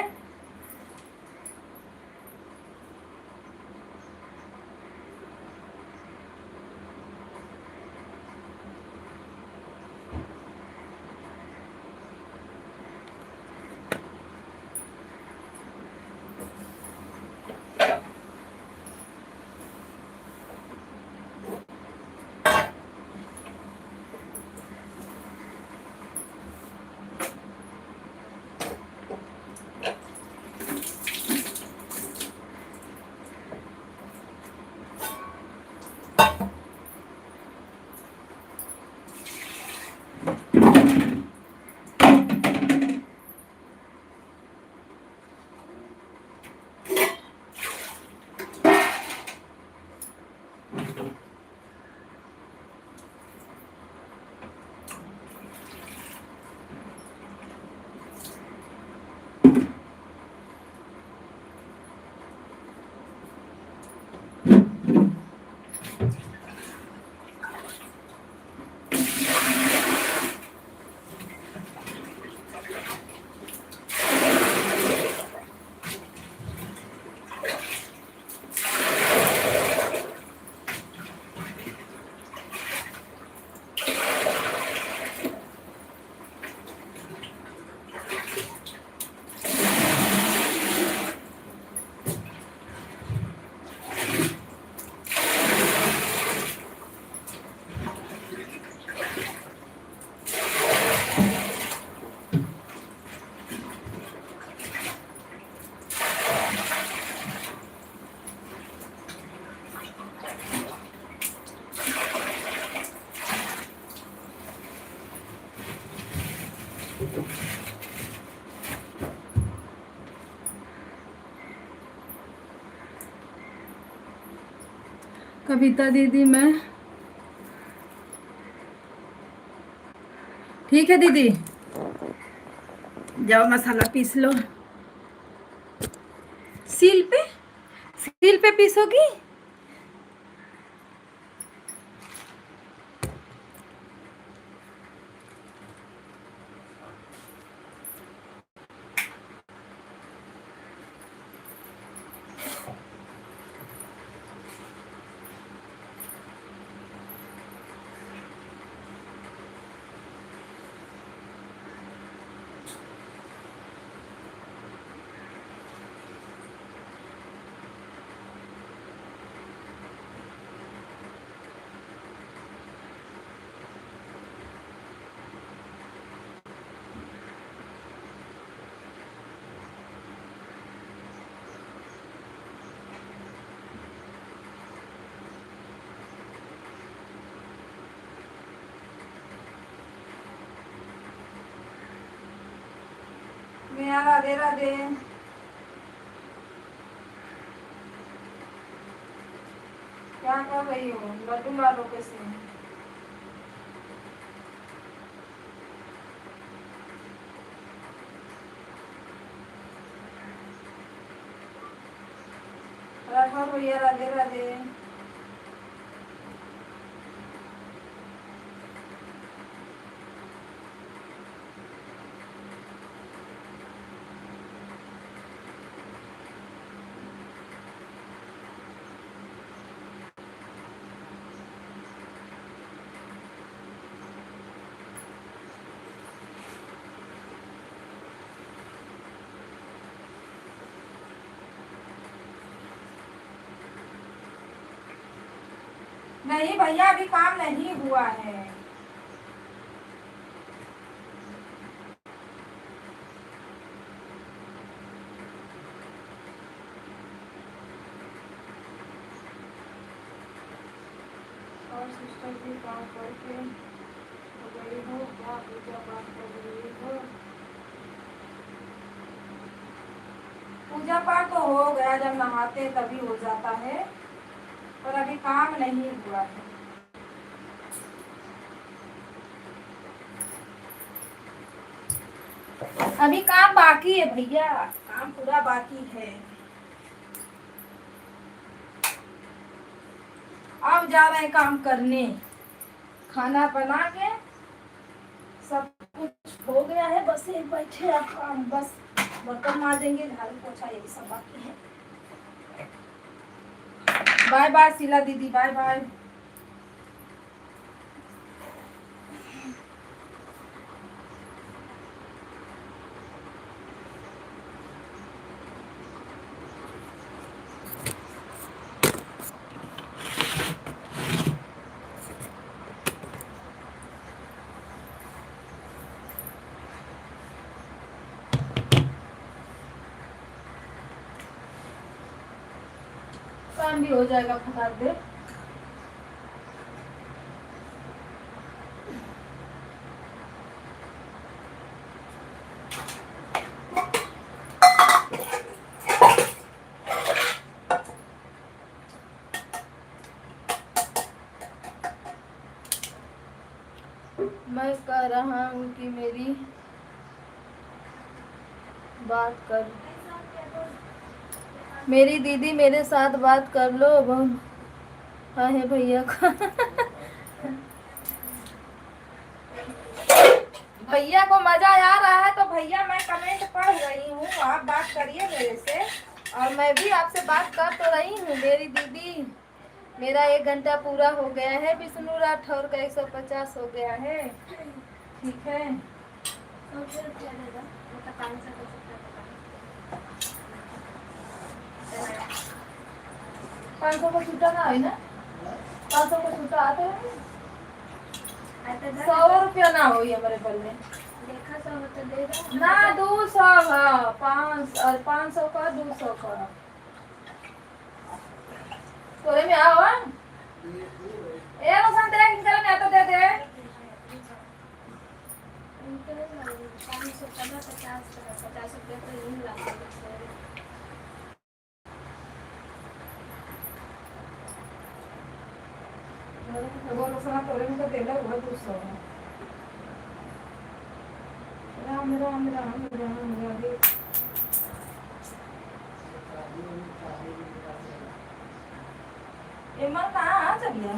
कविता दीदी मैं ठीक है दीदी, जाओ मसाला पीस लो। सील पे पीसोगी? मैं राधे राधे। क्या कर रही हो? लड्डू ला लो कैसे। राठौर भैया राधे राधे। नहीं भैया अभी काम नहीं हुआ है। और सिस्टर भी काम करके हो गई हो क्या? पूजा पाठ कर रही हो? पूजा पाठ तो हो गया, जब नहाते तभी हो जाता है, पर अभी काम नहीं हुआ है। अभी काम बाकी है भैया, काम पूरा बाकी है। अब जा रहे हैं काम करने। खाना बना के सब कुछ हो गया है, बस ये बैठे अब काम, बस बर्तन माजेंगे, झाड़ू पोछा यही सब बाकी है। बाय बाय शीला दीदी, बाय बाय। काम भी हो जाएगा फटाक दे। मैं कह रहा हूँ कि मेरी बात कर, मेरी दीदी मेरे साथ बात कर लो। हाँ है भैया को भैया को मजा आ रहा है तो भैया मैं कमेंट पढ़ रही हूँ, आप बात करिए मेरे से। और मैं भी आपसे बात कर तो रही हूँ मेरी दीदी। मेरा 1 घंटा पूरा हो गया है, विष्णु राठौर का 150 हो गया है। ठीक है, 500 को छूटा ना है ना, 500 को छूटा आते हैं, 100 रुपया ना हो हमारे पल्ले ना, 200 है, 500 का 200 का तोरे में आओ। ए रोशन तेरा किन करने आता दे दे। 50 रुपये तो यूँ लाते हैं। बोलो सुना तोरे में तो तेल है बहुत गुस्सा है। राम राम राम राम राधे। एमन कहाँ चल गया?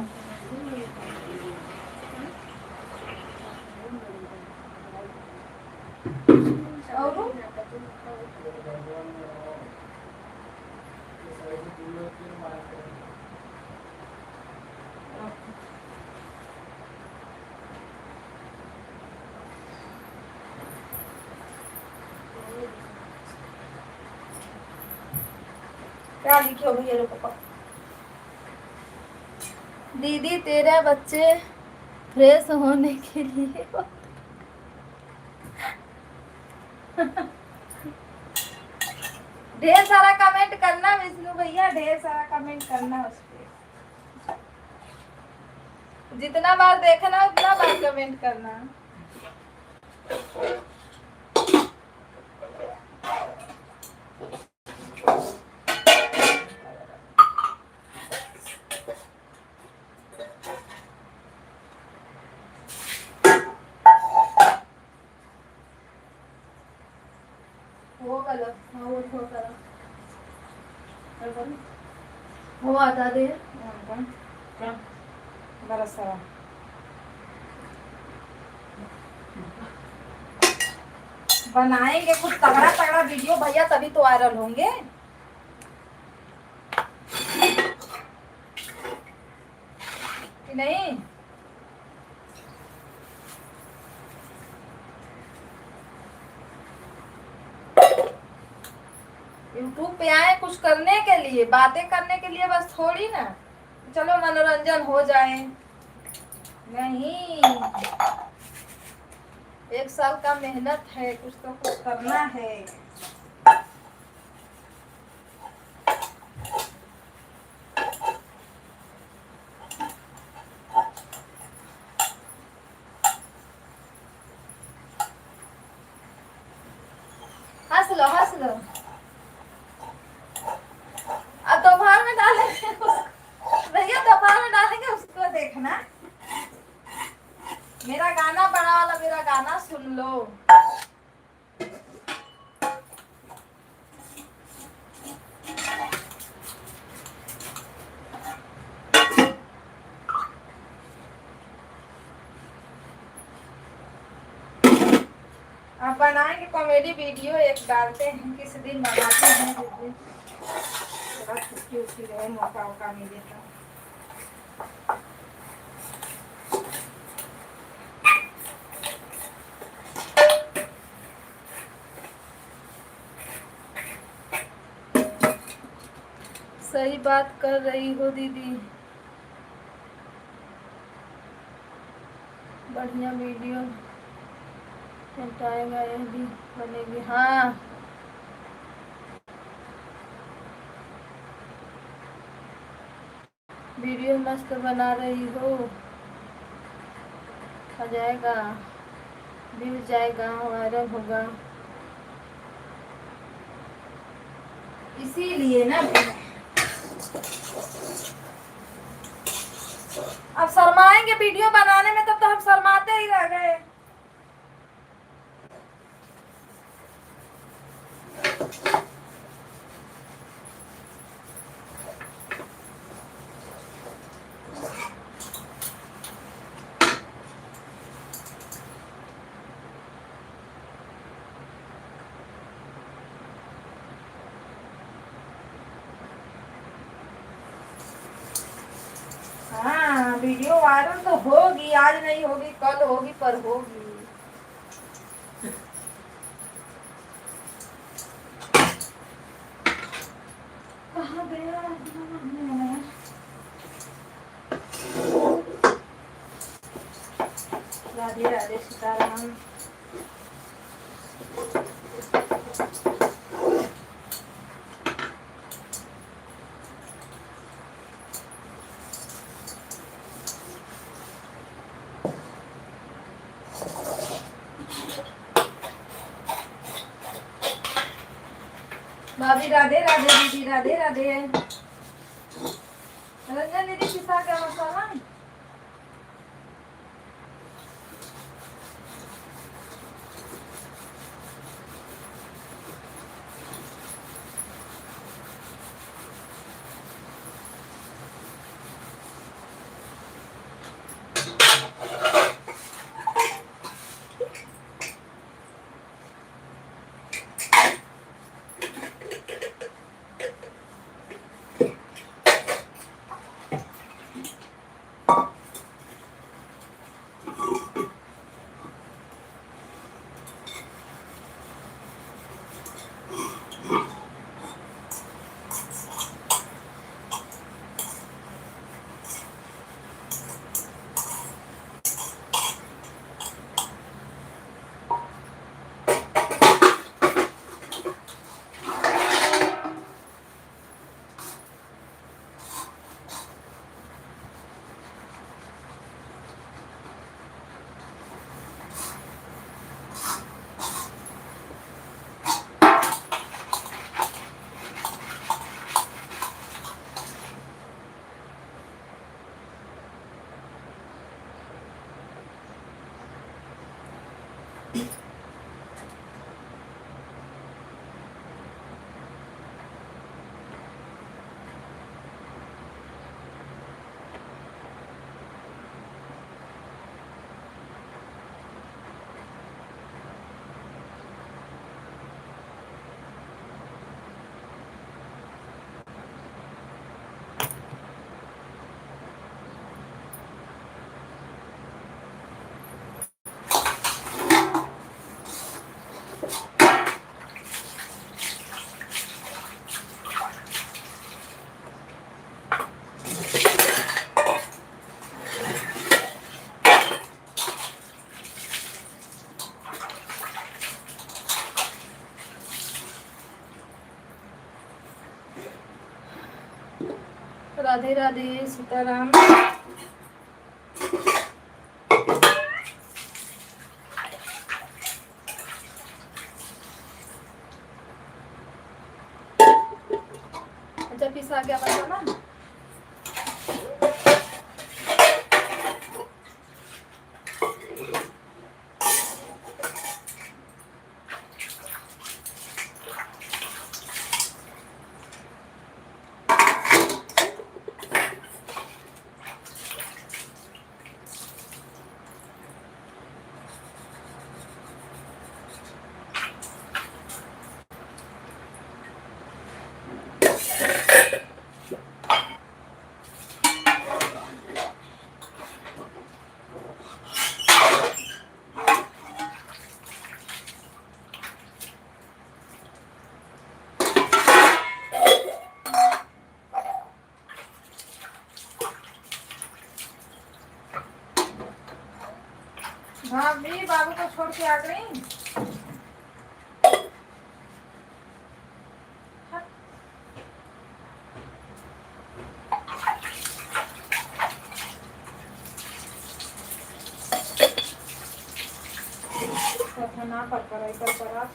और क्या लिखे हो भैया पापा? दीदी तेरे बच्चे फ्रेश होने के लिए ढेर सारा कमेंट करना विष्णु भैया, ढेर सारा कमेंट करना उस पे। जितना बार देखना उतना बार कमेंट करना। वो कलर, हाँ वो कलर वो आता दे क्या बरस सारा बनाएंगे कुछ तगड़ा तगड़ा वीडियो भैया, तभी तो वायरल होंगे। कि नहीं? यूट्यूब पे आए कुछ करने के लिए, बातें करने के लिए बस, थोड़ी ना चलो मनोरंजन हो जाए। नहीं, 1 साल का मेहनत है, कुछ तो कुछ करना है। हंस लो हंस लो। अब दोपहर में डालेंगे भैया, दोपहर में डालेंगे उसको देखना। मेरा गाना बड़ा वाला, मेरा गाना सुन लो। अब बनाएंगे कॉमेडी वीडियो, एक डालते हैं, किस दिन बनाते हैं, जिस दिन थोड़ा छुट्टी उट्टी रहे, मौका वौका मिले तो। सही बात कर रही हो दीदी, बढ़िया वीडियो हटाएगा, ये भी बनेगी। हाँ वीडियो मस्त बना रही हो, आ जाएगा, व्यूज जाएगा, वायरल होगा। इसीलिए ना अब शर्माएंगे वीडियो बनाने में, तब तो हम शर्माते ही रह गए। हाँ, वीडियो वायरल तो होगी, आज नहीं होगी, कल होगी, पर होगी। कहाँ गया? राधे राधे सीताराम। भाभी राधे राधे, दीदी राधे राधे। रंजन दीदी पिसा क्या मसाला? राधे राधे, सीताराम। अच्छा पिसा क्या मसाला? भाभी बाबू को छोड़ के आ गई। ना पर कराई पर आप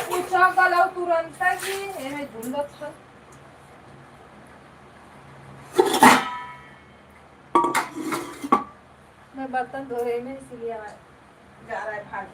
पूछा गलो तुरंत ही एमे झुंडत छ। मैं बर्तन धो रही हूँ इसलिए जा रहा है फाड़।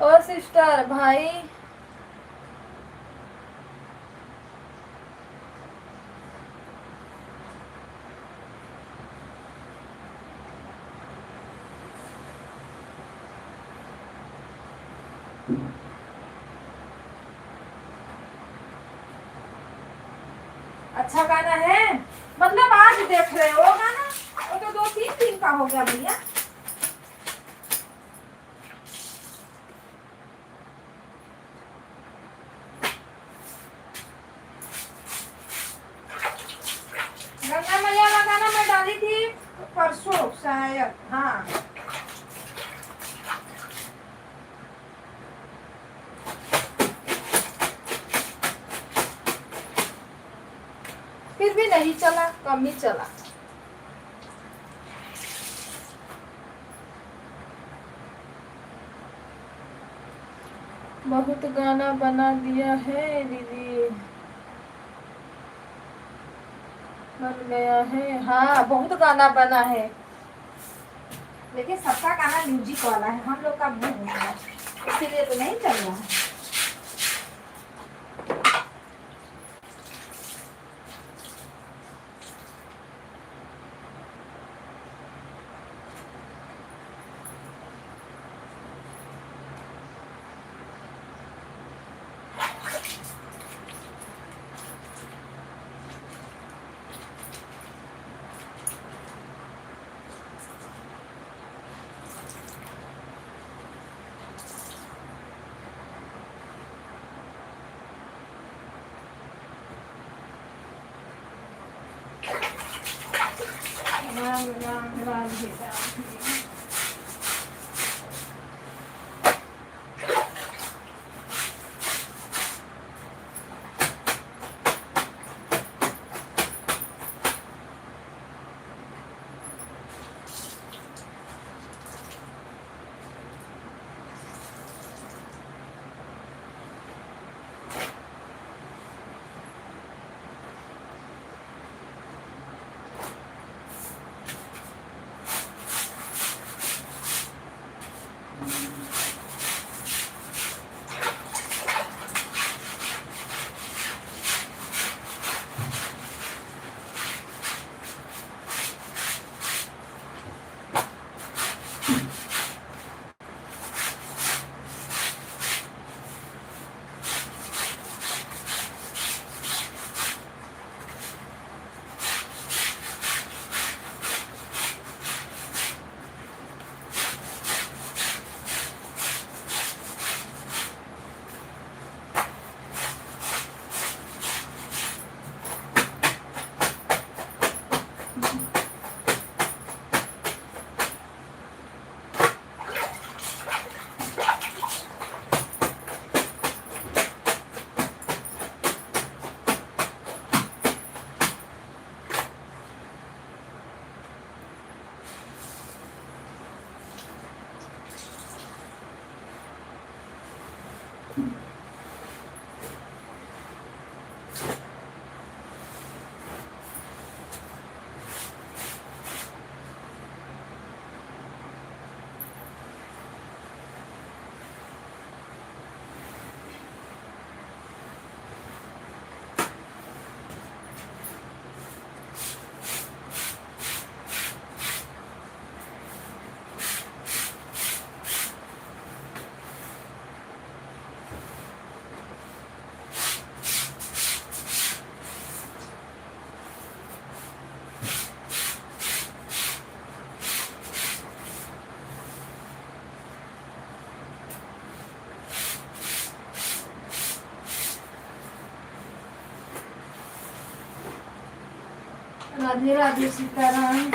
ओ सिस्टर भाई अच्छा गाना है, मतलब आज देख रहे हो गाना? वो तो 2-3 दिन का हो गया भैया। गंगा मैया का गाना मैं डाली थी परसों शायद, हाँ। फिर भी नहीं चला, कम ही चला। बहुत गाना बना दिया है दीदी, बन गया है। हाँ बहुत गाना बना है, लेकिन सबका गाना म्यूजिक वाला है, हम लोग का नहीं हो रहा, इसीलिए तो नहीं चल रहा है। राम राम राधे राधे। राधे राधे सीताराम।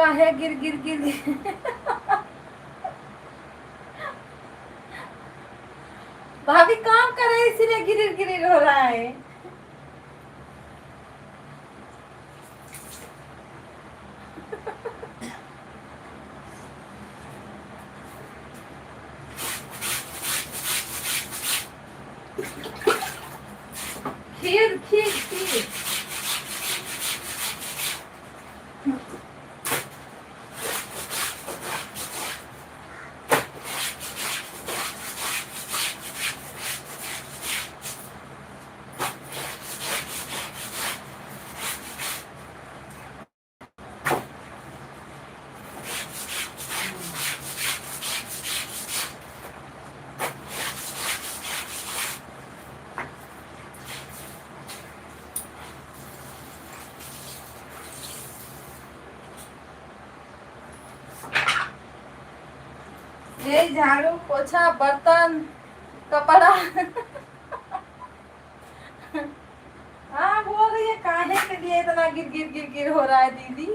काहे गिर गिर गिर गिर। भाभी काम कर रहे इसीलिए गिर गिर हो रहा है। खीर खीर खीर। यही झाड़ू पोछा बर्तन कपड़ा। हाँ बोल रही है काहे के लिए इतना गिर गिर गिर गिर हो रहा है दीदी।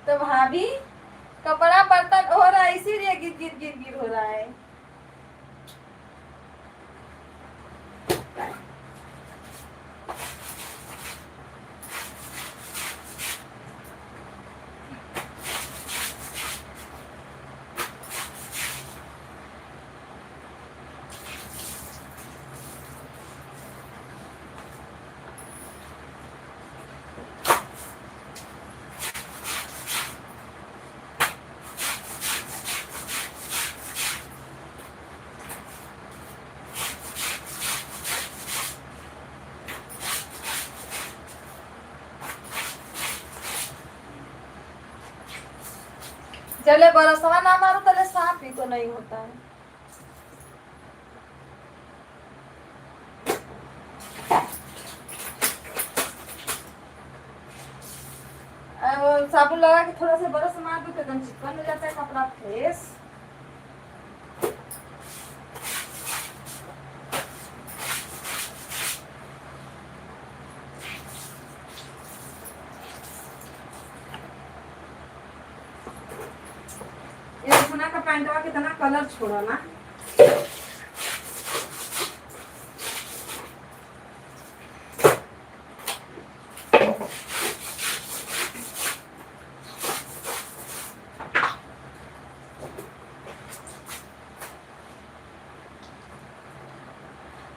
तो भाभी कपड़ा बर्तन हो रहा है इसीलिए गिर गिर गिर गिर हो रहा है। चले बरसवा ना मारो तले सांप ही तो नहीं होता है। साबुन लगा के थोड़ा सा बरस मार दो तो एकदम चिकन हो जाता है कपड़ा फ्रेश। ये सोना का पैंटवा कितना कलर छोड़ा ना।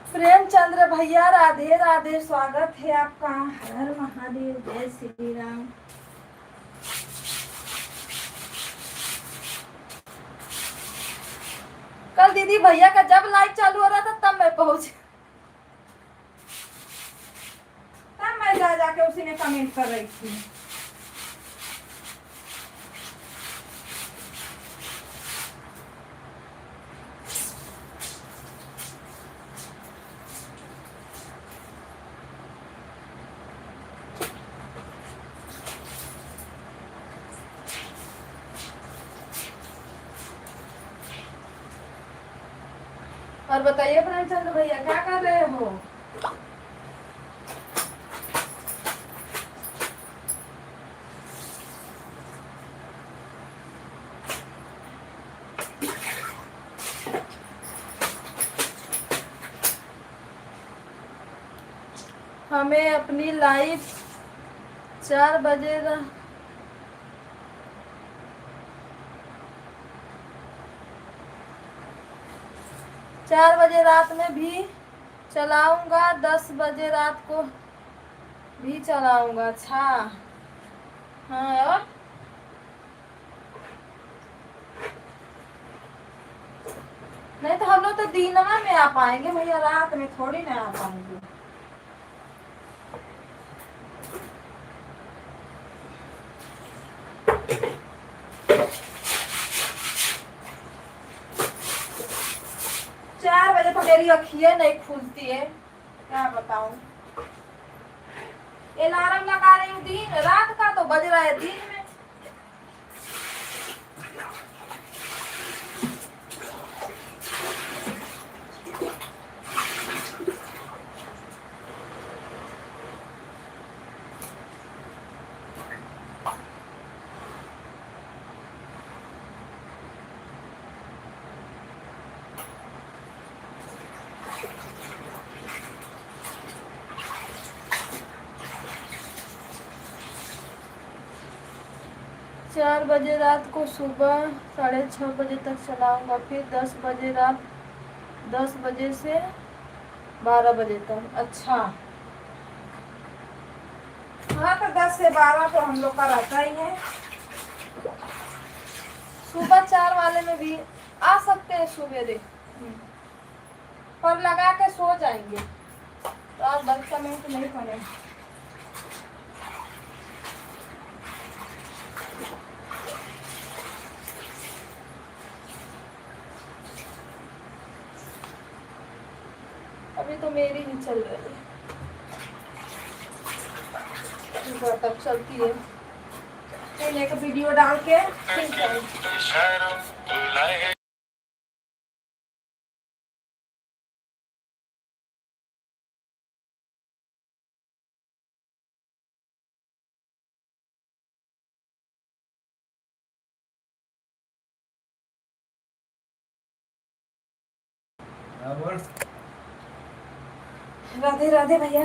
प्रेमचंद्र भैया राधे राधे, स्वागत है आपका। हर हर महादेव, जय श्री राम। कल दीदी भैया का जब लाइव चालू हो रहा था तब मैं पहुंच, तब मैं जा जाके उसी ने कमेंट कर रही थी। और बताइए प्रेमचंद्र भैया क्या कर रहे हो? हमें अपनी लाइफ 4 बजे 4 बजे रात में भी चलाऊंगा, 10 बजे रात को भी चलाऊंगा। अच्छा हाँ, और नहीं तो हम लोग तो दिनवा में आ पाएंगे भैया, रात में थोड़ी ना आ पाएंगे। तो मेरी अखियां नहीं खुलती है, क्या बताऊं। अलार्म लगा रही हूँ दिन रात का तो बज रहा है दिन में। 4 बजे रात को सुबह 6:30 बजे तक चलाऊंगा, फिर 10 बजे रात 10 बजे से 12 बजे तक। अच्छा हाँ तो 10 से 12 तो हम लोग का रहता ही है। सुबह 4 वाले में भी आ सकते हैं सवेरे, पर लगा के सो जाएंगे तो आप 10 मिनट नहीं पड़ेगा। अभी तो मेरी ही चल रही है, तब चलती है। फिर एक वीडियो डाल के फिर जाएंगे। राधे राधे भैया।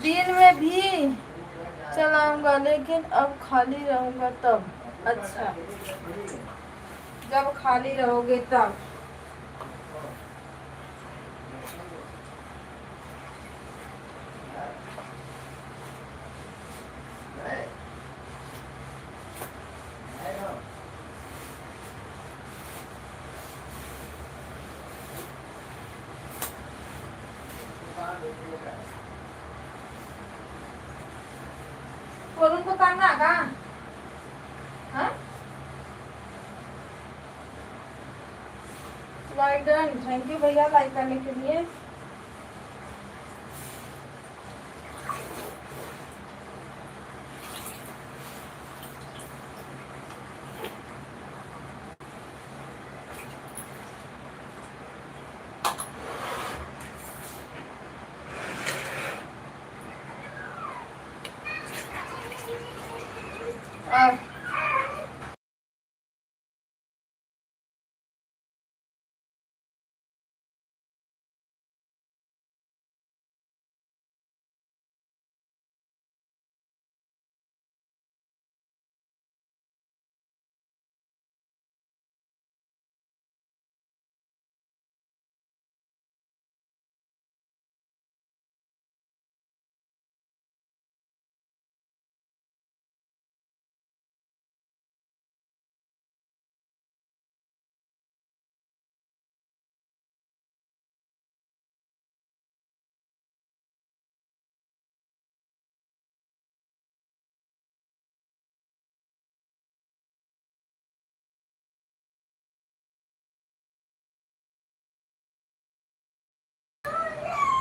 दिन में भी चलाऊंगा लेकिन अब खाली रहूंगा तब। अच्छा जब खाली रहोगे तब। वरून को करना का? हाँ? लाइक डन, थैंक यू भैया लाइक करने के लिए।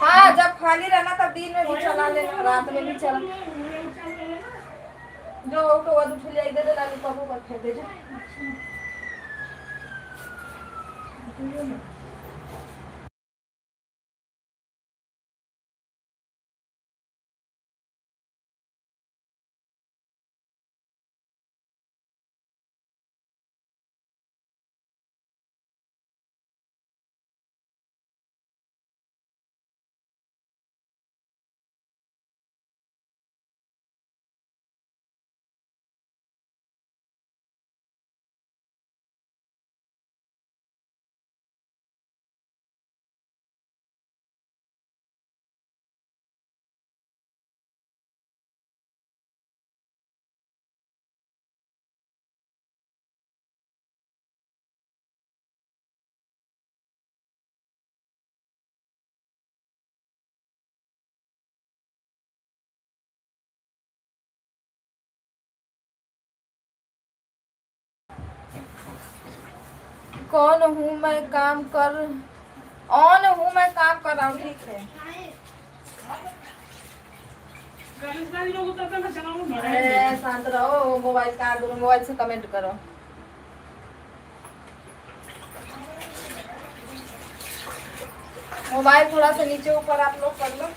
हाँ जब खाली रहना तब दिन में भी चला लेना, रात में भी चला। जो तो वह दूसरी आई दे दे लाली पापा पर फेंक दे जा। कौन हूँ मैं काम कर ऑन हूँ मैं काम कर रहा हूँ। ठीक है शांत रहो, मोबाइल काट दो, मोबाइल से कमेंट करो। मोबाइल थोड़ा सा नीचे ऊपर आप लोग कर लो।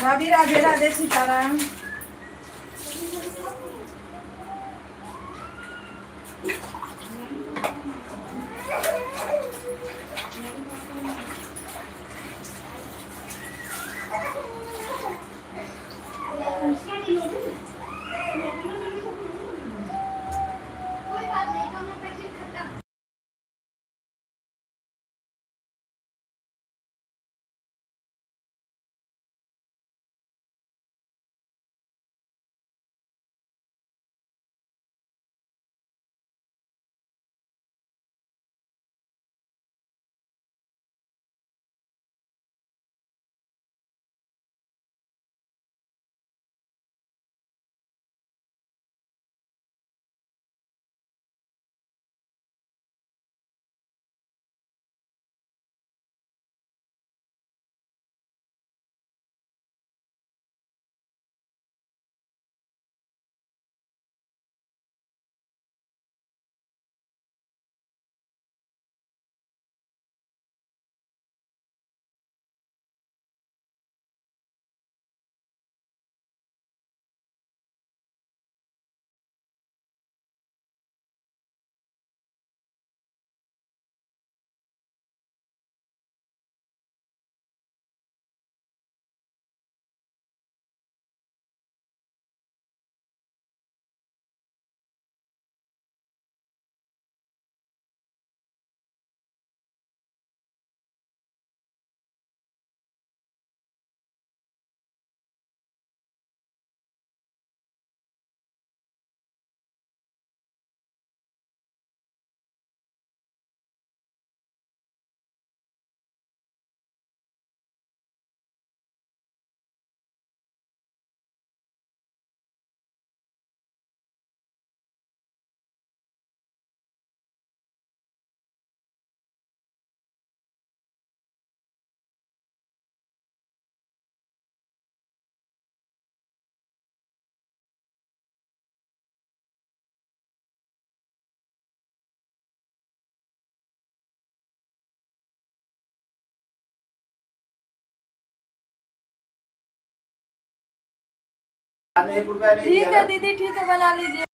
भाभी राधे राधे सीताराम। ठीक है दीदी, ठीक है, बना लीजिए।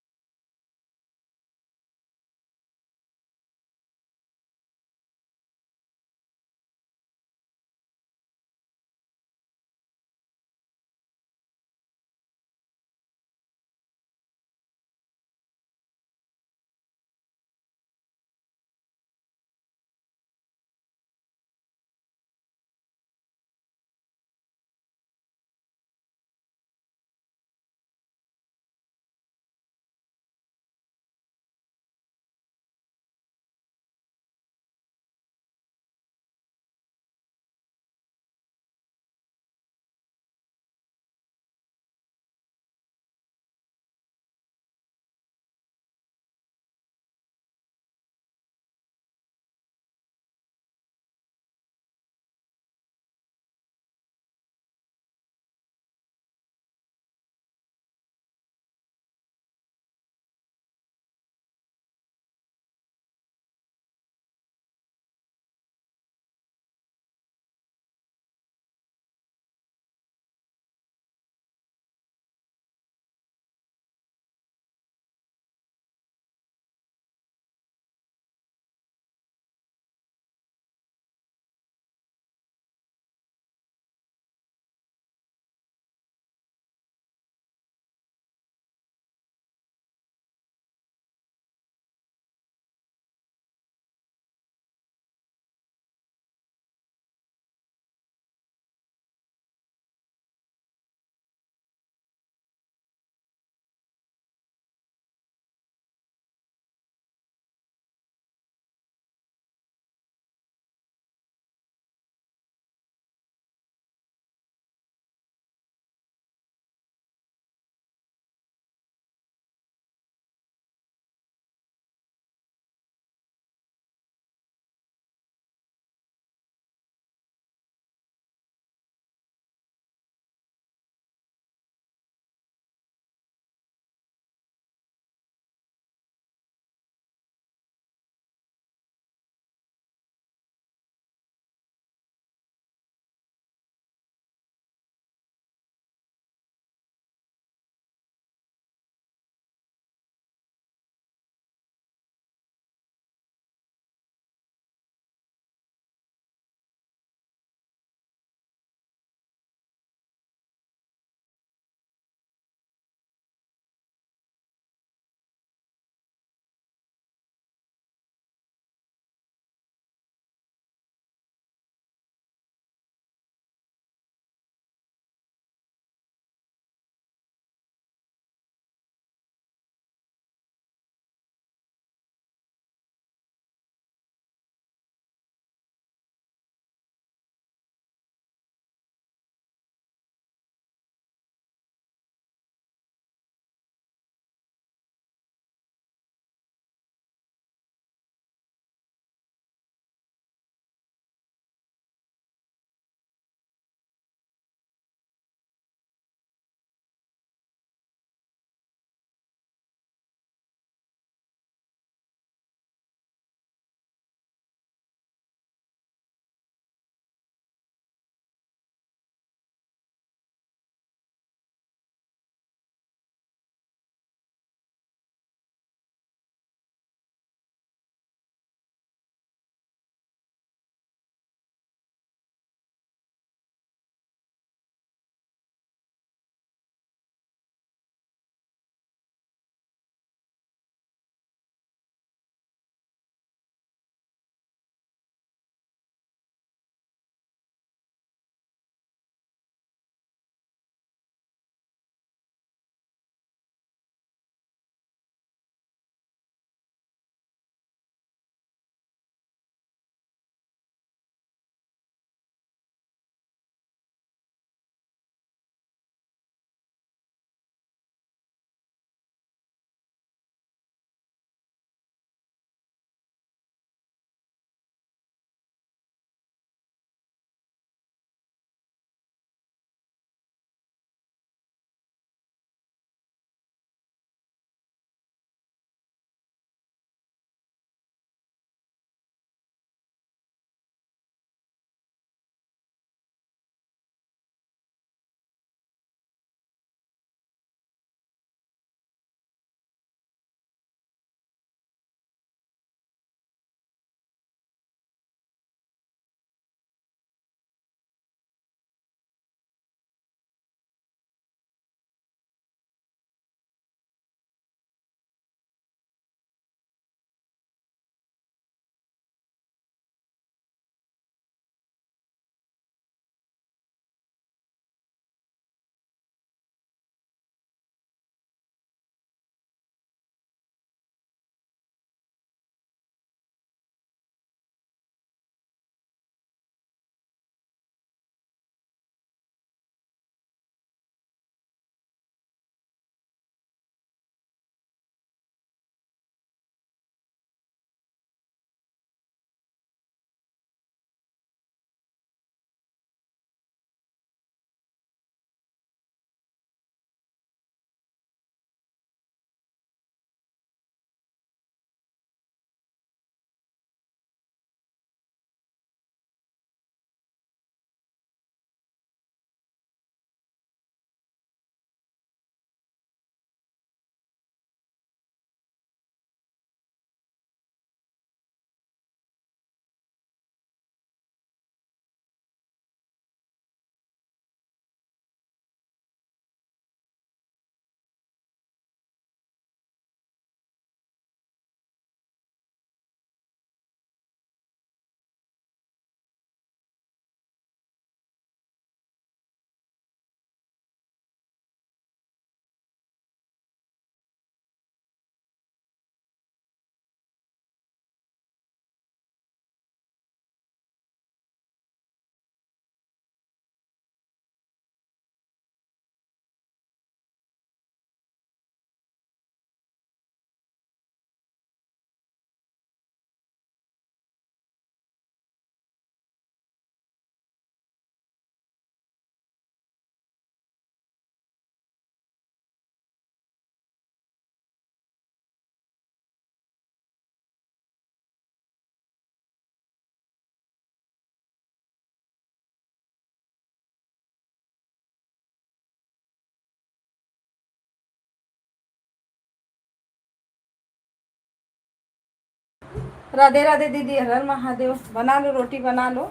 राधे राधे दीदी, हर हर महादेव। बना लो रोटी, बना लो,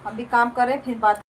हम भी काम करें, फिर बात।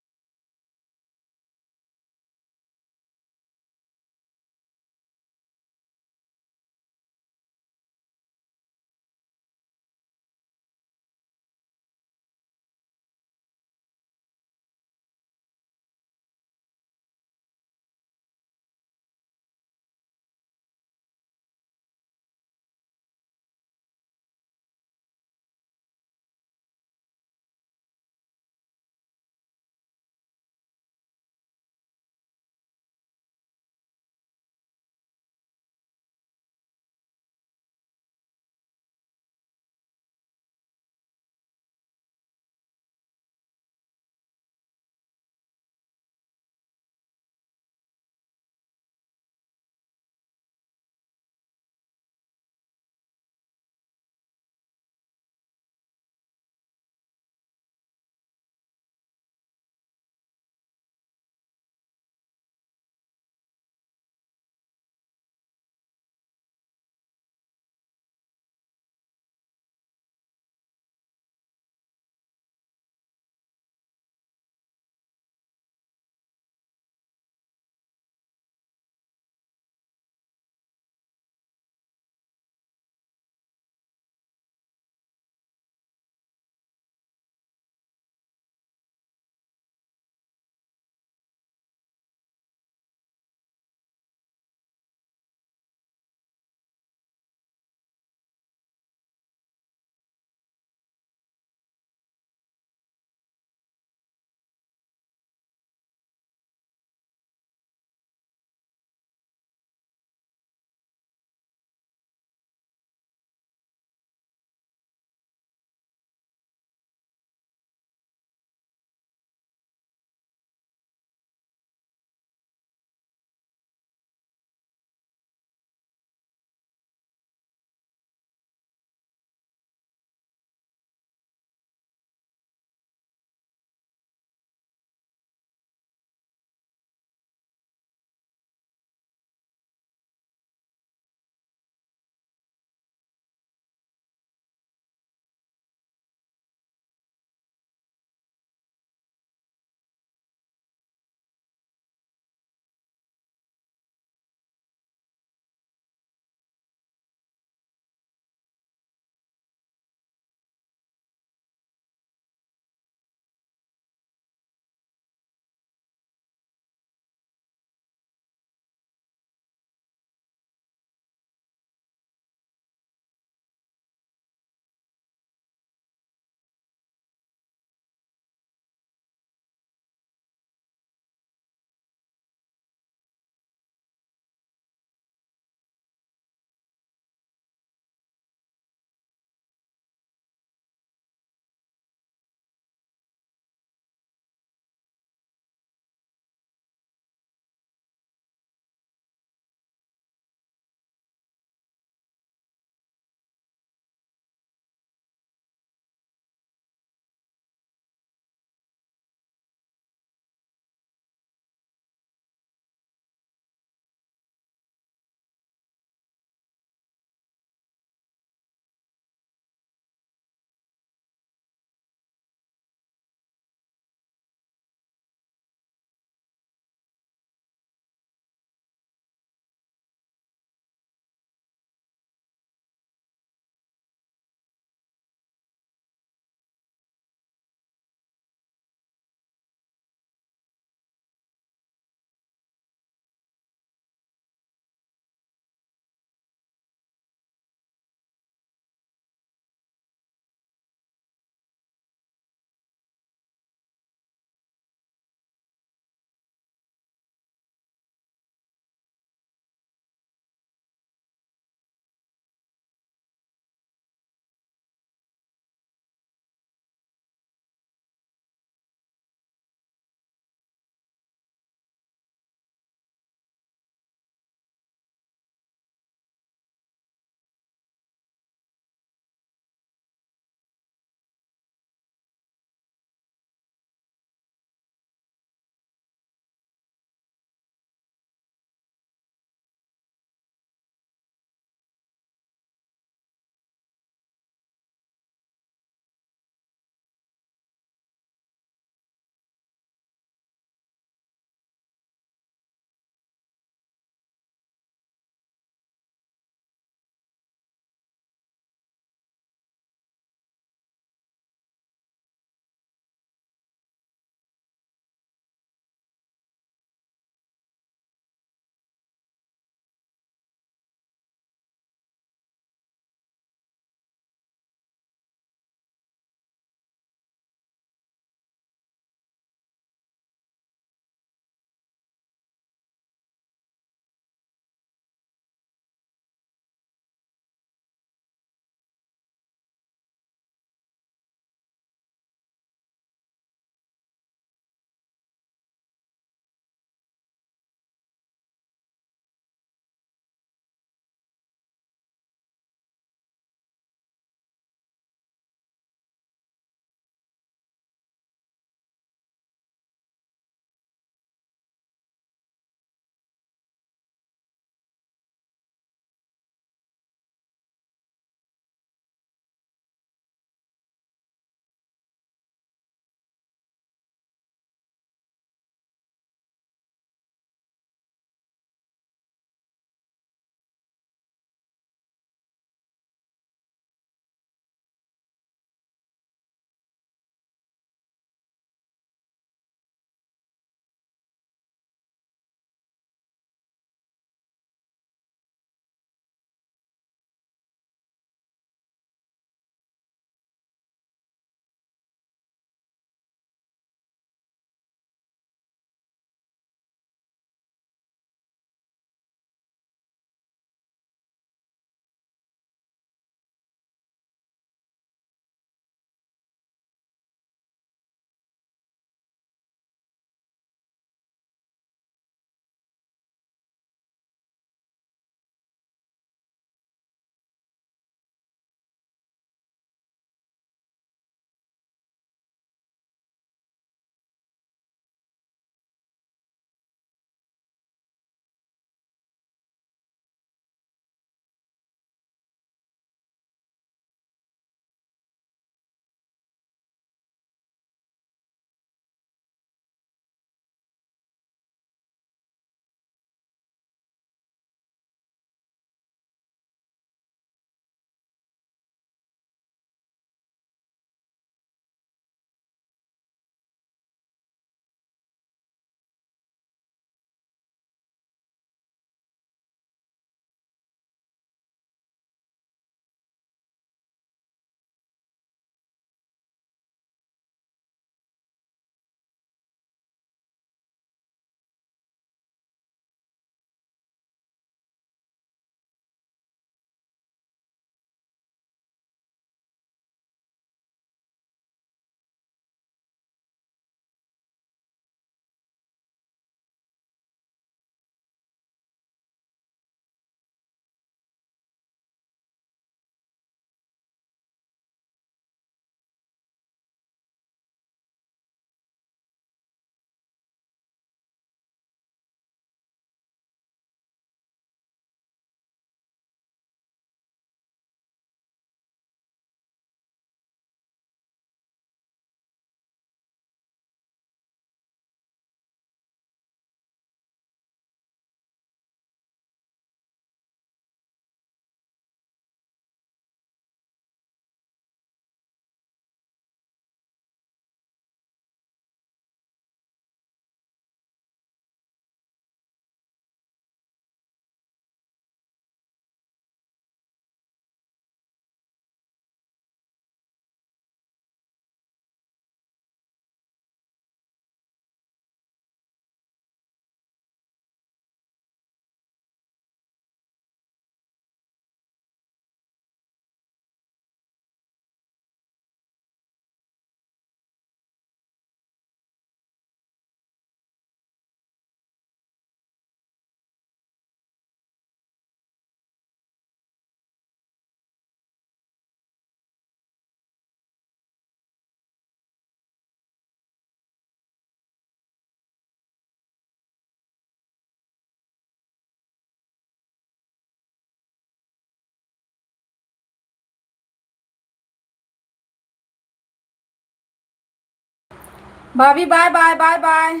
भाभी bye bye bye bye.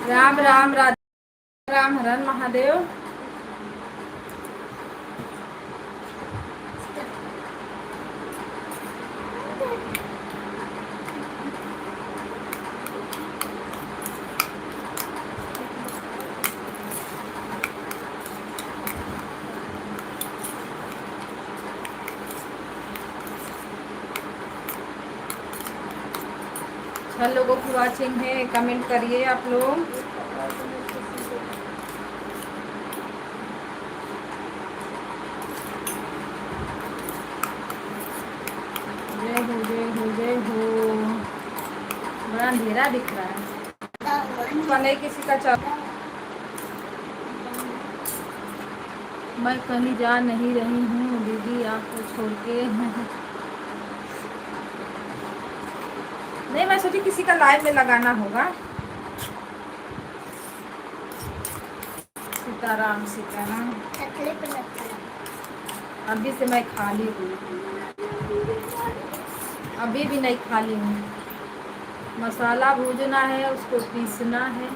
Ram Ram Radhe Ram, हर हर महादेव। छह लोगों की वॉचिंग है, कमेंट करिए आप लोग। जय हो जय हो जय हो। बड़ा अंधेरा दिख रहा है, नहीं किसी का चल। मैं कहीं जा नहीं रही हूँ दीदी आपको छोड़ के। नहीं, मैं सोची किसी का लाइव में लगाना होगा। सीताराम सीताराम। अभी से मैं खाली हूँ, अभी भी नहीं खाली हूँ। मसाला भूजना है, उसको पीसना है।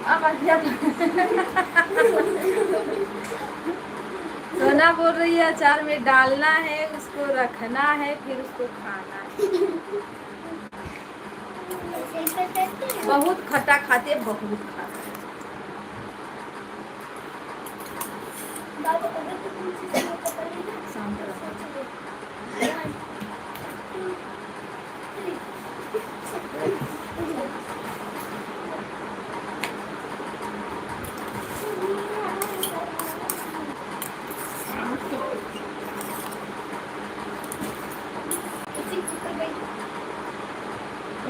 अब सोना बोल रही है अचार में डालना है, उसको रखना है, फिर उसको खाना है। बहुत खट्टा खाते, बहुत खाते।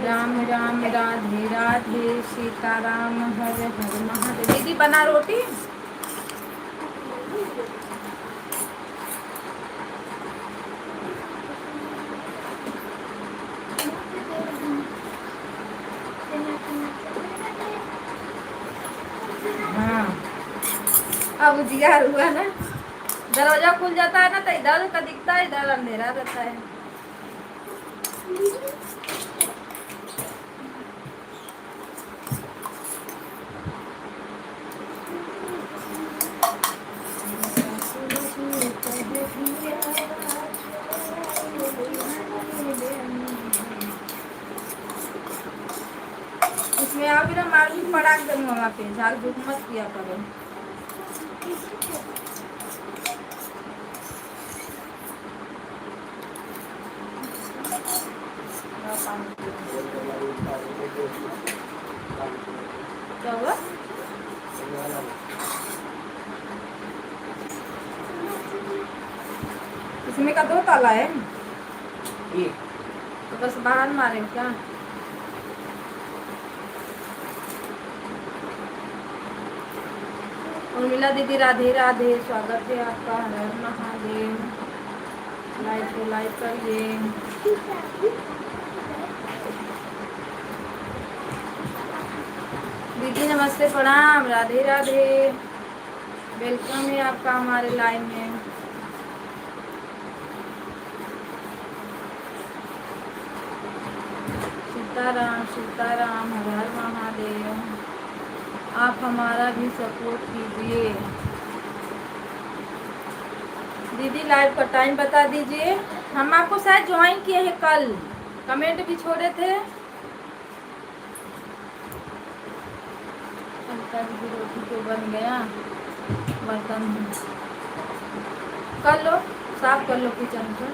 राम राम राधे राधे, सीताराम हर हर महादेव। दीदी बना रोटी। हाँ, अब उजियार हुआ ना, दरवाजा खुल जाता है ना तो इधर का दिखता है, इधर अंधेरा रहता है। इसमें आओ भी ना, मालूम पड़ा कर वहाँ पे झाड़ झूठ मत किया करो। क्या हुआ? इसमें का 2 ताला है, तो बस बाहर मारे क्या? उर्मिला दीदी राधे राधे, स्वागत है आपका, हर हर महादेव। लाइक को लाइक करिए। दीदी नमस्ते प्रणाम, राधे राधे, वेलकम है आपका हमारे लाइव में। सीताराम सीताराम, हर हर महादेव। आप हमारा भी सपोर्ट कीजिए। दीदी लाइव का टाइम बता दीजिए। हम आपको शायद ज्वाइन किए हैं कल, कमेंट भी छोड़े थे। पिताजी की रोटी तो बन गया, बर्तन कर लो, साफ कर लो किचन को।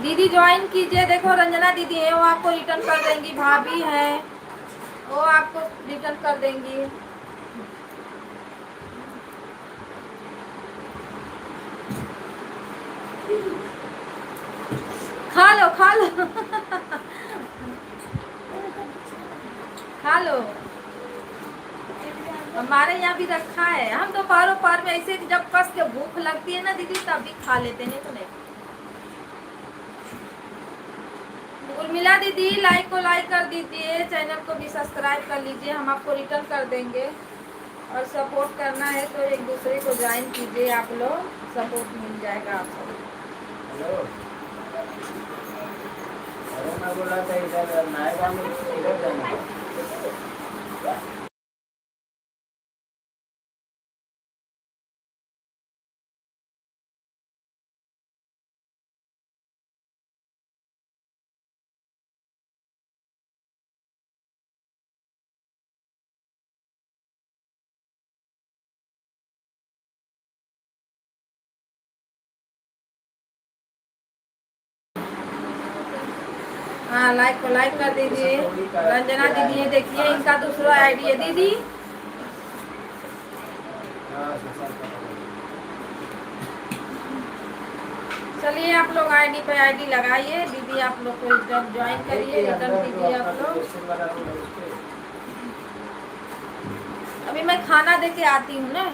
दीदी ज्वाइन कीजिए, देखो रंजना दीदी है, वो आपको रिटर्न कर देंगी, भाभी है वो आपको रिटर्न कर देंगी। खा लो खा लो खा लो, हमारे यहाँ भी रखा है, हम तो पार में ऐसे जब कस के भूख लगती है ना दीदी तभी खा लेते, नहीं तो नहीं। उर्मिला दीदी लाइक को लाइक कर दीजिए, चैनल को भी सब्सक्राइब कर लीजिए, हम आपको रिटर्न कर देंगे। और सपोर्ट करना है तो एक दूसरे को ज्वाइन कीजिए, आप लोग सपोर्ट मिल जाएगा आपको। हेलो, अरे मैं बोला था इधर नायबा में इधर जाना है। हाँ लाइक को लाइक कर दीजिए। रंजना दीदी है, देखिए इनका दूसरा आईडी है दीदी। चलिए आप लोग आईडी पे आईडी लगाइए, दीदी आप लोग को जब ज्वाइन करिए, रिटर्न कीजिए आप लोग। अभी मैं खाना दे के आती हूँ ना।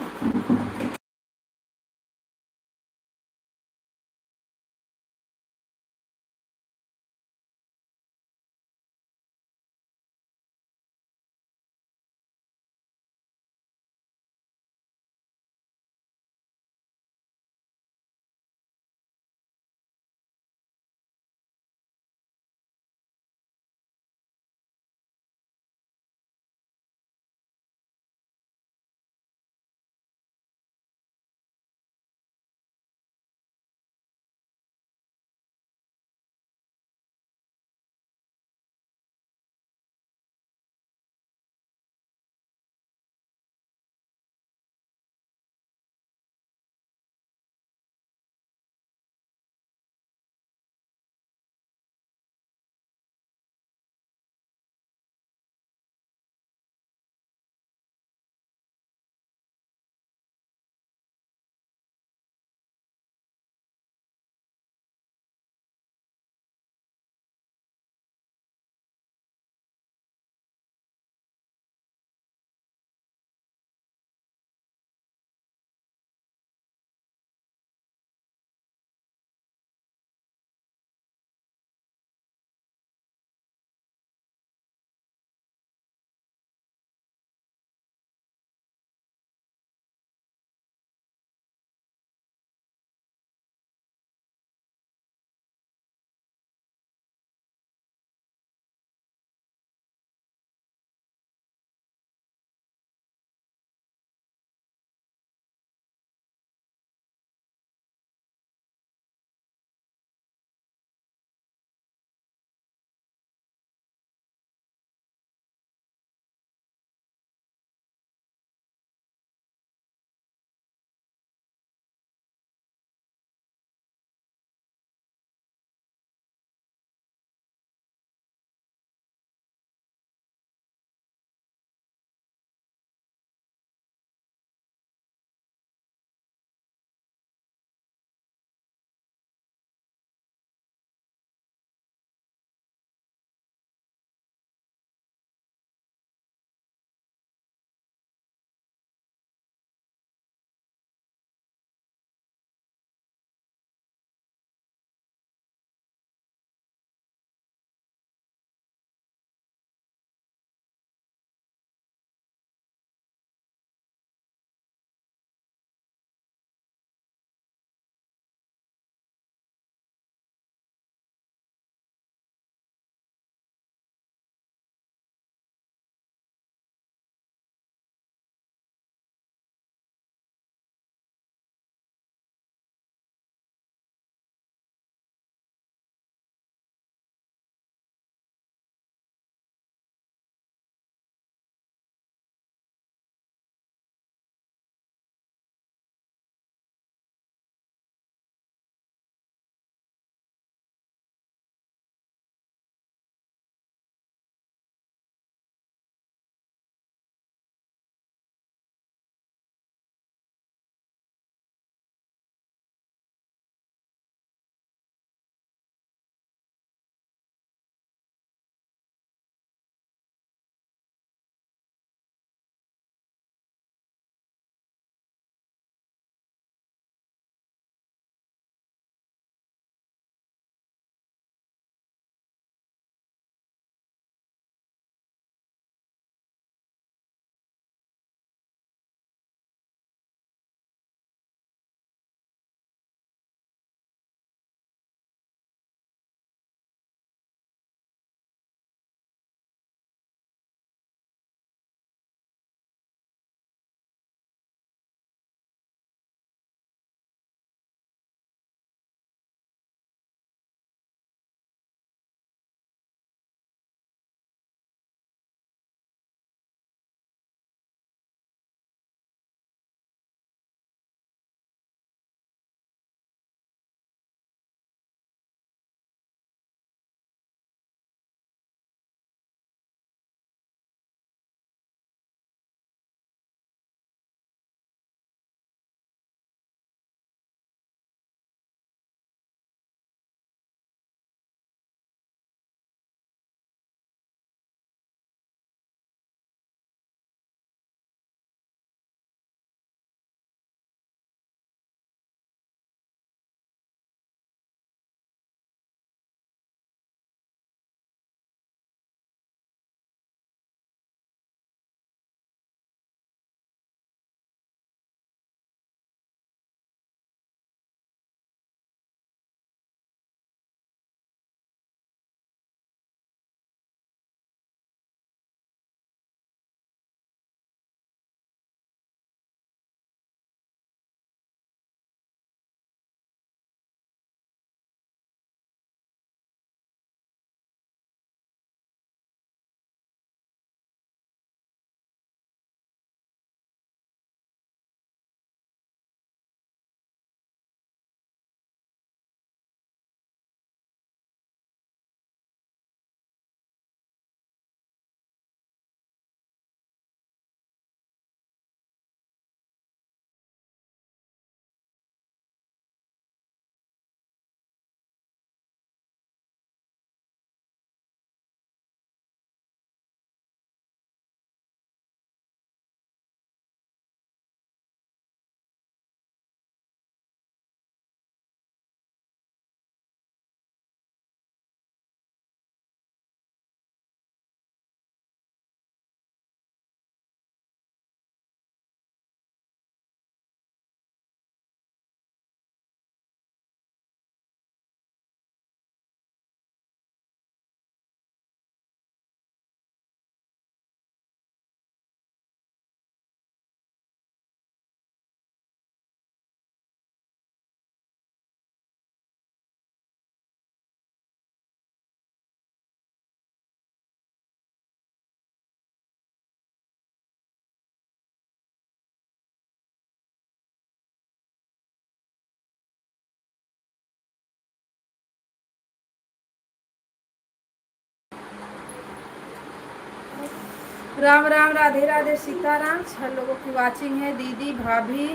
राम राम, राधे राधे, सीताराम। 6 लोगों की वाचिंग है। दीदी, भाभी,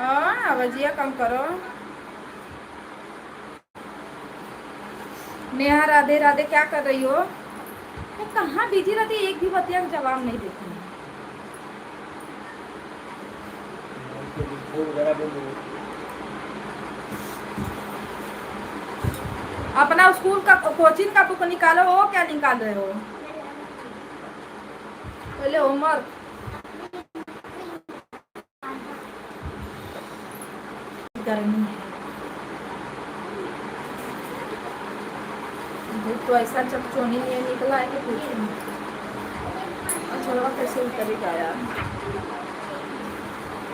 आवाजिया कम करो। नेहा, राधे राधे। क्या कर रही हो? कहाँ बिजी रहती है, एक भी बतिया का जवाब नहीं देती है। अपना स्कूल का कोचिंग का बुक निकालो। वो क्या निकाल रहे हो? पहले होमवर्क। गर्मी है, धूप तो ऐसा चकचोनी नहीं निकला है कि पूछो नहीं। अच्छा लगा कैसे उतरेगा यार।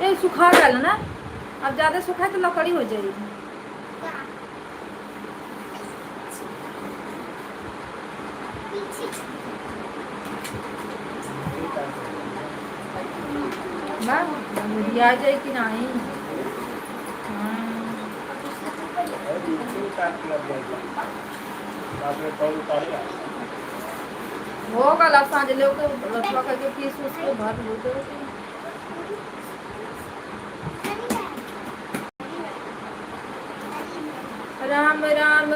ये सुखा गया ना, अब ज्यादा सुखा है तो लकड़ी हो जाएगी। आ जाए कि नहीं। होगा ला सांझ ले के रखवा करके पीस उसको भर लो दो। राम राम,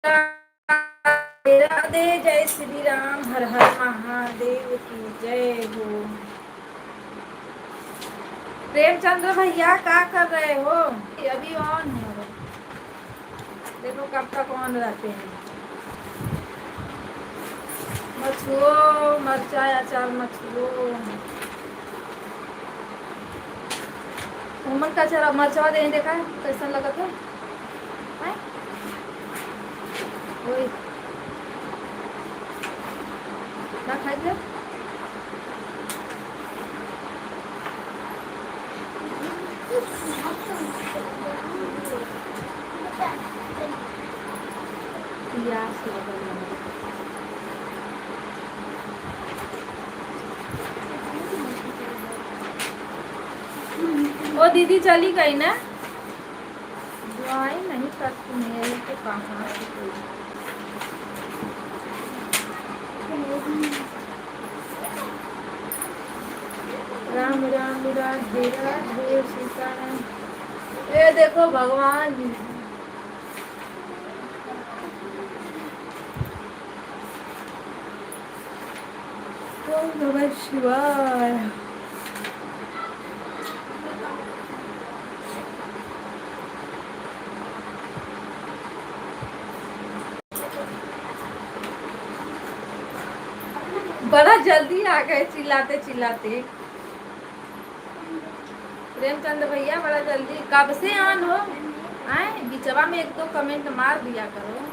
राधे राधे, जय श्री राम, हर हर महादेव की जय हो। प्रेमचंद्र भैया क्या कर रहे हो? अभी ऑन है, देखो कब तक ऑन रहते हैं। मछुओ, मरचा अचार मछुओ। उमन का चरा मरचा दे देखा है कैसा लगा था? ना खाइए। वो दीदी चली गई ना, ज्वाइन नहीं करती है तो कहाँ से कोई। राम राम, राधे राधे, सीताराम। ये देखो भगवान जी, ओम नमः शिवाय। बड़ा जल्दी आ गए चिल्लाते चिल्लाते। प्रेमचंद भैया बड़ा जल्दी कब से ऑन हो? आए बिचवा में एक दो कमेंट मार दिया करो।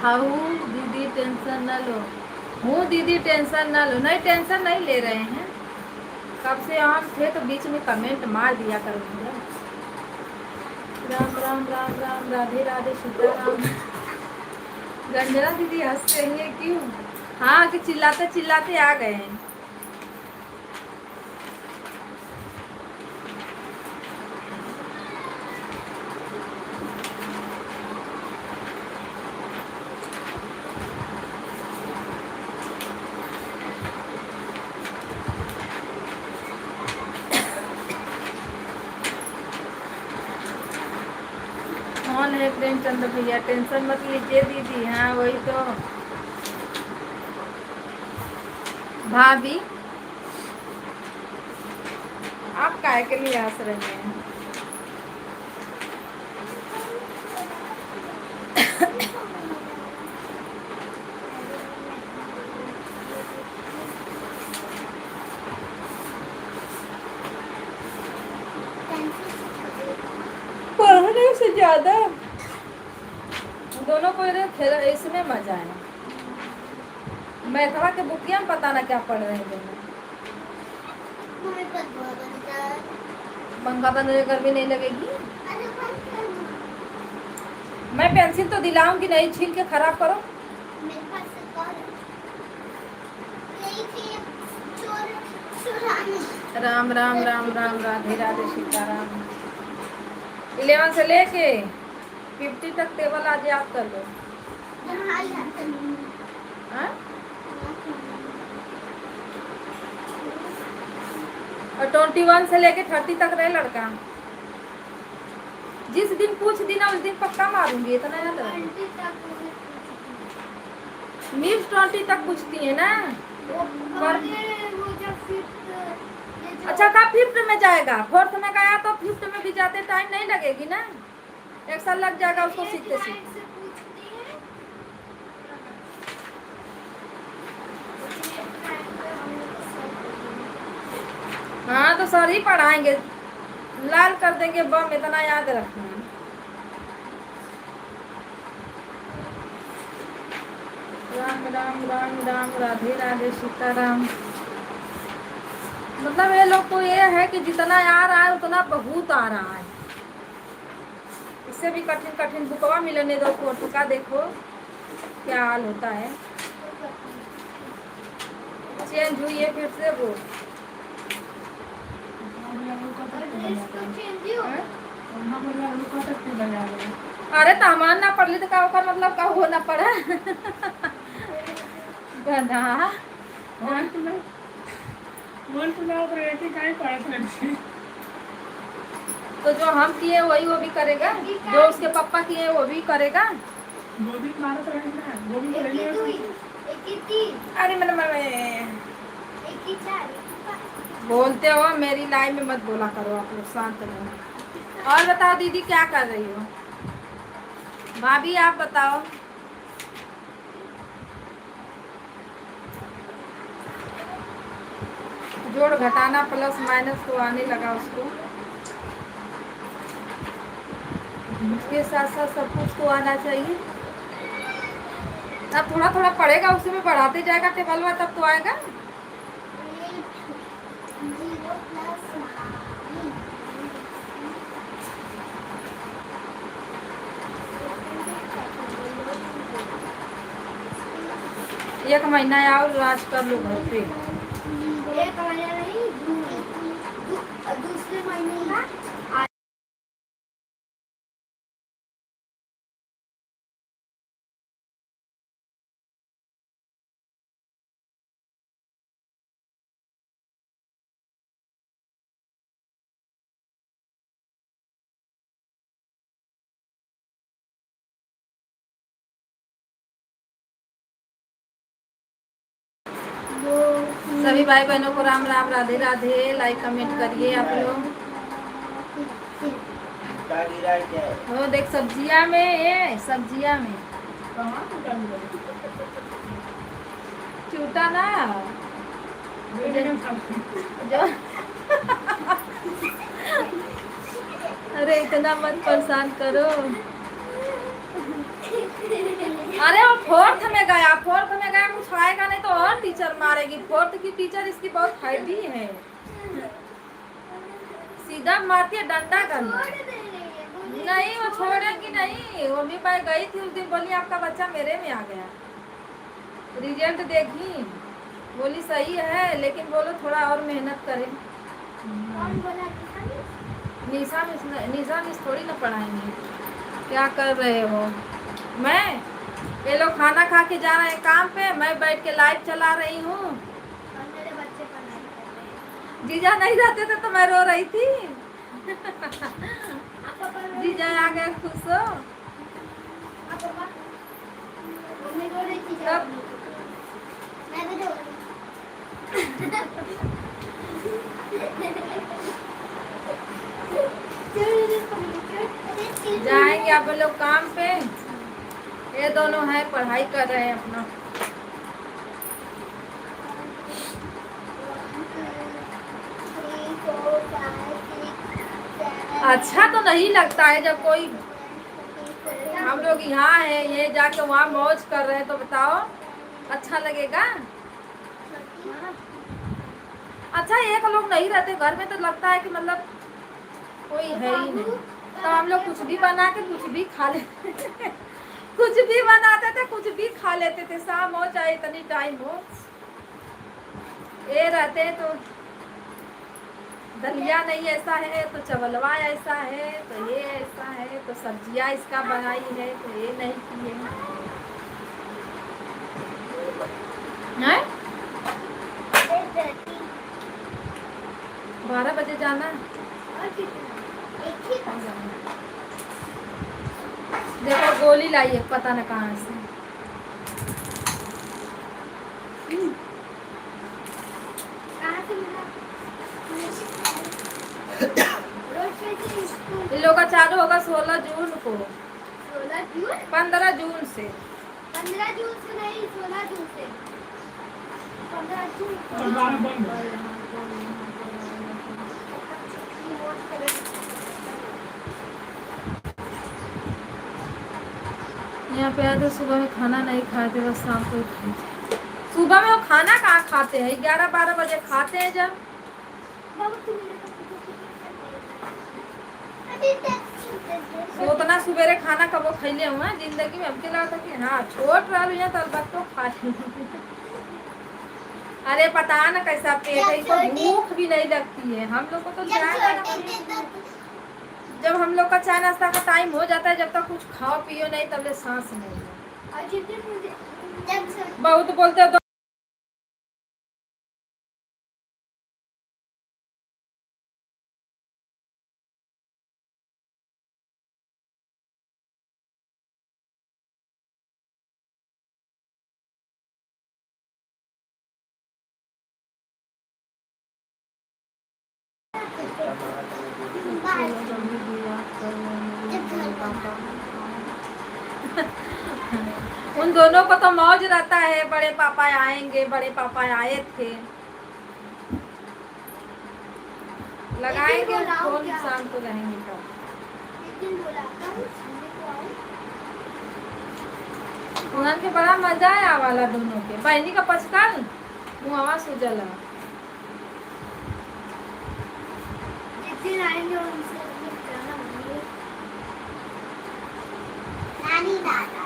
हाउ दीदी टेंशन न लो। हूँ दीदी टेंशन न लो। नहीं टेंशन नहीं ले रहे हैं, कब से ऑन थे तो बीच में कमेंट मार दिया करो भैया। राम राम, राम राम, राधे राधे, सीताराम। रंजना दीदी हंस रही है क्यों? हाँ कि चिल्लाते चिल्लाते आ गए हैं। कौन है प्रेमचंद भैया? टेंशन मत लीजिए दीदी। हाँ वही तो भाभी, आप काय के लिए हंस रहे हैं? पढ़ने से ज्यादा दोनों को खेल इसमें मजा है। मैथवा के बुकिया में पता ना क्या पढ़ रहे हैं दोनों। पंखा बंद गर्मी नहीं लगेगी। मैं पेंसिल तो दिलाऊंगी नहीं, छील के खराब करो। राम राम, राम राम, राधे राधे, सीताराम। 11 से लेके 50 तक टेबल आज याद कर लो। हाँ? और 21 से लेके 30 तक रहे लड़का। जिस दिन पूछ दी ना उस दिन पक्का मारूंगी, इतना याद रखना। मिस 20 तक पूछती है ना। पर अच्छा कब 5th में जाएगा? 4th में गया तो 5th में भी जाते टाइम नहीं लगेगी ना, 1 साल लग जाएगा उसको सीखते सीखते। हाँ तो सर ही पढ़ाएंगे, लाल कर देंगे बम, इतना याद रखना। राम राम राम राम राधे राधे सीताराम। मतलब ये लोग को ये है कि जितना आ रहा है उतना बहुत आ रहा है। इससे भी कठिन कठिन बुकवा मिलने दो, फोटो का देखो क्या हाल होता है। चेंज हुई है फिर से वो। अरे तामान ना पढ़ ली तो का ओकर मतलब का हो ना पड़ा। गधा तो जो हम किए वही वो भी करेगा, जो उसके पापा किए वो भी करेगा। अरे मैं बोलते हो मेरी लाइन में मत बोला करो आप लोग, शांत रहो। और बताओ दीदी क्या कर रही हो? भाभी आप बताओ। जोड़ घटाना प्लस माइनस तो आने लगा उसको, उसके साथ साथ सब कुछ तो आना चाहिए। अब थोड़ा थोड़ा पड़ेगा, उसी में बढ़ाते जाएगा टेबल में, तब तो आएगा। एक महीना और राज कर लो घर पे। एक महीना नहीं, दूसरे महीने का सभी भाई बहनों को राम राम राधे राधे। लाइक कमेंट करिए आप लोग। वो देख सब्जिया में, ये सब्जिया में चूटा ना जो। अरे इतना मत परेशान करो। अरे वो 4th में गया, 4th में गया, कुछ आएगा नहीं तो और टीचर मारेगी। 4th की टीचर इसकी बहुत हैवी है, सीधा मारती है डंडा करना। नहीं वो छोड़ेंगी नहीं। वो भी मैं गई थी उस दिन, बोली आपका बच्चा मेरे में आ गया। रिजल्ट देखी, बोली सही है लेकिन बोलो थोड़ा और मेहनत करें। निशा मिस थोड़ी ना पढ़ाएंगे। क्या कर रहे हो? मैं, ये लोग खाना खा के जा रहे हैं काम पे, मैं बैठ के लाइव चला रही हूँ। जीजा नहीं रहते थे तो मैं रो रही थी। जीजा आ गए, खुश हो? जाएंगे आप लोग काम पे। ये दोनों है पढ़ाई कर रहे हैं अपना। अच्छा तो नहीं लगता है जब कोई, हम लोग यहाँ है, ये जाके वहाँ मौज कर रहे हैं, तो बताओ अच्छा लगेगा? अच्छा एक लोग नहीं रहते घर में तो लगता है कि मतलब कोई है ही नहीं। तो हम लोग कुछ भी बना के कुछ भी खा लेते। कुछ भी बनाते थे, कुछ भी खा लेते थे, शाम हो चाहे इतनी टाइम हो। ये रहते तो दलिया नहीं ऐसा है तो चवलवा ऐसा है तो ये ऐसा है तो सब्जियां इसका बनाई है तो ये नहीं किए हैं। 12 बजे जाना है। और कितना एक ही देखो गोली लाई है पता न कहाँ से। कहाँ से मिला रोज कैसे स्कूल इन लोग का चालू होगा 16 जून को। 16 जून 15 जून से 15 जून से नहीं 16 जून से 15 जून और गाना बंद है। यहाँ पे आए तो सुबह में खाना नहीं खाए थे, बस शाम को ही खाए थे। सुबह में वो खाना कहाँ खाते हैं 11-12 बजे खाते हैं जब। बाबू तुम मेरे को तो उतना सवेरे खाना कबो खैले हुआ जिंदगी में हमके लगा था कि हाँ छोट रहा यहाँ तो अलबत्तो खा अरे पता न कैसा पेट है इनको भूख भी नहीं लगती है। हम लोग को तो जब हम लोग का चाय नाश्ता का टाइम हो जाता है जब तक कुछ खाओ पियो नहीं तब ले सांस नहीं ले। और जिस दिन मुझे जब बहुत बोलते हो तो उन दोनों को तो मौज रहता है बड़े पापा आएंगे बड़े पापा आए थे लगाएंगे फोन शाम को रहेंगे तो। एक दिन बोला था संडे को आओ उन्हन के बड़ा मजा आया वाला दोनों के बहनी का पचकल मुहवा सुजला। जिस दिन आएंगे उनसे जाना होंगे नानी दादा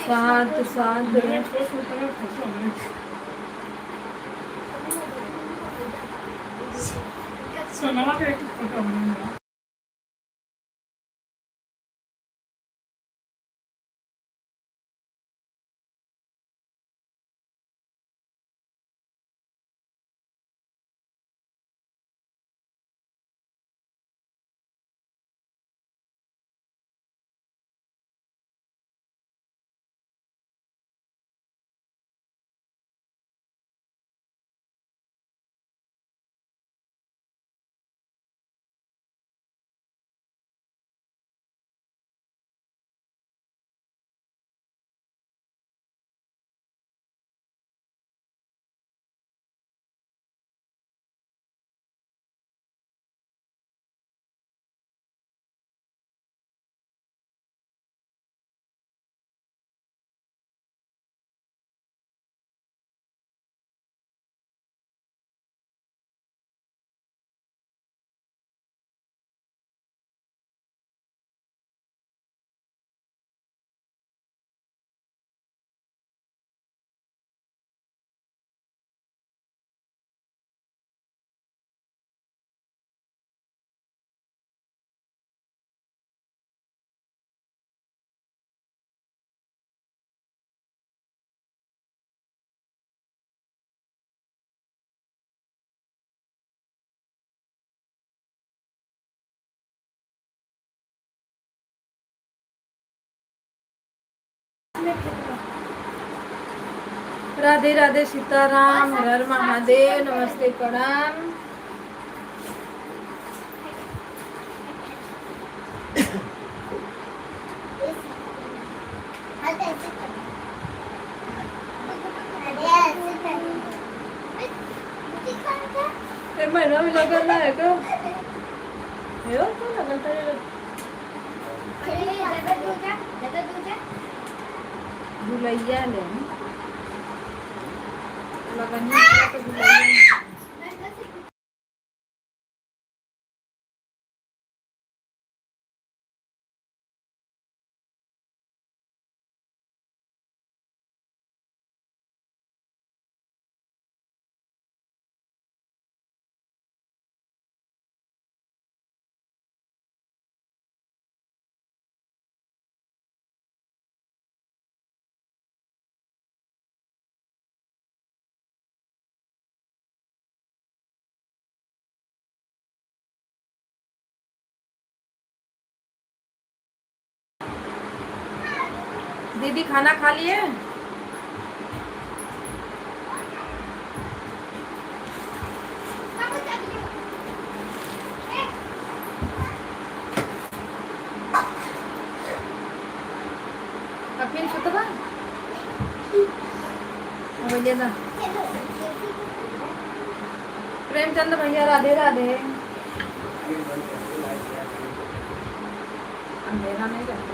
शांत शांत रहे। मैं तो सोच रहा था सना के एक फोटो बनाऊंगा। राधे राधे सीताराम हर हर महादेव नमस्ते प्रणाम। एक महीना भी लगल है क्या यो तो लगल था झुलैया ले लगन है तो झुलैया दीदी खाना खा लिए? पापा चाहिए अखिल सुतबा भैया ना प्रेमचंद भैया राधे राधे। अंधेरा नहीं करते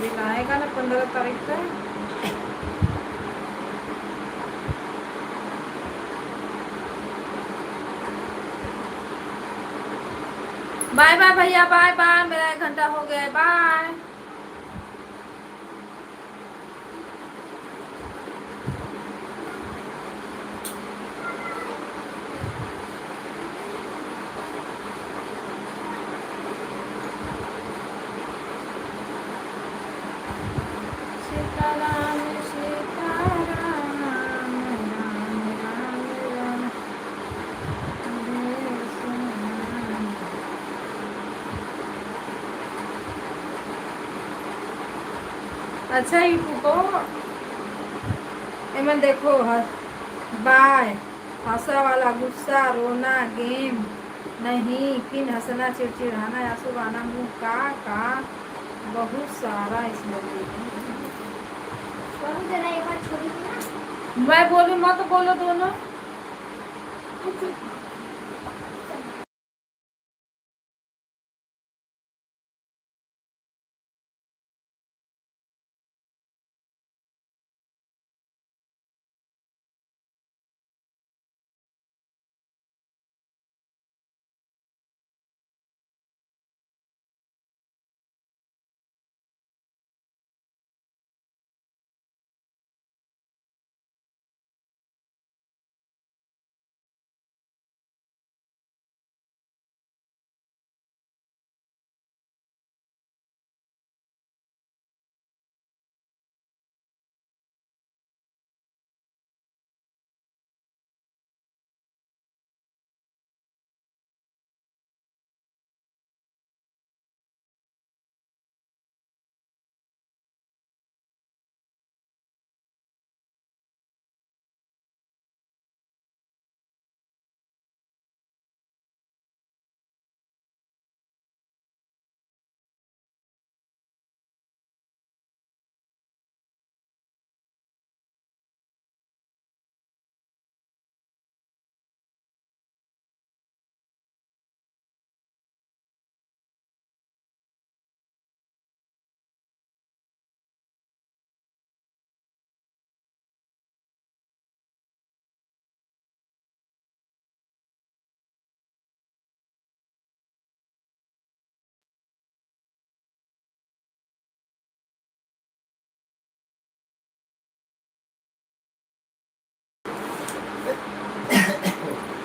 बिल आएगा ना 15 तारीख को। बाय बाय भैया, बाय बाय, मेरा 1 घंटा हो गया, बाय। सीताराम सीताराम राम राम राम हरे राम। अच्छा ही को एमन देखो बाय हंसा वाला गुस्सा रोना गेम नहीं किन हंसना चिड़चिड़ाना आंसू बहाना मुंह का बहुत सारा इसमें बहुत जरा एक बार छोड़ी थी ना मैं बोलूँ मत बोलो दोनों।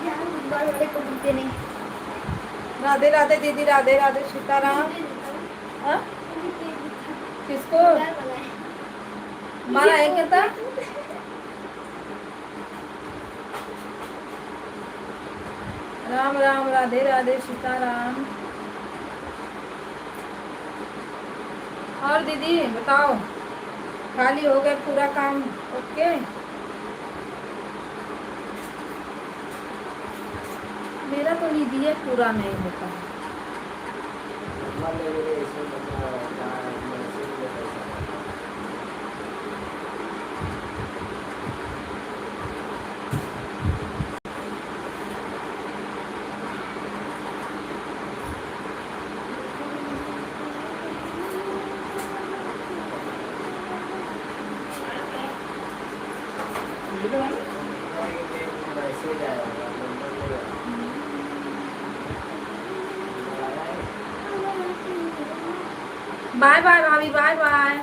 यार बाल वाले को बोलते नहीं राधे राधे दीदी, राधे राधे, सीताराम। हाँ? किसको मारा है क्या था? राम राम, राधे राधे, सीताराम। और दीदी बताओ, खाली हो गया पूरा काम? ओके, मेरा तो निधि है पूरा नहीं होता है। बाय बाय भाभी, बाय बाय।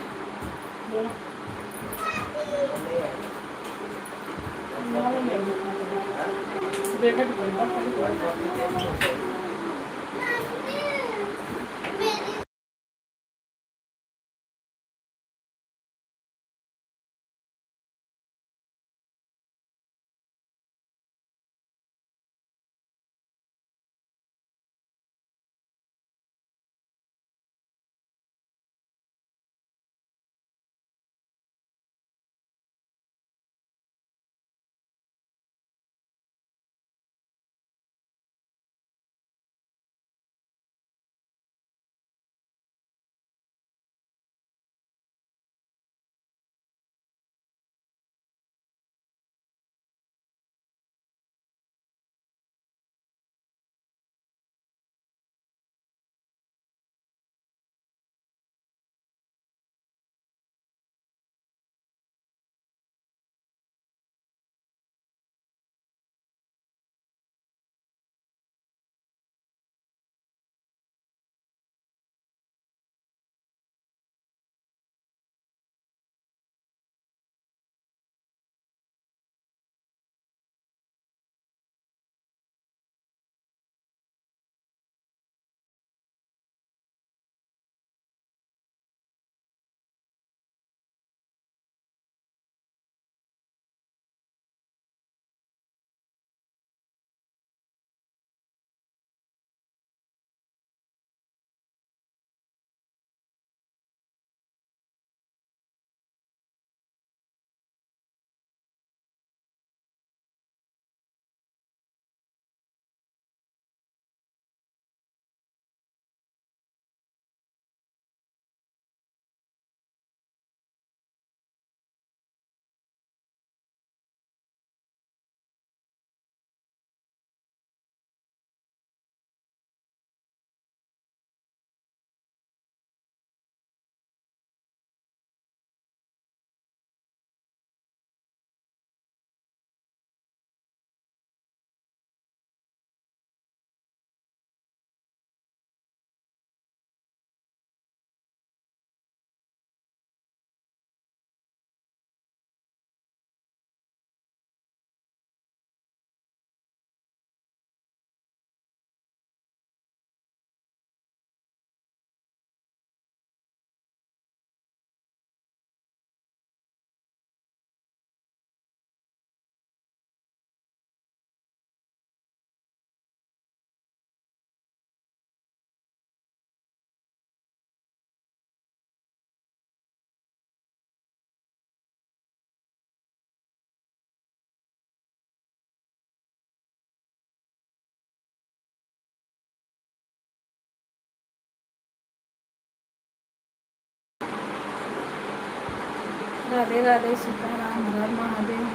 राधे राधे, सीताराम, हर हर महादेव।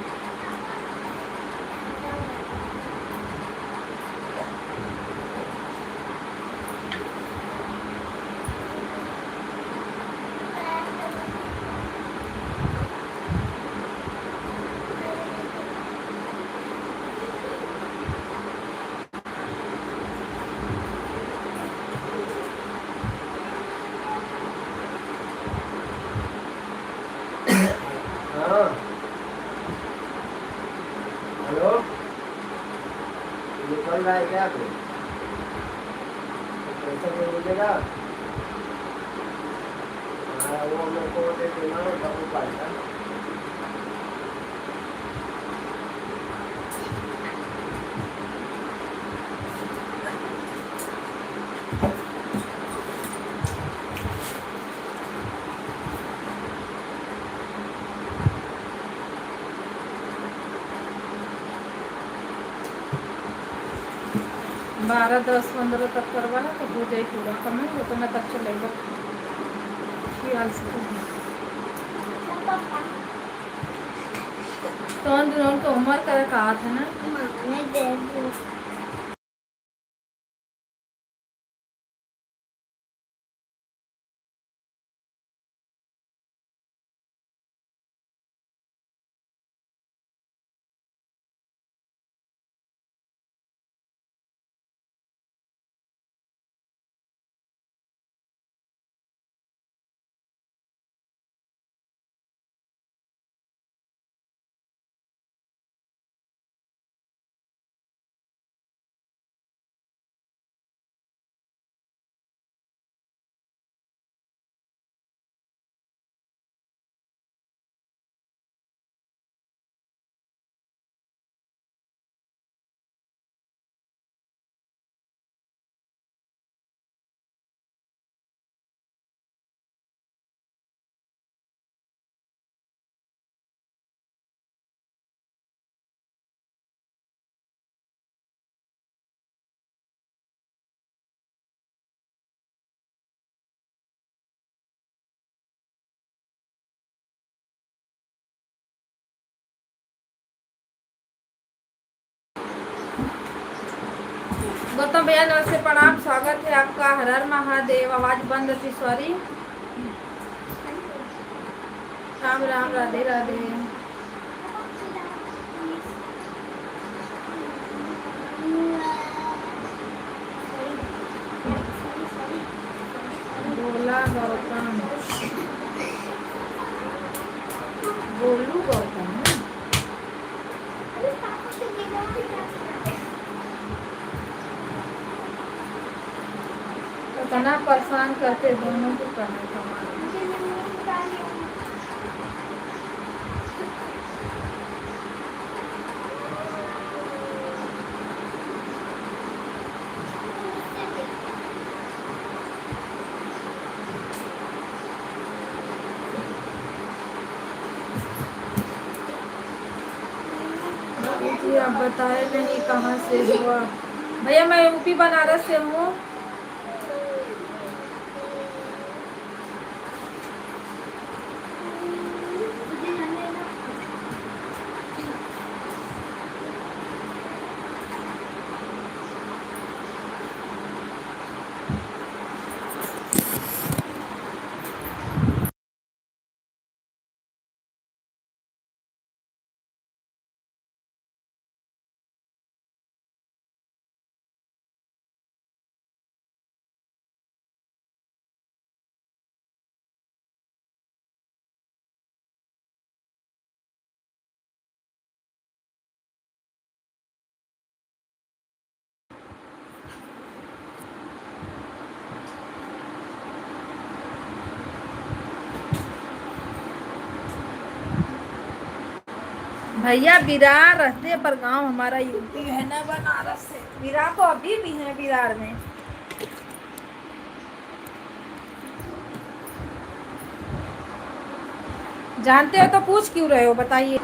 हाँ हेलो, निकल रहा है क्या तू? पैसा नहीं मिलेगा? हाँ वो मेरे को दे देना, डबल पैसा। बारह, 10, 15 तक करवाना तो हो जाए पूरा। कम है उतना तक चलेगा। ख्याल से तो उम्र का कहा था ना। माने दे दो। गौतम भैया नमस्ते, प्रणाम, स्वागत है आपका। हर हर महादेव। आवाज बंद थी, सॉरी। राम राम, राधे राधे। बोला गौतम, बोलू गौतम। इतना परेशान करते दोनों को करना था। जी आप बताए नहीं कहाँ से हुआ। भैया मैं यूपी बनारस से हूँ। भैया विरार रहते पर गांव हमारा यूपी है ना, बनारस से। विरार तो अभी भी है विरार में। जानते हो तो पूछ क्यों रहे हो, बताइए।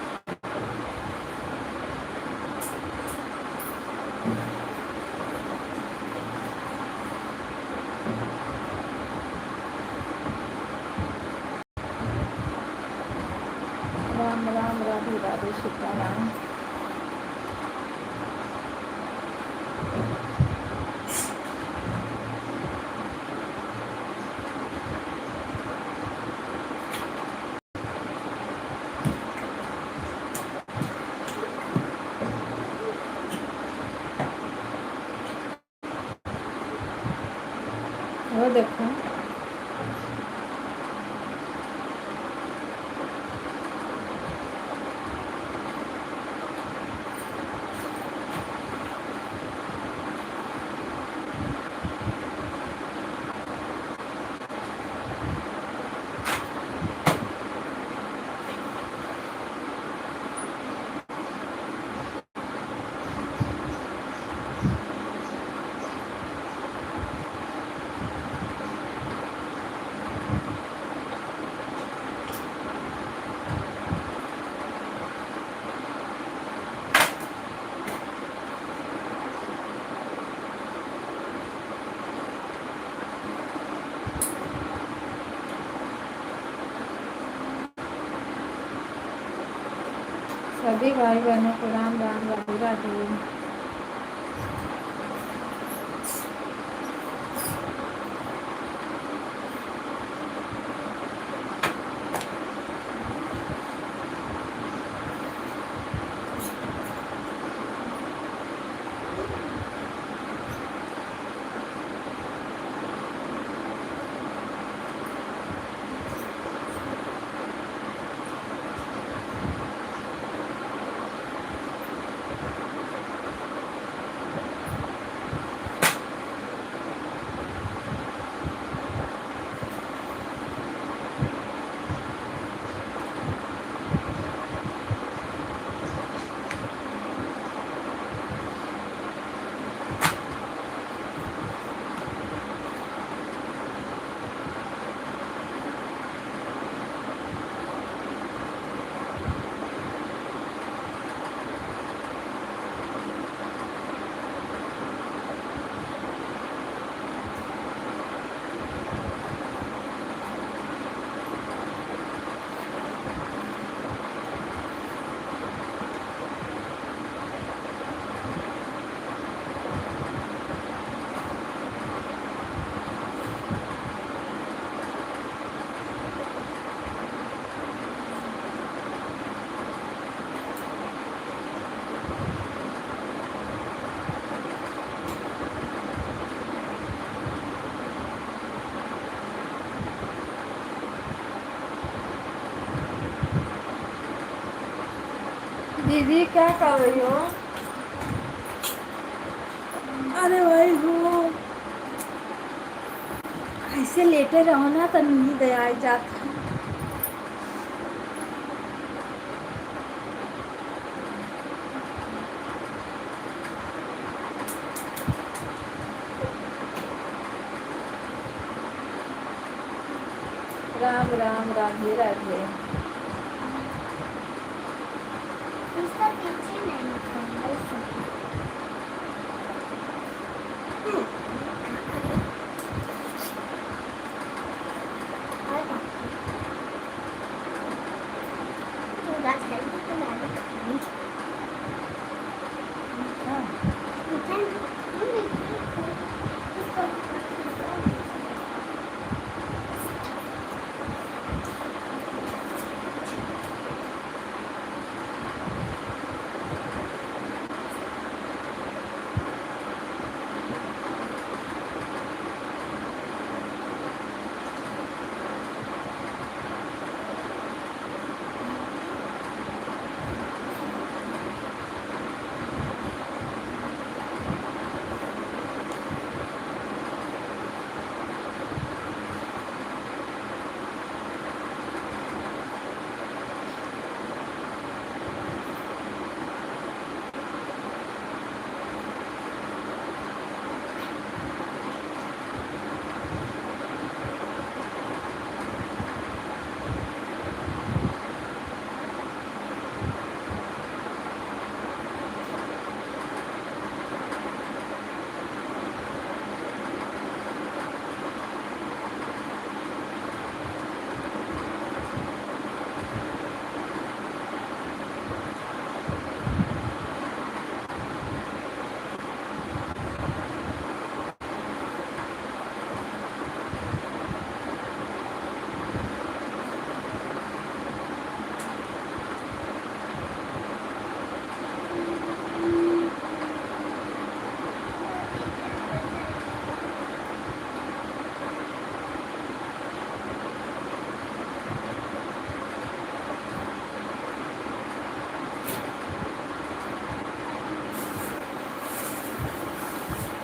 वो देखो सभी भाई बहनों को राम राम राधे राधे। दीदी क्या कर रही हो? अरे भाई हो ऐसे लेटे रहो ना तो नींद आ जाता। राम राम राधे राधे। इसका पीछे नहीं था, ऐसे। तो गाछ है, तो लाल है।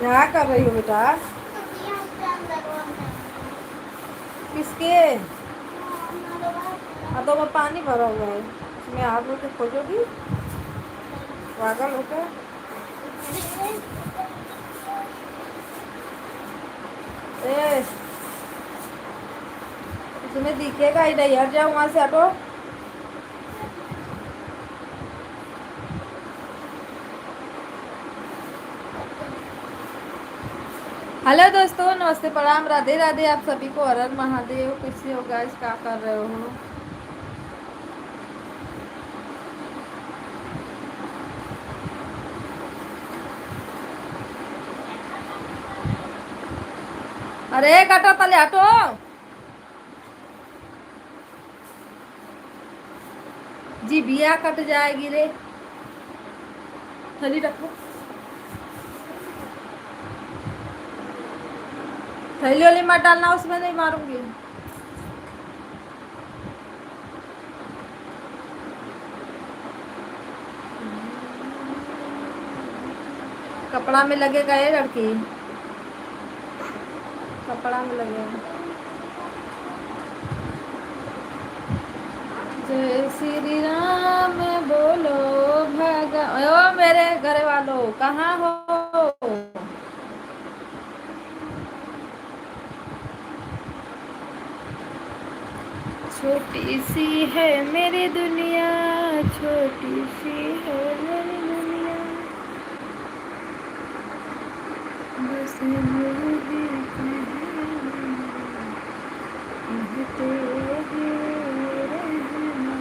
क्या कर रही हो बेटा? तो यहाँ पे अंदर वो अंदर। किसके? हाँ तो मैं पानी भरा हुआ है, उसमें हाथ में से खोजोगी पागल हो क्या? ए, तुम्हें दिखेगा ही नहीं, हट जाओ वहां से, हटो। हेलो दोस्तों, नमस्ते, प्रणाम, राधे राधे। आप सभी को हर हर महादेव। कैसे हो गाइस? क्या कर रहे हो? अरे कटो तले, हटो। जी बिया कट जाएगी रे। थैली रखो, थैली वाली मत डालना, उसमें नहीं मारूंगी। कपड़ा में लगेगा ये लड़की, कपड़ा में लगेगा। जय श्री राम बोलो भगा। ओ मेरे घर वालों, कहाँ हो? छोटी सी है मेरी दुनिया, छोटी सी है मेरी दुनिया, बस मेरी कहते हैं रहना।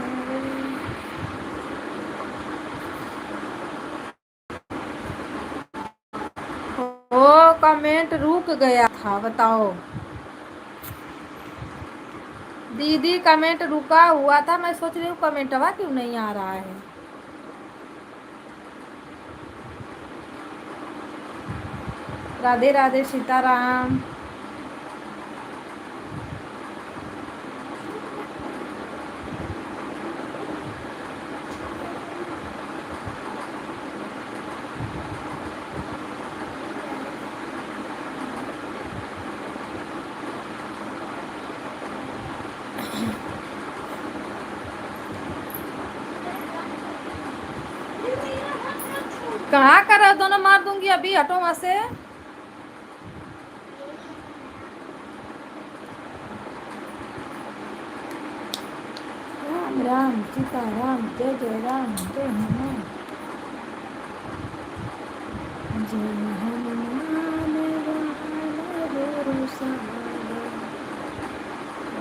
ओ कमेंट रुक गया था, बताओ दीदी, कमेंट रुका हुआ था। मैं सोच रही हूँ कमेंट हवा क्यों नहीं आ रहा है। राधे राधे, सीताराम। कहाँ कर रहे हो? दोनों मार दूंगी अभी, हटो वहां से। राम राम सीता राम, जय जय राम, जय हनुमान, जय हनुमान भरोसा,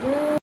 जय।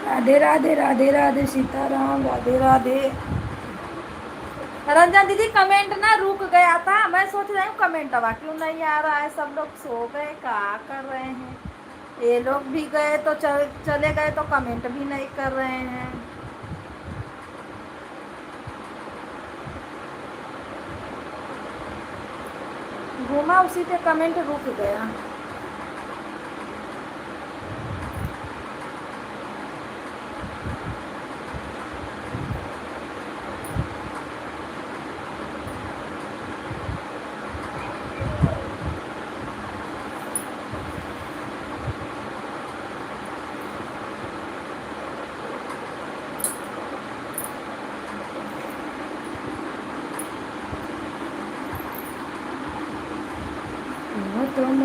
राधे राधे, राधे राधे, सीताराम, राधे राधे। रंजन दीदी, कमेंट ना रुक गया था। मैं सोच रही हूँ कमेंट हवा क्यों नहीं आ रहा है। सब लोग सो गए, क्या कर रहे हैं? ये लोग भी गए तो चले गए, तो कमेंट भी नहीं कर रहे हैं। घूमा उसी पे कमेंट रुक गया। तुम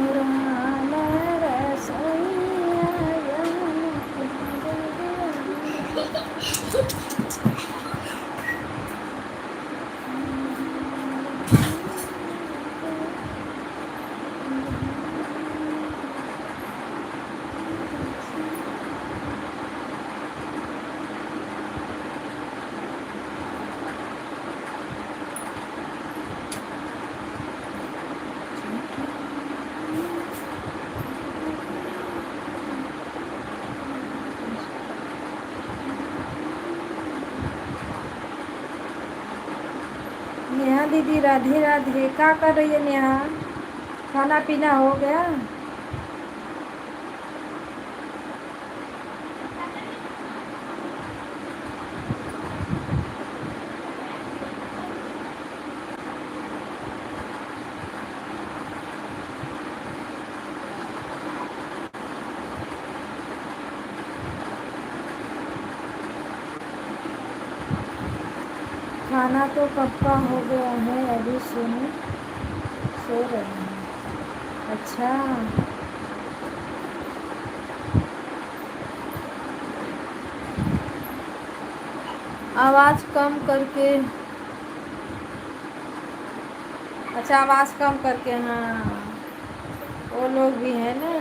दीदी राधे राधे। क्या कर रही है नेहा? खाना पीना हो गया? खाना तो कब का हो गया है, अभी सोने सो रहे हैं। अच्छा, आवाज़ कम करके। अच्छा आवाज़ कम करके। हाँ, वो लोग भी है ना।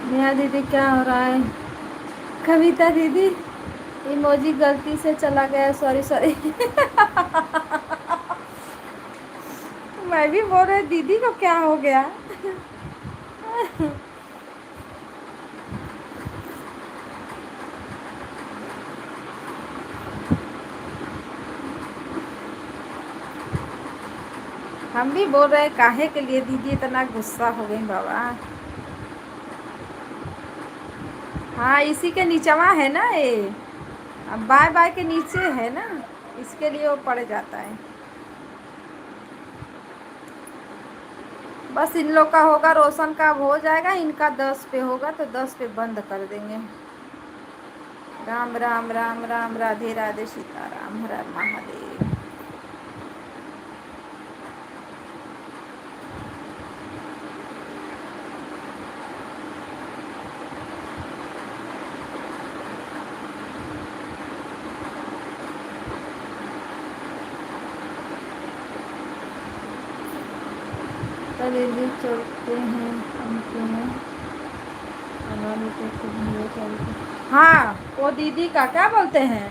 नेहा दीदी क्या हो रहा है? कविता दीदी इमोजी गलती से चला गया, सॉरी सॉरी। मैं भी बोल रही दीदी को क्या हो गया। हम भी बोल रहे काहे के लिए दीदी इतना गुस्सा हो गई बाबा। हाँ, इसी के नीचवा है ना ये। अब बाय बाय के नीचे है ना, इसके लिए वो पड़ जाता है। बस इन लोग का होगा, रोशन का अब हो जाएगा, इनका 10 पे होगा तो 10 पे बंद कर देंगे। राम राम राम राम, राधे राधे, सीताराम, हर हर महादेव। दीदी चलते हैं हम तुम्हें हमारे को तुम्हें चलते। हाँ, वो दीदी का क्या बोलते हैं,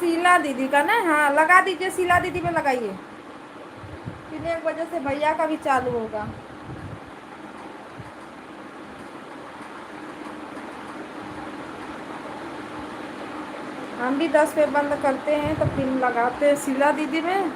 शीला दीदी का ना। हाँ, लगा दीजिए, शीला दीदी पे लगाइए। 3 बजे से भैया का भी चालू होगा। हम भी 10 पे बंद करते हैं तो फिर लगाते हैं शीला दीदी में।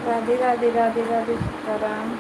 राधे राधे राधे राधे, सीताराम।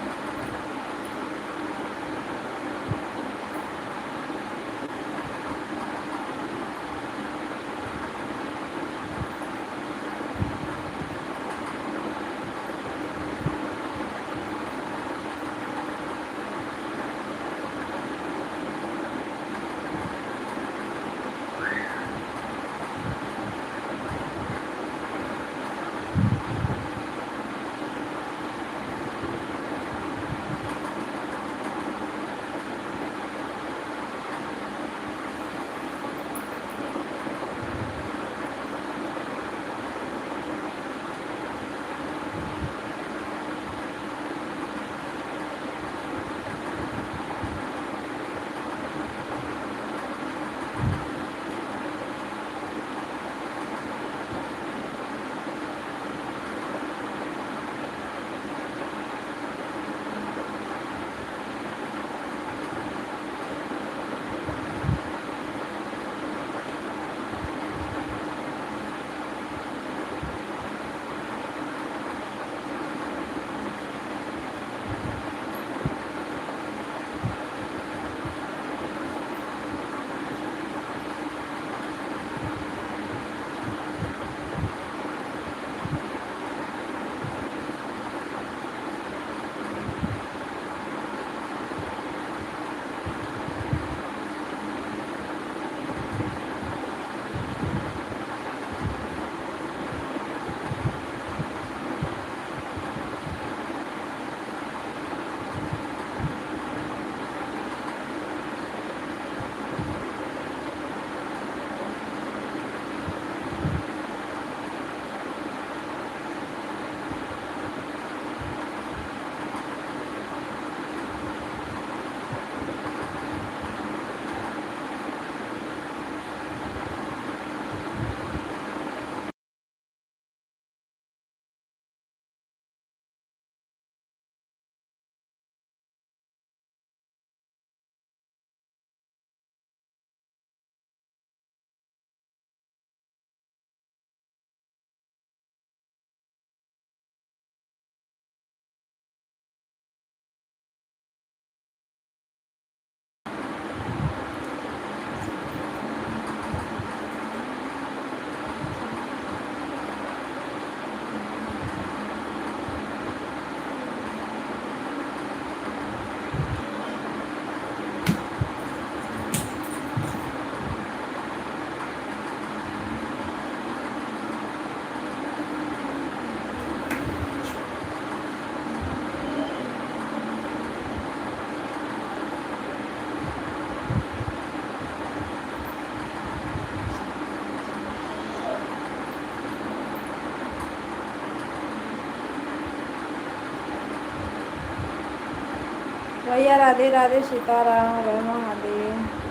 भैया राधे राधे, सीताराम, हर महादेव।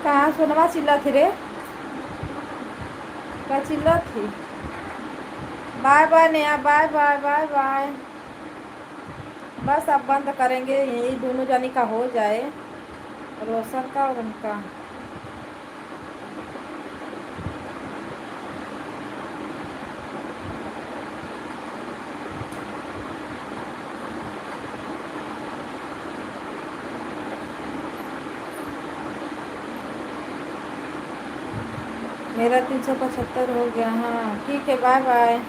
कहाँ सोनमा चिल्ला थी रे? क्या चिल्ला थी? Bye bye Neha, bye bye bye bye. बस अब बंद करेंगे, यही दोनों जानी का हो जाए, रोशन का और उनका। मेरा 375 हो गया। हाँ ठीक है, बाय बाय।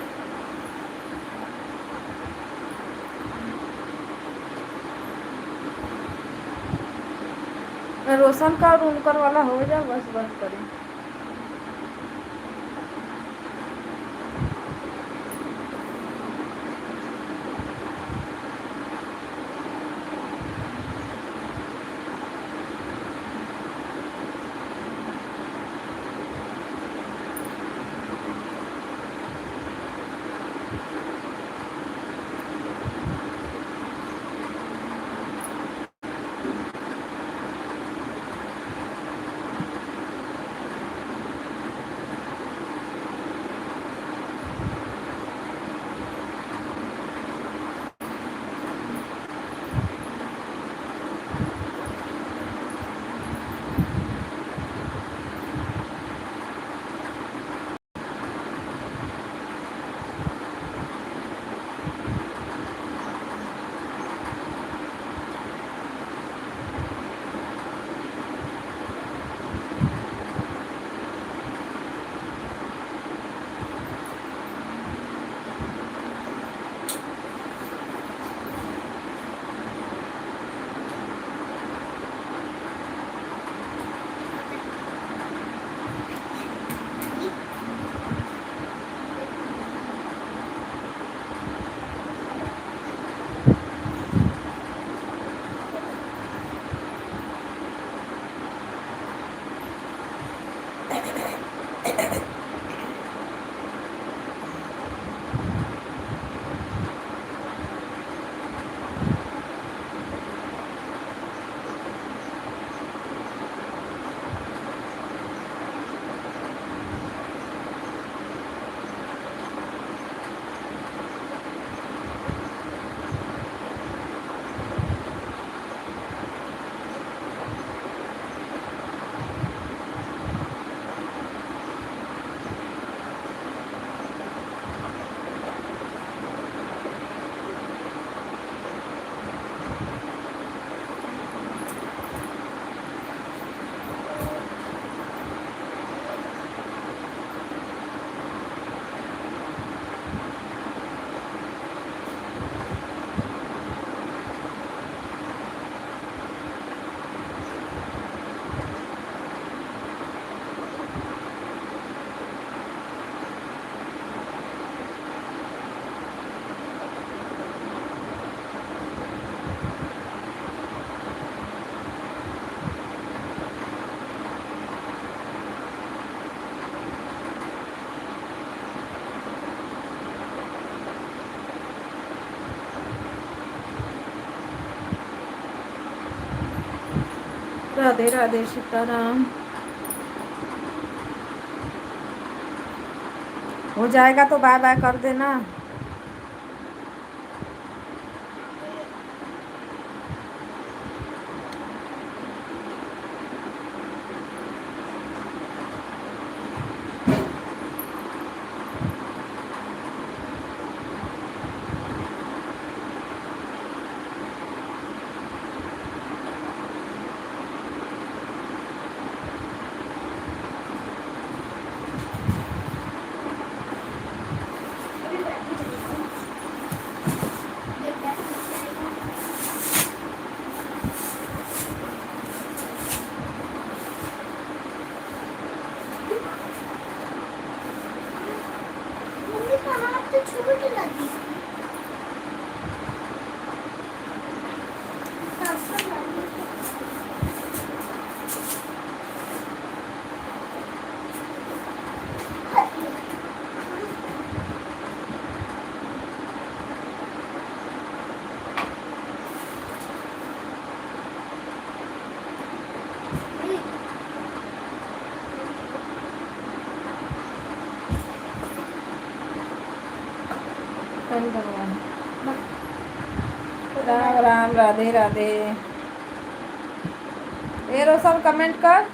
रोशन का और उनकर वाला हो जाए, बस बंद करें। राधे राधे, सीताराम। हो जाएगा तो बाय बाय कर देना। शनि भगवान। राम राम, राधे राधे। ए रोशन कमेंट कर।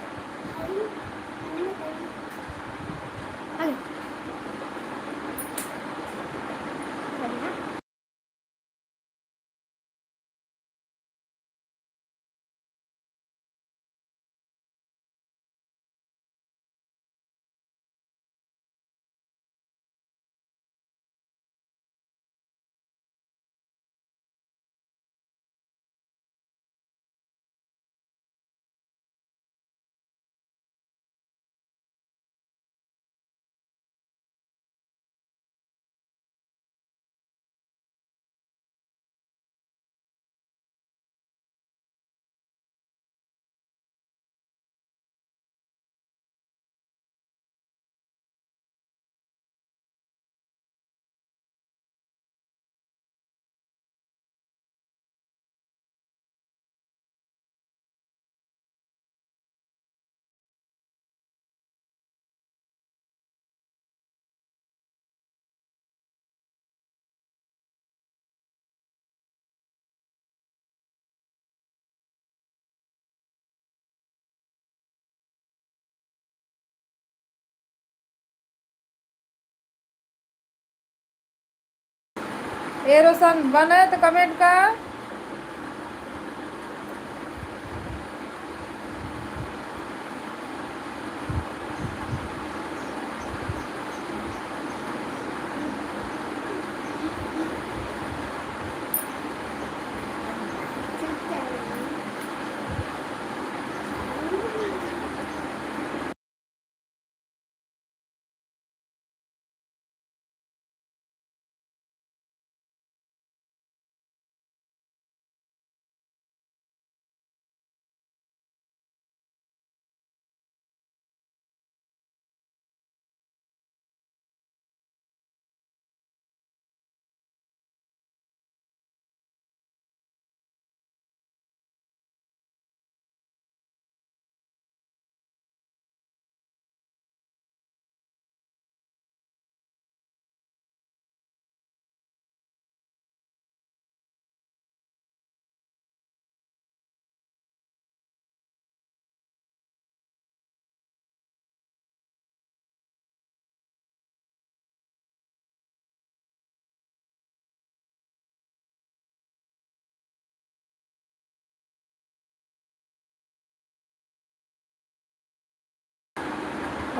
ए रोशन बने तो कमेंट कर।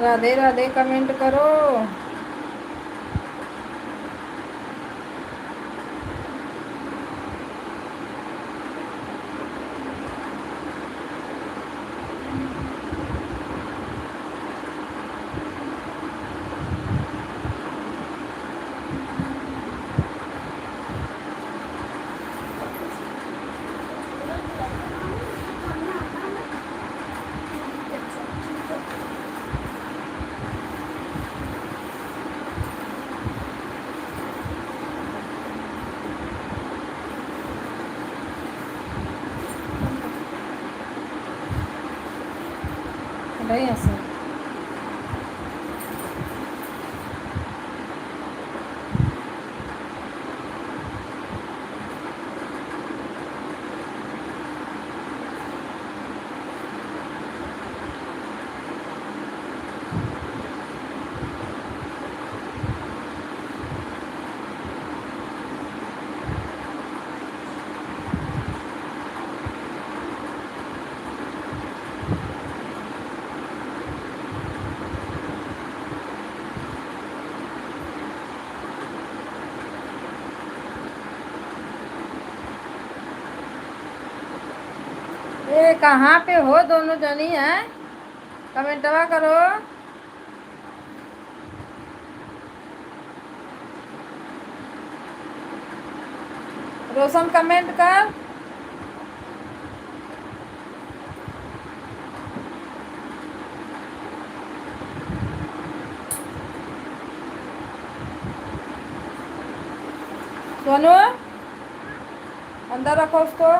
राधे राधे कमेंट करो। नहीं ऐसा ये कहाँ पे हो दोनों जनी हैं? कमेंटवा करो। रोशन कमेंट कर। सोनू अंदर रखो उसको।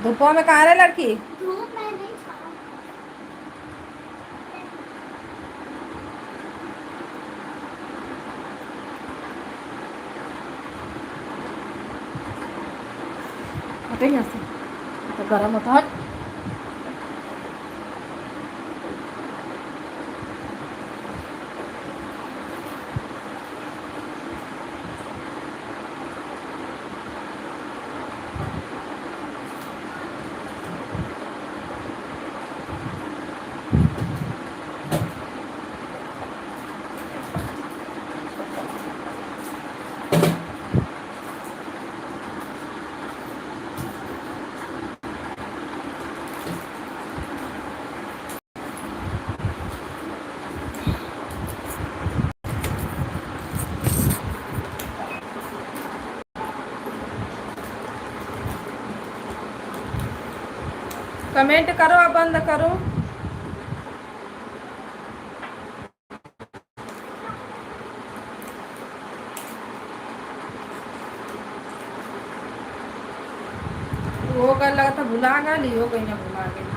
धूपों में कहाँ रहे लड़की? धूप में नहीं छाँव। हटे यहाँ से, तो गर्म होता है। कमेंट करो, अब बंद करो। वो कर लगा था भुला गई, हो गई ना भुला गई।